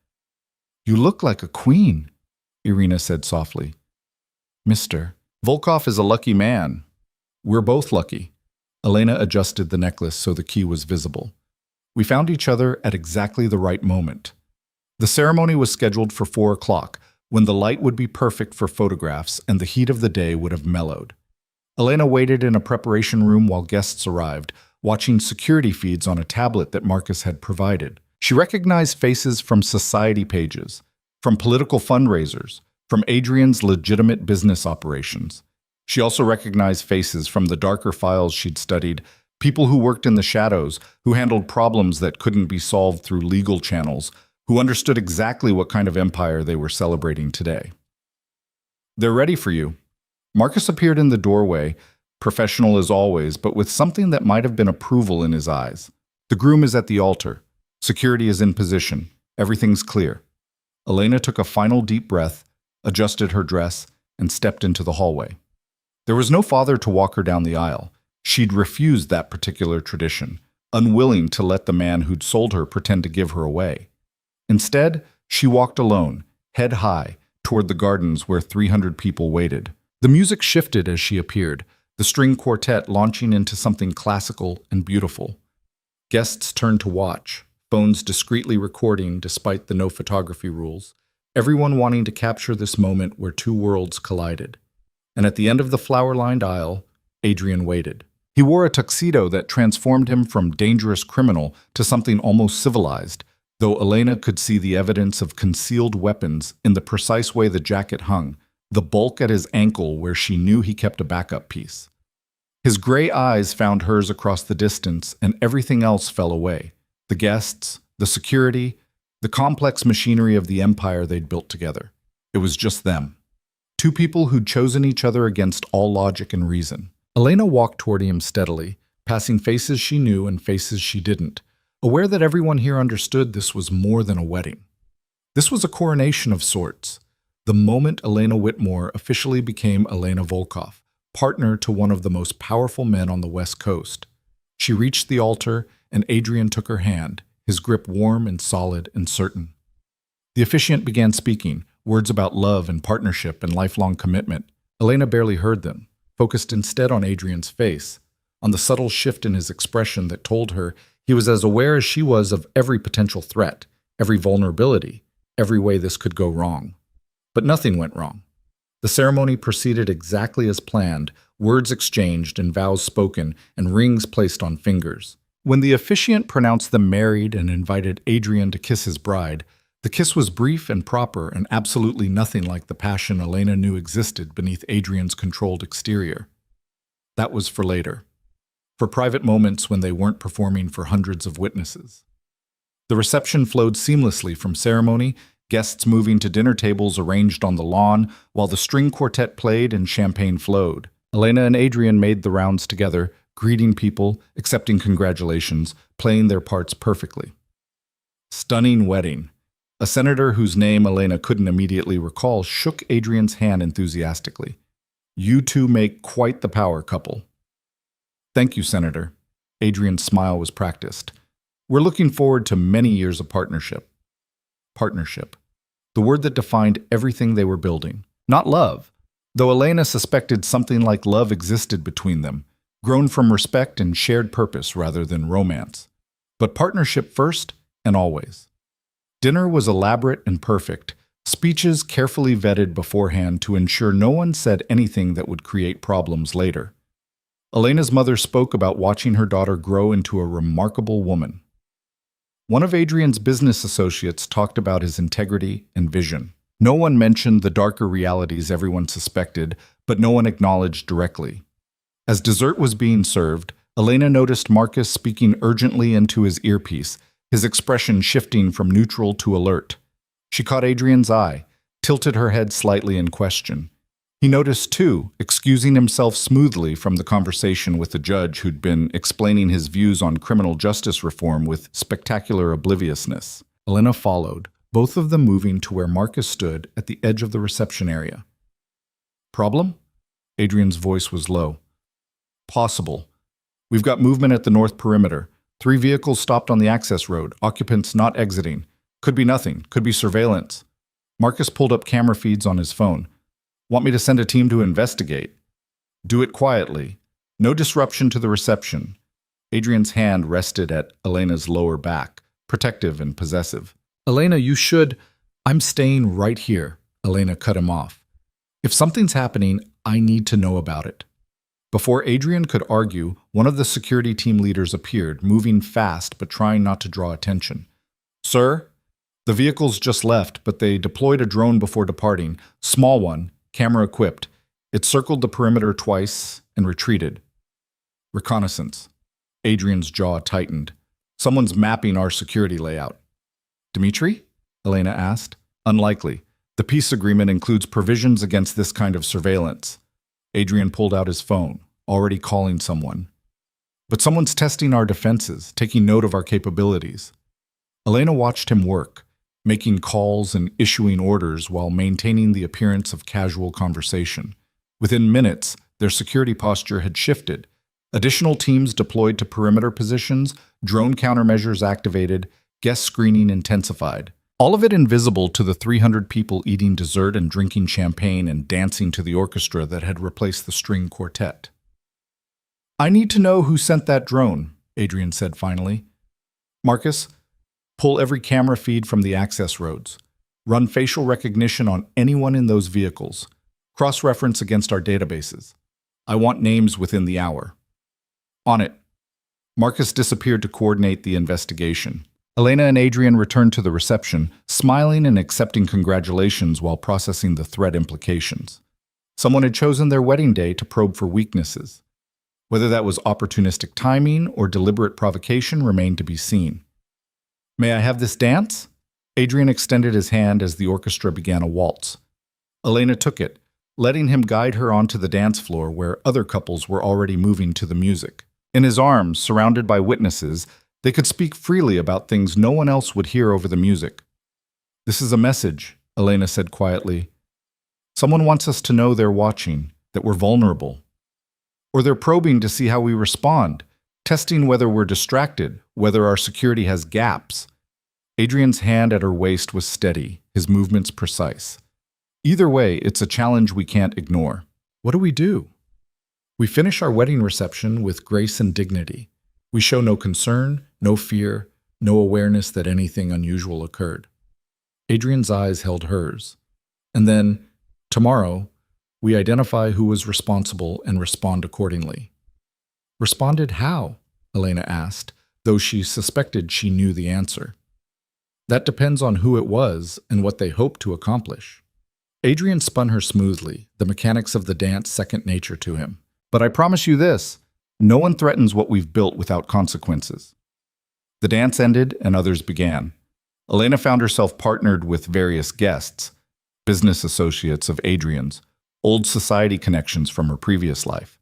"You look like a queen," Irina said softly. "Mr. Volkov is a lucky man. We're both lucky." Elena adjusted the necklace so the key was visible. "We found each other at exactly the right moment." The ceremony was scheduled for 4 o'clock, when the light would be perfect for photographs and the heat of the day would have mellowed. Elena waited in a preparation room while guests arrived, watching security feeds on a tablet that Marcus had provided. She recognized faces from society pages, from political fundraisers, from Adrian's legitimate business operations. She also recognized faces from the darker files she'd studied, people who worked in the shadows, who handled problems that couldn't be solved through legal channels, who understood exactly what kind of empire they were celebrating today. "They're ready for you." Marcus appeared in the doorway, professional as always, but with something that might have been approval in his eyes. "The groom is at the altar. Security is in position. Everything's clear." Elena took a final deep breath, adjusted her dress, and stepped into the hallway. There was no father to walk her down the aisle. She'd refused that particular tradition, unwilling to let the man who'd sold her pretend to give her away. Instead, she walked alone, head high, toward the gardens where 300 people waited. The music shifted as she appeared, the string quartet launching into something classical and beautiful. Guests turned to watch, phones discreetly recording despite the no photography rules, everyone wanting to capture this moment where two worlds collided. And at the end of the flower-lined aisle, Adrian waited. He wore a tuxedo that transformed him from dangerous criminal to something almost civilized, though Elena could see the evidence of concealed weapons in the precise way the jacket hung, the bulk at his ankle where she knew he kept a backup piece. His gray eyes found hers across the distance, and everything else fell away. The guests, the security, the complex machinery of the empire they'd built together. It was just them. Two people who'd chosen each other against all logic and reason. Elena walked toward him steadily, passing faces she knew and faces she didn't, aware that everyone here understood this was more than a wedding. This was a coronation of sorts. The moment Elena Whitmore officially became Elena Volkov, partner to one of the most powerful men on the West Coast. She reached the altar, and Adrian took her hand, his grip warm and solid and certain. The officiant began speaking, words about love and partnership and lifelong commitment. Elena barely heard them, focused instead on Adrian's face, on the subtle shift in his expression that told her he was as aware as she was of every potential threat, every vulnerability, every way this could go wrong. But nothing went wrong. The ceremony proceeded exactly as planned, words exchanged and vows spoken and rings placed on fingers. When the officiant pronounced them married and invited Adrian to kiss his bride, the kiss was brief and proper and absolutely nothing like the passion Elena knew existed beneath Adrian's controlled exterior. That was for later, for private moments when they weren't performing for hundreds of witnesses. The reception flowed seamlessly from ceremony, guests moving to dinner tables arranged on the lawn, while the string quartet played and champagne flowed. Elena and Adrian made the rounds together, greeting people, accepting congratulations, playing their parts perfectly. Stunning wedding. A senator whose name Elena couldn't immediately recall shook Adrian's hand enthusiastically. You two make quite the power couple. Thank you, Senator. Adrian's smile was practiced. We're looking forward to many years of partnership. Partnership. The word that defined everything they were building. Not love, though Elena suspected something like love existed between them, grown from respect and shared purpose rather than romance. But partnership first and always. Dinner was elaborate and perfect, speeches carefully vetted beforehand to ensure no one said anything that would create problems later. Elena's mother spoke about watching her daughter grow into a remarkable woman. One of Adrian's business associates talked about his integrity and vision. No one mentioned the darker realities everyone suspected, but no one acknowledged directly. As dessert was being served, Elena noticed Marcus speaking urgently into his earpiece, his expression shifting from neutral to alert. She caught Adrian's eye, tilted her head slightly in question. He noticed, too, excusing himself smoothly from the conversation with the judge who'd been explaining his views on criminal justice reform with spectacular obliviousness. Elena followed, both of them moving to where Marcus stood at the edge of the reception area. Problem? Adrian's voice was low. Possible. We've got movement at the north perimeter. 3 vehicles stopped on the access road, occupants not exiting. Could be nothing, could be surveillance. Marcus pulled up camera feeds on his phone. Want me to send a team to investigate? Do it quietly. No disruption to the reception. Adrian's hand rested at Elena's lower back, protective and possessive. Elena, you should... I'm staying right here. Elena cut him off. If something's happening, I need to know about it. Before Adrian could argue, one of the security team leaders appeared, moving fast but trying not to draw attention. Sir, the vehicles just left, but they deployed a drone before departing. Small one, camera-equipped. It circled the perimeter twice and retreated. Reconnaissance. Adrian's jaw tightened. Someone's mapping our security layout. Dmitri? Elena asked. Unlikely. The peace agreement includes provisions against this kind of surveillance. Adrian pulled out his phone, already calling someone. But someone's testing our defenses, taking note of our capabilities. Elena watched him work, making calls and issuing orders while maintaining the appearance of casual conversation. Within minutes, their security posture had shifted. Additional teams deployed to perimeter positions, drone countermeasures activated, guest screening intensified. All of it invisible to the 300 people eating dessert and drinking champagne and dancing to the orchestra that had replaced the string quartet. I need to know who sent that drone, Adrian said finally. Marcus, pull every camera feed from the access roads. Run facial recognition on anyone in those vehicles. Cross-reference against our databases. I want names within the hour. On it. Marcus disappeared to coordinate the investigation. Elena and Adrian returned to the reception, smiling and accepting congratulations while processing the threat implications. Someone had chosen their wedding day to probe for weaknesses. Whether that was opportunistic timing or deliberate provocation remained to be seen. May I have this dance? Adrian extended his hand as the orchestra began a waltz. Elena took it, letting him guide her onto the dance floor where other couples were already moving to the music. In his arms, surrounded by witnesses, they could speak freely about things no one else would hear over the music. This is a message, Elena said quietly. Someone wants us to know they're watching, that we're vulnerable. Or they're probing to see how we respond, testing whether we're distracted, whether our security has gaps. Adrian's hand at her waist was steady, his movements precise. Either way, it's a challenge we can't ignore. What do? We finish our wedding reception with grace and dignity. We show no concern, no fear, no awareness that anything unusual occurred. Adrian's eyes held hers. And then, tomorrow, we identify who was responsible and respond accordingly. Responded how? Elena asked, though she suspected she knew the answer. That depends on who it was and what they hoped to accomplish. Adrian spun her smoothly, the mechanics of the dance second nature to him. But I promise you this, no one threatens what we've built without consequences. The dance ended and others began. Elena found herself partnered with various guests, business associates of Adrian's, old society connections from her previous life,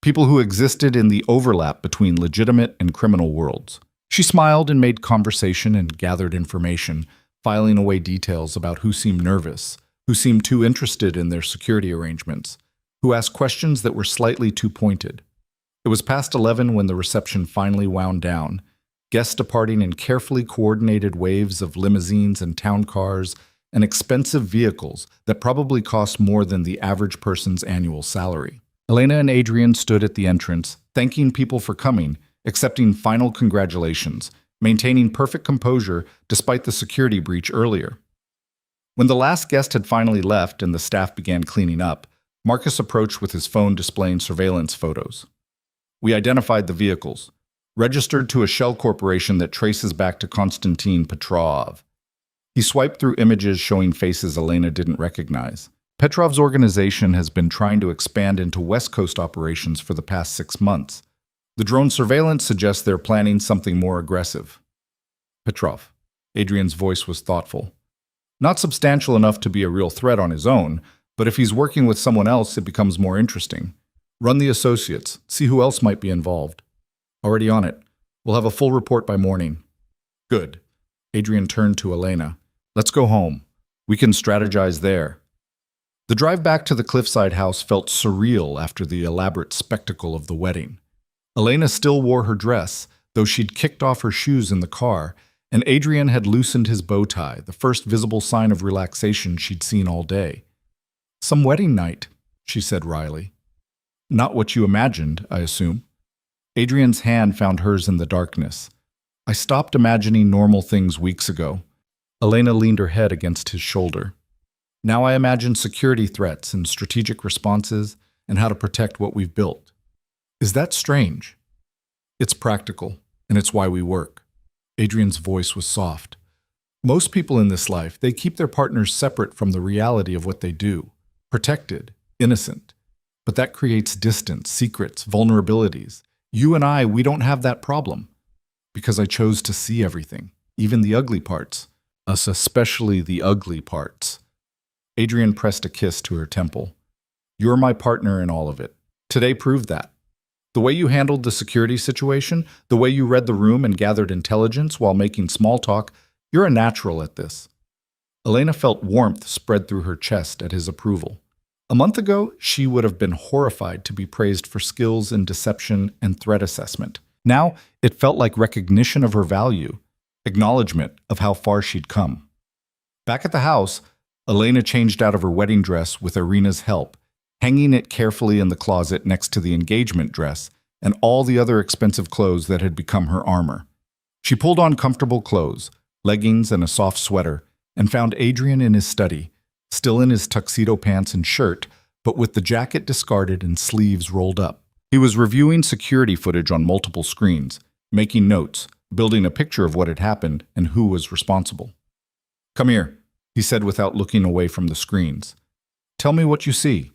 people who existed in the overlap between legitimate and criminal worlds. She smiled and made conversation and gathered information, filing away details about who seemed nervous, who seemed too interested in their security arrangements, who asked questions that were slightly too pointed. It was past 11 when the reception finally wound down, guests departing in carefully coordinated waves of limousines and town cars and expensive vehicles that probably cost more than the average person's annual salary. Elena and Adrian stood at the entrance, thanking people for coming, accepting final congratulations, maintaining perfect composure despite the security breach earlier. When the last guest had finally left and the staff began cleaning up, Marcus approached with his phone displaying surveillance photos. We identified the vehicles, registered to a shell corporation that traces back to Konstantin Petrov. He swiped through images showing faces Elena didn't recognize. Petrov's organization has been trying to expand into West Coast operations for the past 6 months. The drone surveillance suggests they're planning something more aggressive. Petrov. Adrian's voice was thoughtful. Not substantial enough to be a real threat on his own, but if he's working with someone else, it becomes more interesting. Run the associates, see who else might be involved. Already on it. We'll have a full report by morning. Good. Adrian turned to Elena. Let's go home. We can strategize there. The drive back to the cliffside house felt surreal after the elaborate spectacle of the wedding. Elena still wore her dress, though she'd kicked off her shoes in the car, and Adrian had loosened his bow tie, the first visible sign of relaxation she'd seen all day. Some wedding night, she said wryly. Not what you imagined, I assume. Adrian's hand found hers in the darkness. I stopped imagining normal things weeks ago. Elena leaned her head against his shoulder. Now I imagine security threats and strategic responses and how to protect what we've built. Is that strange? It's practical, and it's why we work. Adrian's voice was soft. Most people in this life, they keep their partners separate from the reality of what they do. Protected, innocent. But that creates distance, secrets, vulnerabilities. You and I, we don't have that problem. Because I chose to see everything, even the ugly parts. Us especially the ugly parts. Adrian pressed a kiss to her temple. You're my partner in all of it. Today proved that. The way you handled the security situation, the way you read the room and gathered intelligence while making small talk, you're a natural at this. Elena felt warmth spread through her chest at his approval. A month ago, she would have been horrified to be praised for skills in deception and threat assessment. Now, it felt like recognition of her value, acknowledgement of how far she'd come. Back at the house, Elena changed out of her wedding dress with Irina's help, hanging it carefully in the closet next to the engagement dress and all the other expensive clothes that had become her armor. She pulled on comfortable clothes, leggings and a soft sweater, and found Adrian in his study, still in his tuxedo pants and shirt, but with the jacket discarded and sleeves rolled up. He was reviewing security footage on multiple screens, making notes, building a picture of what had happened and who was responsible. Come here, he said without looking away from the screens. Tell me what you see.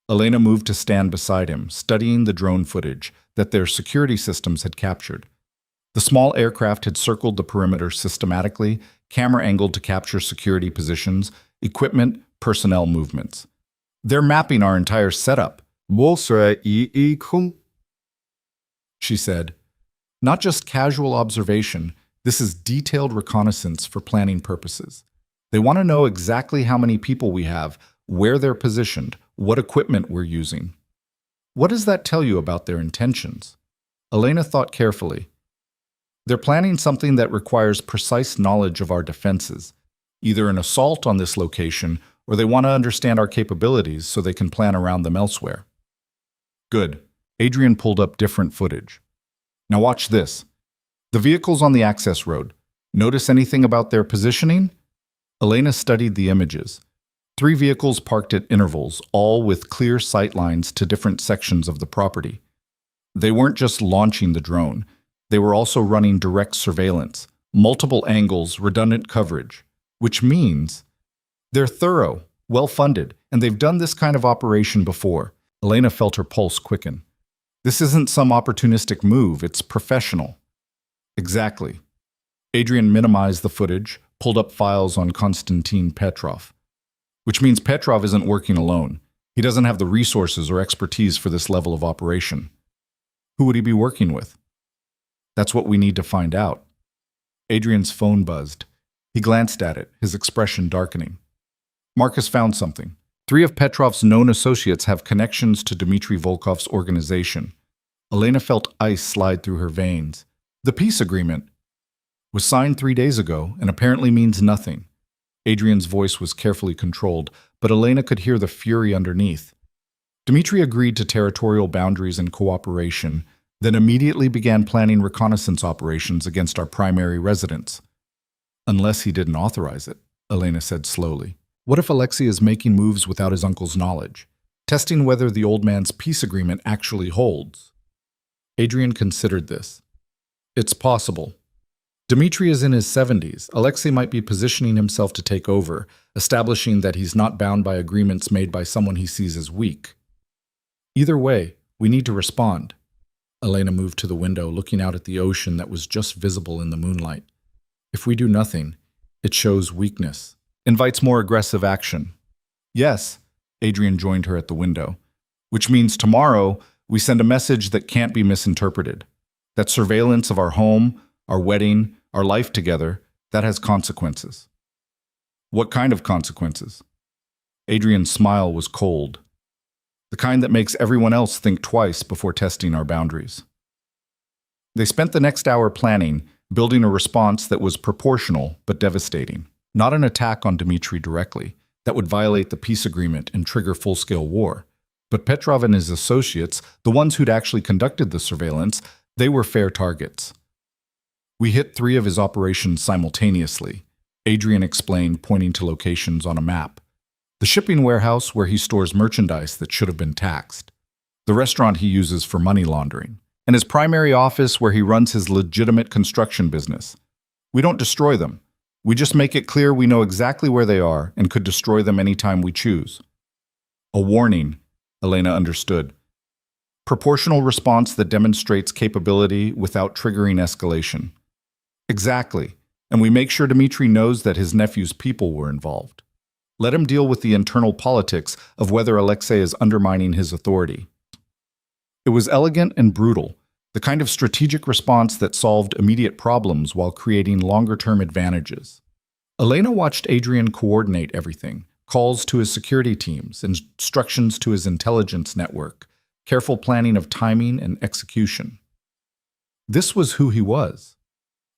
Elena moved to stand beside him, studying the drone footage that their security systems had captured. The small aircraft had circled the perimeter systematically, camera-angled to capture security positions, equipment, personnel movements. They're mapping our entire setup, she said. Not just casual observation, this is detailed reconnaissance for planning purposes. They want to know exactly how many people we have, where they're positioned, what equipment we're using. What does that tell you about their intentions? Elena thought carefully. They're planning something that requires precise knowledge of our defenses, either an assault on this location or they want to understand our capabilities so they can plan around them elsewhere. Good. Adrian pulled up different footage. Now watch this. The vehicles on the access road. Notice anything about their positioning? Elena studied the images. 3 vehicles parked at intervals, all with clear sight lines to different sections of the property. They weren't just launching the drone. They were also running direct surveillance, multiple angles, redundant coverage, which means they're thorough, well-funded, and they've done this kind of operation before. Elena felt her pulse quicken. This isn't some opportunistic move, it's professional. Exactly. Adrian minimized the footage, pulled up files on Konstantin Petrov. Which means Petrov isn't working alone. He doesn't have the resources or expertise for this level of operation. Who would he be working with? That's what we need to find out. Adrian's phone buzzed. He glanced at it, his expression darkening. Marcus found something. 3 of Petrov's known associates have connections to Dmitry Volkov's organization. Elena felt ice slide through her veins. The peace agreement was signed 3 days ago and apparently means nothing. Adrian's voice was carefully controlled, but Elena could hear the fury underneath. Dmitry agreed to territorial boundaries and cooperation, then immediately began planning reconnaissance operations against our primary residence. Unless he didn't authorize it, Elena said slowly. What if Alexei is making moves without his uncle's knowledge, testing whether the old man's peace agreement actually holds? Adrian considered this. It's possible. Dmitry is in his 70s. Alexei might be positioning himself to take over, establishing that he's not bound by agreements made by someone he sees as weak. Either way, we need to respond. Elena moved to the window, looking out at the ocean that was just visible in the moonlight. If we do nothing, it shows weakness, invites more aggressive action. Yes, Adrian joined her at the window, which means tomorrow we send a message that can't be misinterpreted. That surveillance of our home, our wedding, our life together, that has consequences. What kind of consequences? Adrian's smile was cold. The kind that makes everyone else think twice before testing our boundaries. They spent the next hour planning, building a response that was proportional but devastating. Not an attack on Dmitry directly, that would violate the peace agreement and trigger full-scale war. But Petrov and his associates, the ones who'd actually conducted the surveillance, they were fair targets. We hit 3 of his operations simultaneously, Adrian explained, pointing to locations on a map. The shipping warehouse where he stores merchandise that should have been taxed. The restaurant he uses for money laundering. And his primary office where he runs his legitimate construction business. We don't destroy them. We just make it clear we know exactly where they are and could destroy them anytime we choose. A warning, Elena understood. Proportional response that demonstrates capability without triggering escalation. Exactly, and we make sure Dmitry knows that his nephew's people were involved. Let him deal with the internal politics of whether Alexei is undermining his authority. It was elegant and brutal, the kind of strategic response that solved immediate problems while creating longer-term advantages. Elena watched Adrian coordinate everything, calls to his security teams, instructions to his intelligence network, careful planning of timing and execution. This was who he was.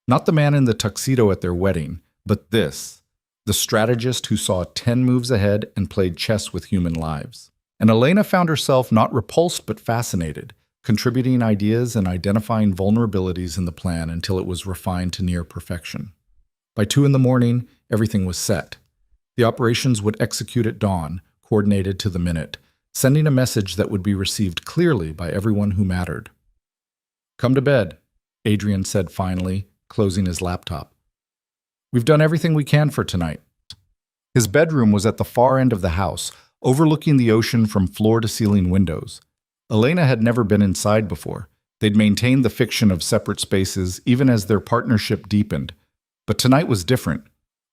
Not the man in the tuxedo at their wedding, but this, the strategist who saw 10 moves ahead and played chess with human lives. And Elena found herself not repulsed but fascinated, contributing ideas and identifying vulnerabilities in the plan until it was refined to near perfection. By 2 a.m, everything was set. The operations would execute at dawn, coordinated to the minute, sending a message that would be received clearly by everyone who mattered. Come to bed, Adrian said finally, closing his laptop. We've done everything we can for tonight. His bedroom was at the far end of the house, overlooking the ocean from floor-to-ceiling windows. Elena had never been inside before. They'd maintained the fiction of separate spaces even as their partnership deepened. But tonight was different.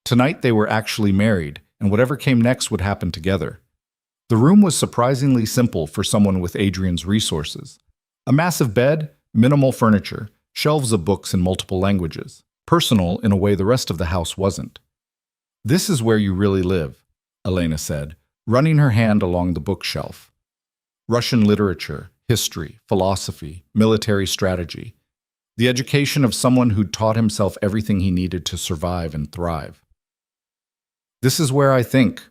Tonight they were actually married, and whatever came next would happen together. The room was surprisingly simple for someone with Adrian's resources. A massive bed, minimal furniture, shelves of books in multiple languages. Personal in a way the rest of the house wasn't. This is where you really live, Elena said, running her hand along the bookshelf. Russian literature, history, philosophy, military strategy. The education of someone who'd taught himself everything he needed to survive and thrive. This is where I think.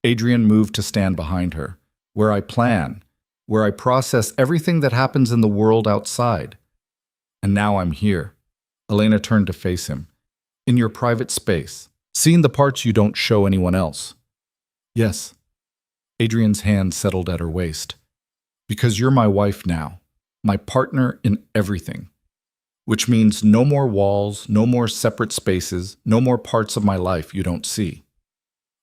Adrian moved to stand behind her. Where I plan. Where I process everything that happens in the world outside. And now I'm here. Elena turned to face him. In your private space, seeing the parts you don't show anyone else. Yes. Adrian's hand settled at her waist. Because you're my wife now, my partner in everything. Which means no more walls, no more separate spaces, no more parts of my life you don't see.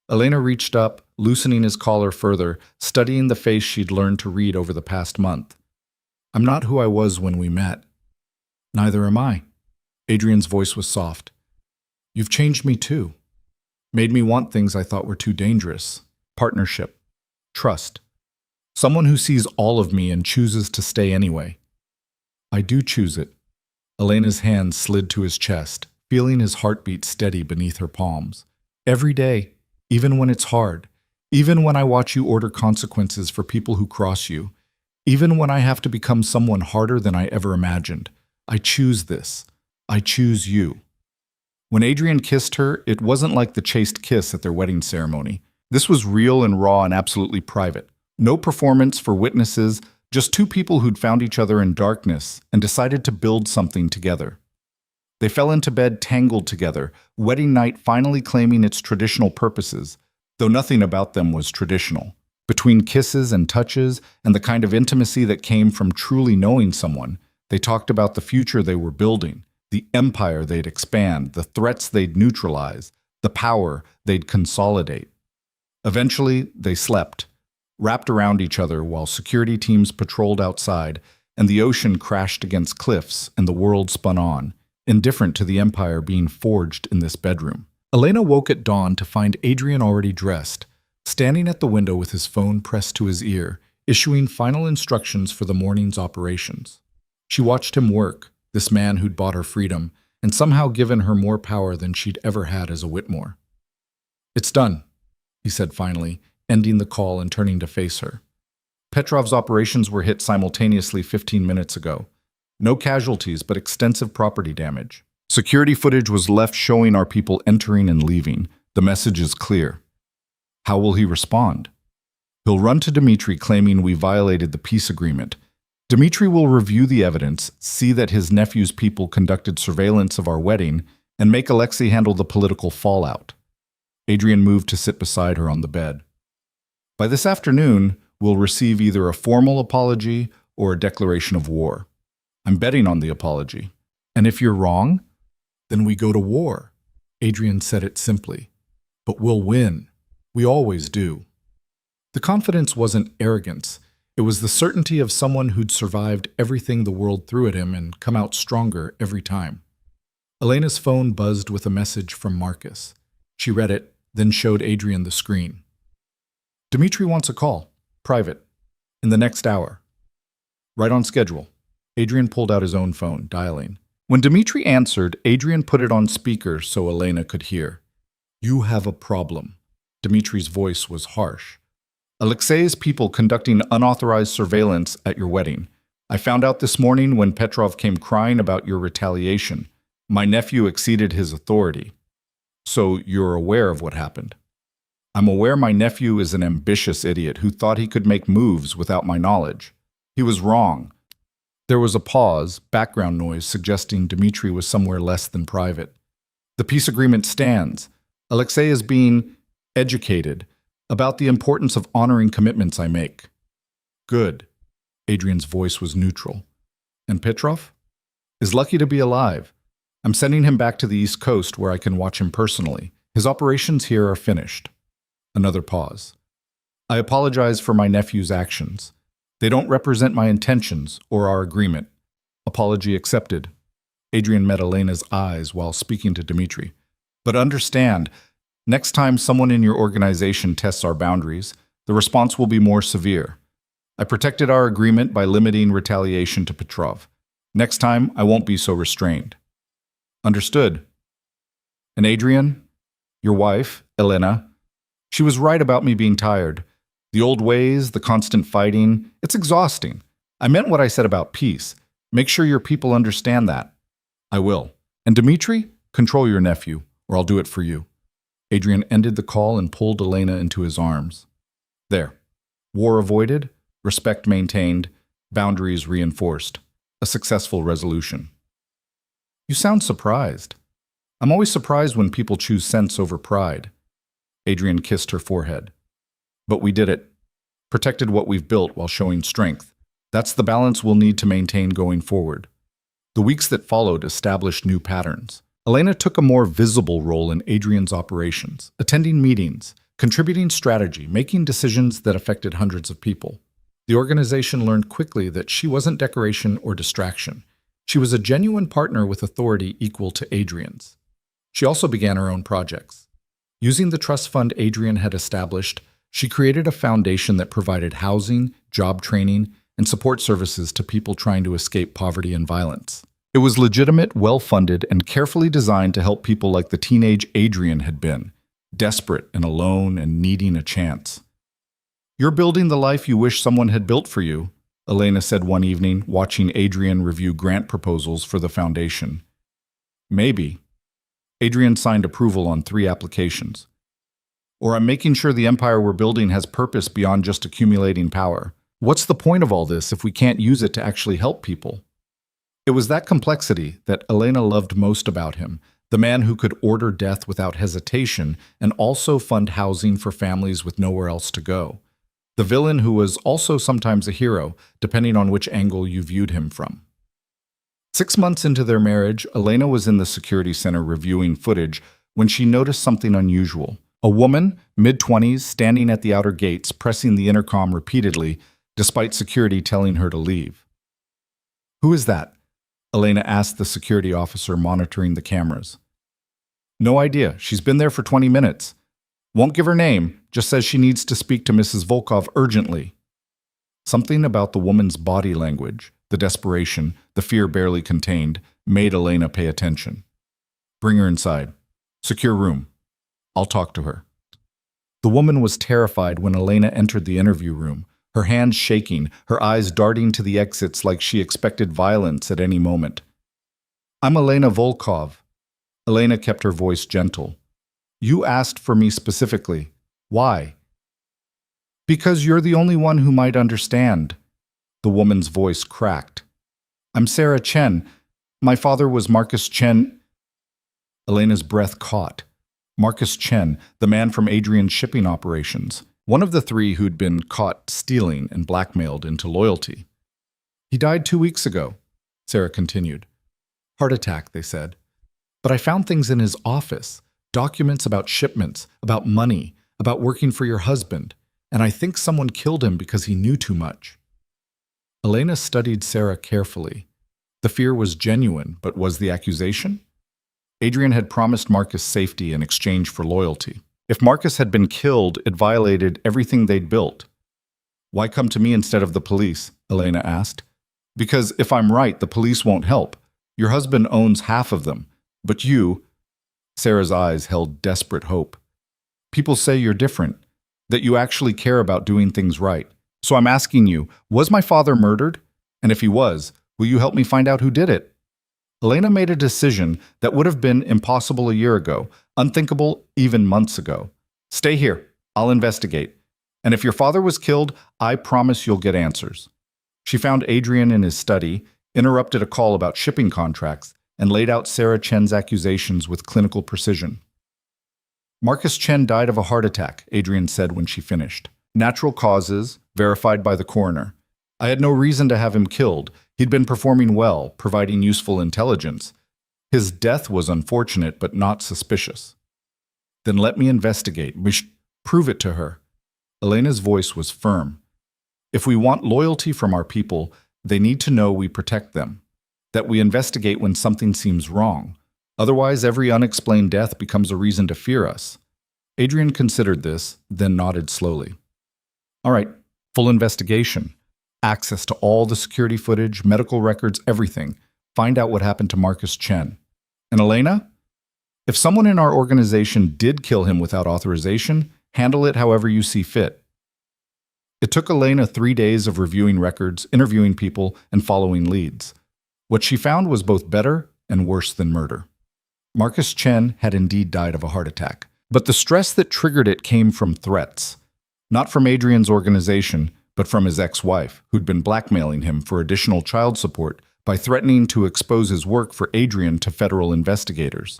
Elena reached up, loosening his collar further, studying the face she'd learned to read over the past month. I'm not who I was when we met. Neither am I. Adrian's voice was soft. You've changed me too. Made me want things I thought were too dangerous. Partnership. Trust. Someone who sees all of me and chooses to stay anyway. I do choose it. Elena's hand slid to his chest, feeling his heartbeat steady beneath her palms. Every day, even when it's hard, even when I watch you order consequences for people who cross you, even when I have to become someone harder than I ever imagined, I choose this. I choose you. When Adrian kissed her, it wasn't like the chaste kiss at their wedding ceremony. This was real and raw and absolutely private. No performance for witnesses, just two people who'd found each other in darkness and decided to build something together. They fell into bed tangled together, wedding night finally claiming its traditional purposes, though nothing about them was traditional. Between kisses and touches and the kind of intimacy that came from truly knowing someone, they talked about the future they were building, the empire they'd expand, the threats they'd neutralize, the power they'd consolidate. Eventually, they slept, wrapped around each other while security teams patrolled outside, and the ocean crashed against cliffs and the world spun on, indifferent to the empire being forged in this bedroom. Elena woke at dawn to find Adrian already dressed, standing at the window with his phone pressed to his ear, issuing final instructions for the morning's operations. She watched him work, this man who'd bought her freedom, and somehow given her more power than she'd ever had as a Whitmore. "It's done," he said finally, ending the call and turning to face her. Petrov's operations were hit simultaneously 15 minutes ago. No casualties, but extensive property damage. Security footage was left showing our people entering and leaving. The message is clear. How will he respond? He'll run to Dmitri claiming we violated the peace agreement. Dmitri will review the evidence, see that his nephew's people conducted surveillance of our wedding, and make Alexei handle the political fallout. Adrian moved to sit beside her on the bed. By this afternoon, we'll receive either a formal apology or a declaration of war. I'm betting on the apology. And if you're wrong, then we go to war. Adrian said it simply. But we'll win. We always do. The confidence wasn't arrogance. It was the certainty of someone who'd survived everything the world threw at him and come out stronger every time. Elena's phone buzzed with a message from Marcus. She read it, then showed Adrian the screen. Dmitri wants a call. Private. In the next hour. Right on schedule. Adrian pulled out his own phone, dialing. When Dmitri answered, Adrian put it on speaker so Elena could hear. "You have a problem." Dmitri's voice was harsh. "Alexei's people conducting unauthorized surveillance at your wedding. I found out this morning when Petrov came crying about your retaliation. My nephew exceeded his authority. So you're aware of what happened." "I'm aware my nephew is an ambitious idiot who thought he could make moves without my knowledge. He was wrong." There was a pause, background noise suggesting Dmitri was somewhere less than private. "The peace agreement stands. Alexei is being educated about the importance of honoring commitments I make." "Good." Adrian's voice was neutral. "And Petrov? Is lucky to be alive. I'm sending him back to the East Coast where I can watch him personally. His operations here are finished." Another pause. "I apologize for my nephew's actions. They don't represent my intentions or our agreement. Apology accepted." Adrian met Elena's eyes while speaking to Dmitri. "But understand, next time someone in your organization tests our boundaries, the response will be more severe. I protected our agreement by limiting retaliation to Petrov. Next time, I won't be so restrained." "Understood." "And Adrian, your wife, Elena, she was right about me being tired. The old ways, the constant fighting, it's exhausting. I meant what I said about peace. Make sure your people understand that." "I will. And Dmitri, control your nephew, or I'll do it for you." Adrian ended the call and pulled Elena into his arms. There. War avoided, respect maintained, boundaries reinforced. A successful resolution. "You sound surprised." "I'm always surprised when people choose sense over pride." Adrian kissed her forehead. "But we did it. Protected what we've built while showing strength. That's the balance we'll need to maintain going forward." The weeks that followed established new patterns. Elena took a more visible role in Adrian's operations, attending meetings, contributing strategy, making decisions that affected hundreds of people. The organization learned quickly that she wasn't decoration or distraction. She was a genuine partner with authority equal to Adrian's. She also began her own projects. Using the trust fund Adrian had established, she created a foundation that provided housing, job training, and support services to people trying to escape poverty and violence. It was legitimate, well-funded, and carefully designed to help people like the teenage Adrian had been, desperate and alone and needing a chance. "You're building the life you wish someone had built for you," Elena said one evening, watching Adrian review grant proposals for the foundation. "Maybe." Adrian signed approval on 3 applications. "Or I'm making sure the empire we're building has purpose beyond just accumulating power. What's the point of all this if we can't use it to actually help people?" It was that complexity that Elena loved most about him, the man who could order death without hesitation and also fund housing for families with nowhere else to go. The villain who was also sometimes a hero, depending on which angle you viewed him from. 6 months into their marriage, Elena was in the security center reviewing footage when she noticed something unusual. A woman, mid-20s, standing at the outer gates, pressing the intercom repeatedly, despite security telling her to leave. "Who is that?" Elena asked the security officer monitoring the cameras. "No idea. She's been there for 20 minutes. Won't give her name, just says she needs to speak to Mrs. Volkov urgently." Something about the woman's body language, the desperation, the fear barely contained, made Elena pay attention. "Bring her inside. Secure room. I'll talk to her." The woman was terrified when Elena entered the interview room, her hands shaking, her eyes darting to the exits like she expected violence at any moment. "I'm Elena Volkov." Elena kept her voice gentle. "You asked for me specifically. Why?" "Because you're the only one who might understand." The woman's voice cracked. "I'm Sarah Chen. My father was Marcus Chen." Elena's breath caught. Marcus Chen, the man from Adrian's shipping operations, one of the 3 who'd been caught stealing and blackmailed into loyalty. "He died 2 weeks ago," Sarah continued. "Heart attack," they said. "But I found things in his office, documents about shipments, about money, about working for your husband, and I think someone killed him because he knew too much." Elena studied Sarah carefully. The fear was genuine, but was the accusation? Adrian had promised Marcus safety in exchange for loyalty. If Marcus had been killed, it violated everything they'd built. "Why come to me instead of the police?" Elena asked. "Because if I'm right, the police won't help. Your husband owns half of them. But you—" Sarah's eyes held desperate hope. "People say you're different, that you actually care about doing things right. So I'm asking you, was my father murdered? And if he was, will you help me find out who did it?" Elena made a decision that would have been impossible a year ago, unthinkable even months ago. "Stay here. I'll investigate. And if your father was killed, I promise you'll get answers." She found Adrian in his study, interrupted a call about shipping contracts, and laid out Sarah Chen's accusations with clinical precision. "Marcus Chen died of a heart attack," Adrian said when she finished. "Natural causes, verified by the coroner. I had no reason to have him killed. He'd been performing well, providing useful intelligence. His death was unfortunate, but not suspicious." "Then let me investigate. Prove it to her." Elena's voice was firm. "If we want loyalty from our people, they need to know we protect them, that we investigate when something seems wrong. Otherwise, every unexplained death becomes a reason to fear us." Adrian considered this, then nodded slowly. "All right, full investigation. Access to all the security footage, medical records, everything. Find out what happened to Marcus Chen. And Elena? If someone in our organization did kill him without authorization, handle it however you see fit." It took Elena 3 days of reviewing records, interviewing people, and following leads. What she found was both better and worse than murder. Marcus Chen had indeed died of a heart attack, but the stress that triggered it came from threats. Not from Adrian's organization, but from his ex-wife, who'd been blackmailing him for additional child support by threatening to expose his work for Adrian to federal investigators.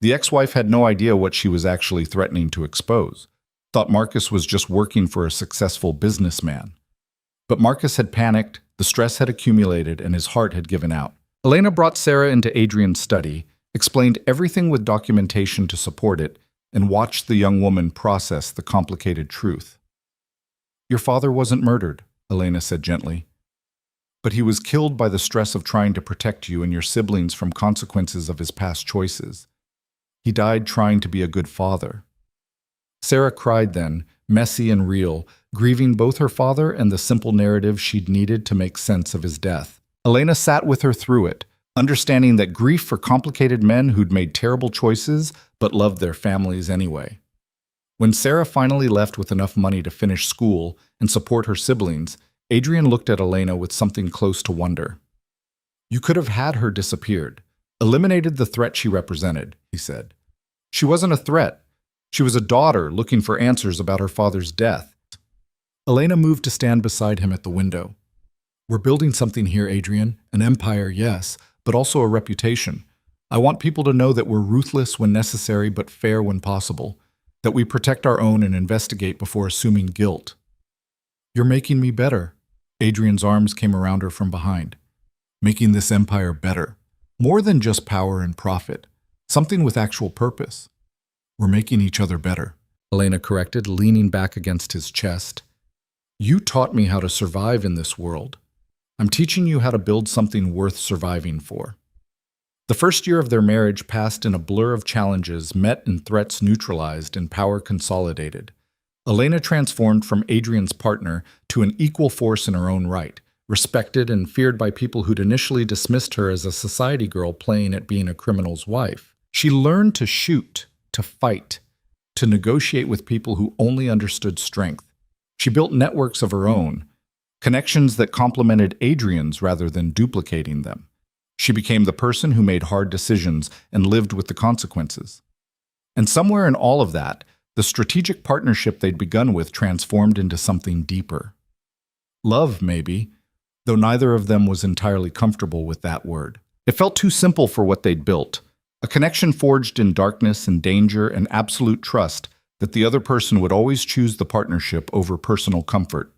The ex-wife had no idea what she was actually threatening to expose, thought Marcus was just working for a successful businessman. But Marcus had panicked, the stress had accumulated, and his heart had given out. Elena brought Sarah into Adrian's study, explained everything with documentation to support it, and watched the young woman process the complicated truth. "Your father wasn't murdered," Elena said gently. "But he was killed by the stress of trying to protect you and your siblings from consequences of his past choices. He died trying to be a good father." Sarah cried then, messy and real, grieving both her father and the simple narrative she'd needed to make sense of his death. Elena sat with her through it, understanding that grief for complicated men who'd made terrible choices but loved their families anyway. When Sarah finally left with enough money to finish school and support her siblings, Adrian looked at Elena with something close to wonder. "You could have had her disappeared, eliminated the threat she represented," he said. "She wasn't a threat. She was a daughter looking for answers about her father's death." Elena moved to stand beside him at the window. "We're building something here, Adrian. An empire, yes, but also a reputation. I want people to know that we're ruthless when necessary but fair when possible, that we protect our own and investigate before assuming guilt." "You're making me better." Adrian's arms came around her from behind. "Making this empire better. More than just power and profit. Something with actual purpose." "We're making each other better," Elena corrected, leaning back against his chest. "You taught me how to survive in this world. I'm teaching you how to build something worth surviving for." The first year of their marriage passed in a blur of challenges met and threats neutralized and power consolidated. Elena transformed from Adrian's partner to an equal force in her own right, respected and feared by people who'd initially dismissed her as a society girl playing at being a criminal's wife. She learned to shoot, to fight, to negotiate with people who only understood strength. She built networks of her own, connections that complemented Adrian's rather than duplicating them. She became the person who made hard decisions and lived with the consequences. And somewhere in all of that, the strategic partnership they'd begun with transformed into something deeper. Love, maybe, though neither of them was entirely comfortable with that word. It felt too simple for what they'd built, a connection forged in darkness and danger and absolute trust that the other person would always choose the partnership over personal comfort.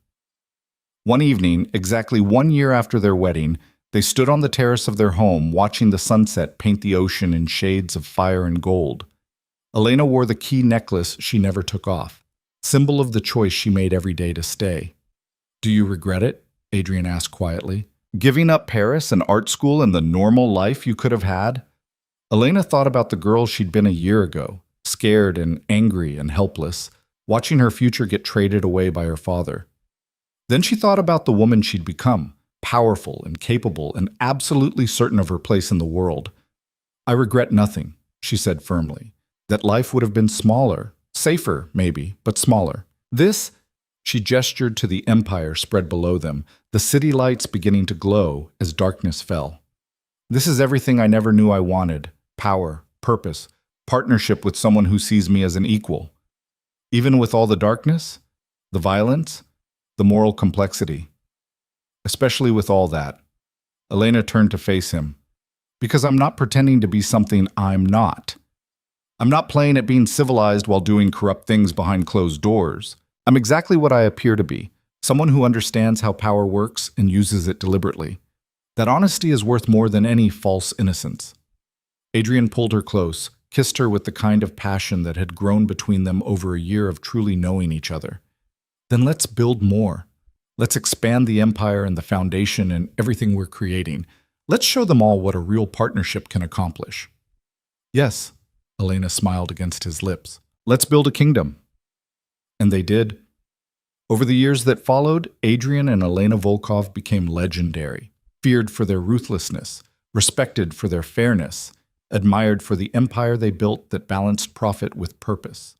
One evening, exactly 1 year after their wedding, they stood on the terrace of their home watching the sunset paint the ocean in shades of fire and gold. Elena wore the key necklace she never took off, symbol of the choice she made every day to stay. "Do you regret it?" Adrian asked quietly. "Giving up Paris and art school and the normal life you could have had?" Elena thought about the girl she'd been a year ago, scared and angry and helpless, watching her future get traded away by her father. Then she thought about the woman she'd become, powerful and capable and absolutely certain of her place in the world. "I regret nothing," she said firmly. "That life would have been smaller, safer maybe, but smaller. This," she gestured to the empire spread below them, the city lights beginning to glow as darkness fell. "This is everything I never knew I wanted: power, purpose, partnership with someone who sees me as an equal. Even with all the darkness, the violence, the moral complexity. Especially with all that." Elena turned to face him. "Because I'm not pretending to be something I'm not. I'm not playing at being civilized while doing corrupt things behind closed doors. I'm exactly what I appear to be, someone who understands how power works and uses it deliberately. That honesty is worth more than any false innocence." Adrian pulled her close, kissed her with the kind of passion that had grown between them over a year of truly knowing each other. "Then let's build more. Let's expand the empire and the foundation and everything we're creating. Let's show them all what a real partnership can accomplish." "Yes," Elena smiled against his lips. "Let's build a kingdom." And they did. Over the years that followed, Adrian and Elena Volkov became legendary, feared for their ruthlessness, respected for their fairness, admired for the empire they built that balanced profit with purpose.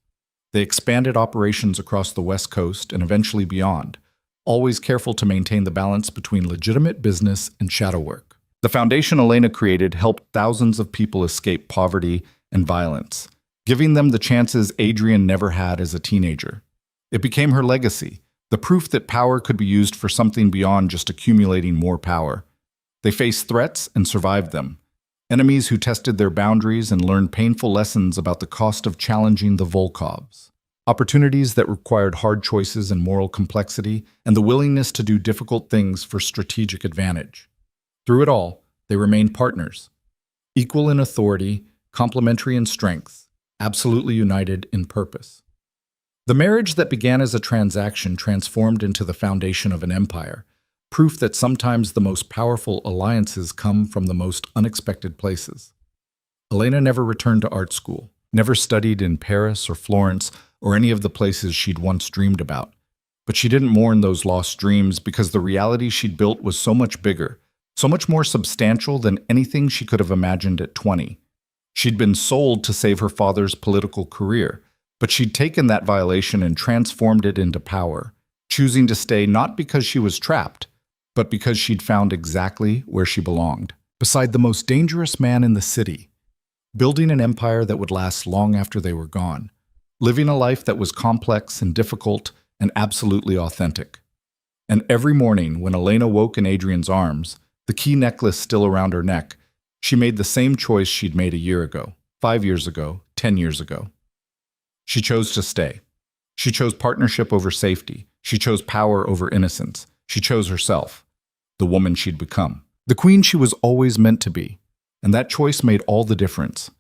They expanded operations across the West Coast and eventually beyond, always careful to maintain the balance between legitimate business and shadow work. The foundation Elena created helped thousands of people escape poverty and violence, giving them the chances Adrian never had as a teenager. It became her legacy, the proof that power could be used for something beyond just accumulating more power. They faced threats and survived them, enemies who tested their boundaries and learned painful lessons about the cost of challenging the Volkovs. Opportunities that required hard choices and moral complexity, and the willingness to do difficult things for strategic advantage. Through it all, they remained partners, equal in authority, complementary in strengths, absolutely united in purpose. The marriage that began as a transaction transformed into the foundation of an empire, proof that sometimes the most powerful alliances come from the most unexpected places. Elena never returned to art school, never studied in Paris or Florence or any of the places she'd once dreamed about. But she didn't mourn those lost dreams because the reality she'd built was so much bigger, so much more substantial than anything she could have imagined at 20. She'd been sold to save her father's political career, but she'd taken that violation and transformed it into power, choosing to stay not because she was trapped, but because she'd found exactly where she belonged, beside the most dangerous man in the city, building an empire that would last long after they were gone, living a life that was complex and difficult and absolutely authentic. And every morning, when Elena woke in Adrian's arms, the key necklace still around her neck, she made the same choice she'd made a year ago, 5 years ago, 10 years ago. She chose to stay. She chose partnership over safety. She chose power over innocence. She chose herself, the woman she'd become, the queen she was always meant to be. And that choice made all the difference.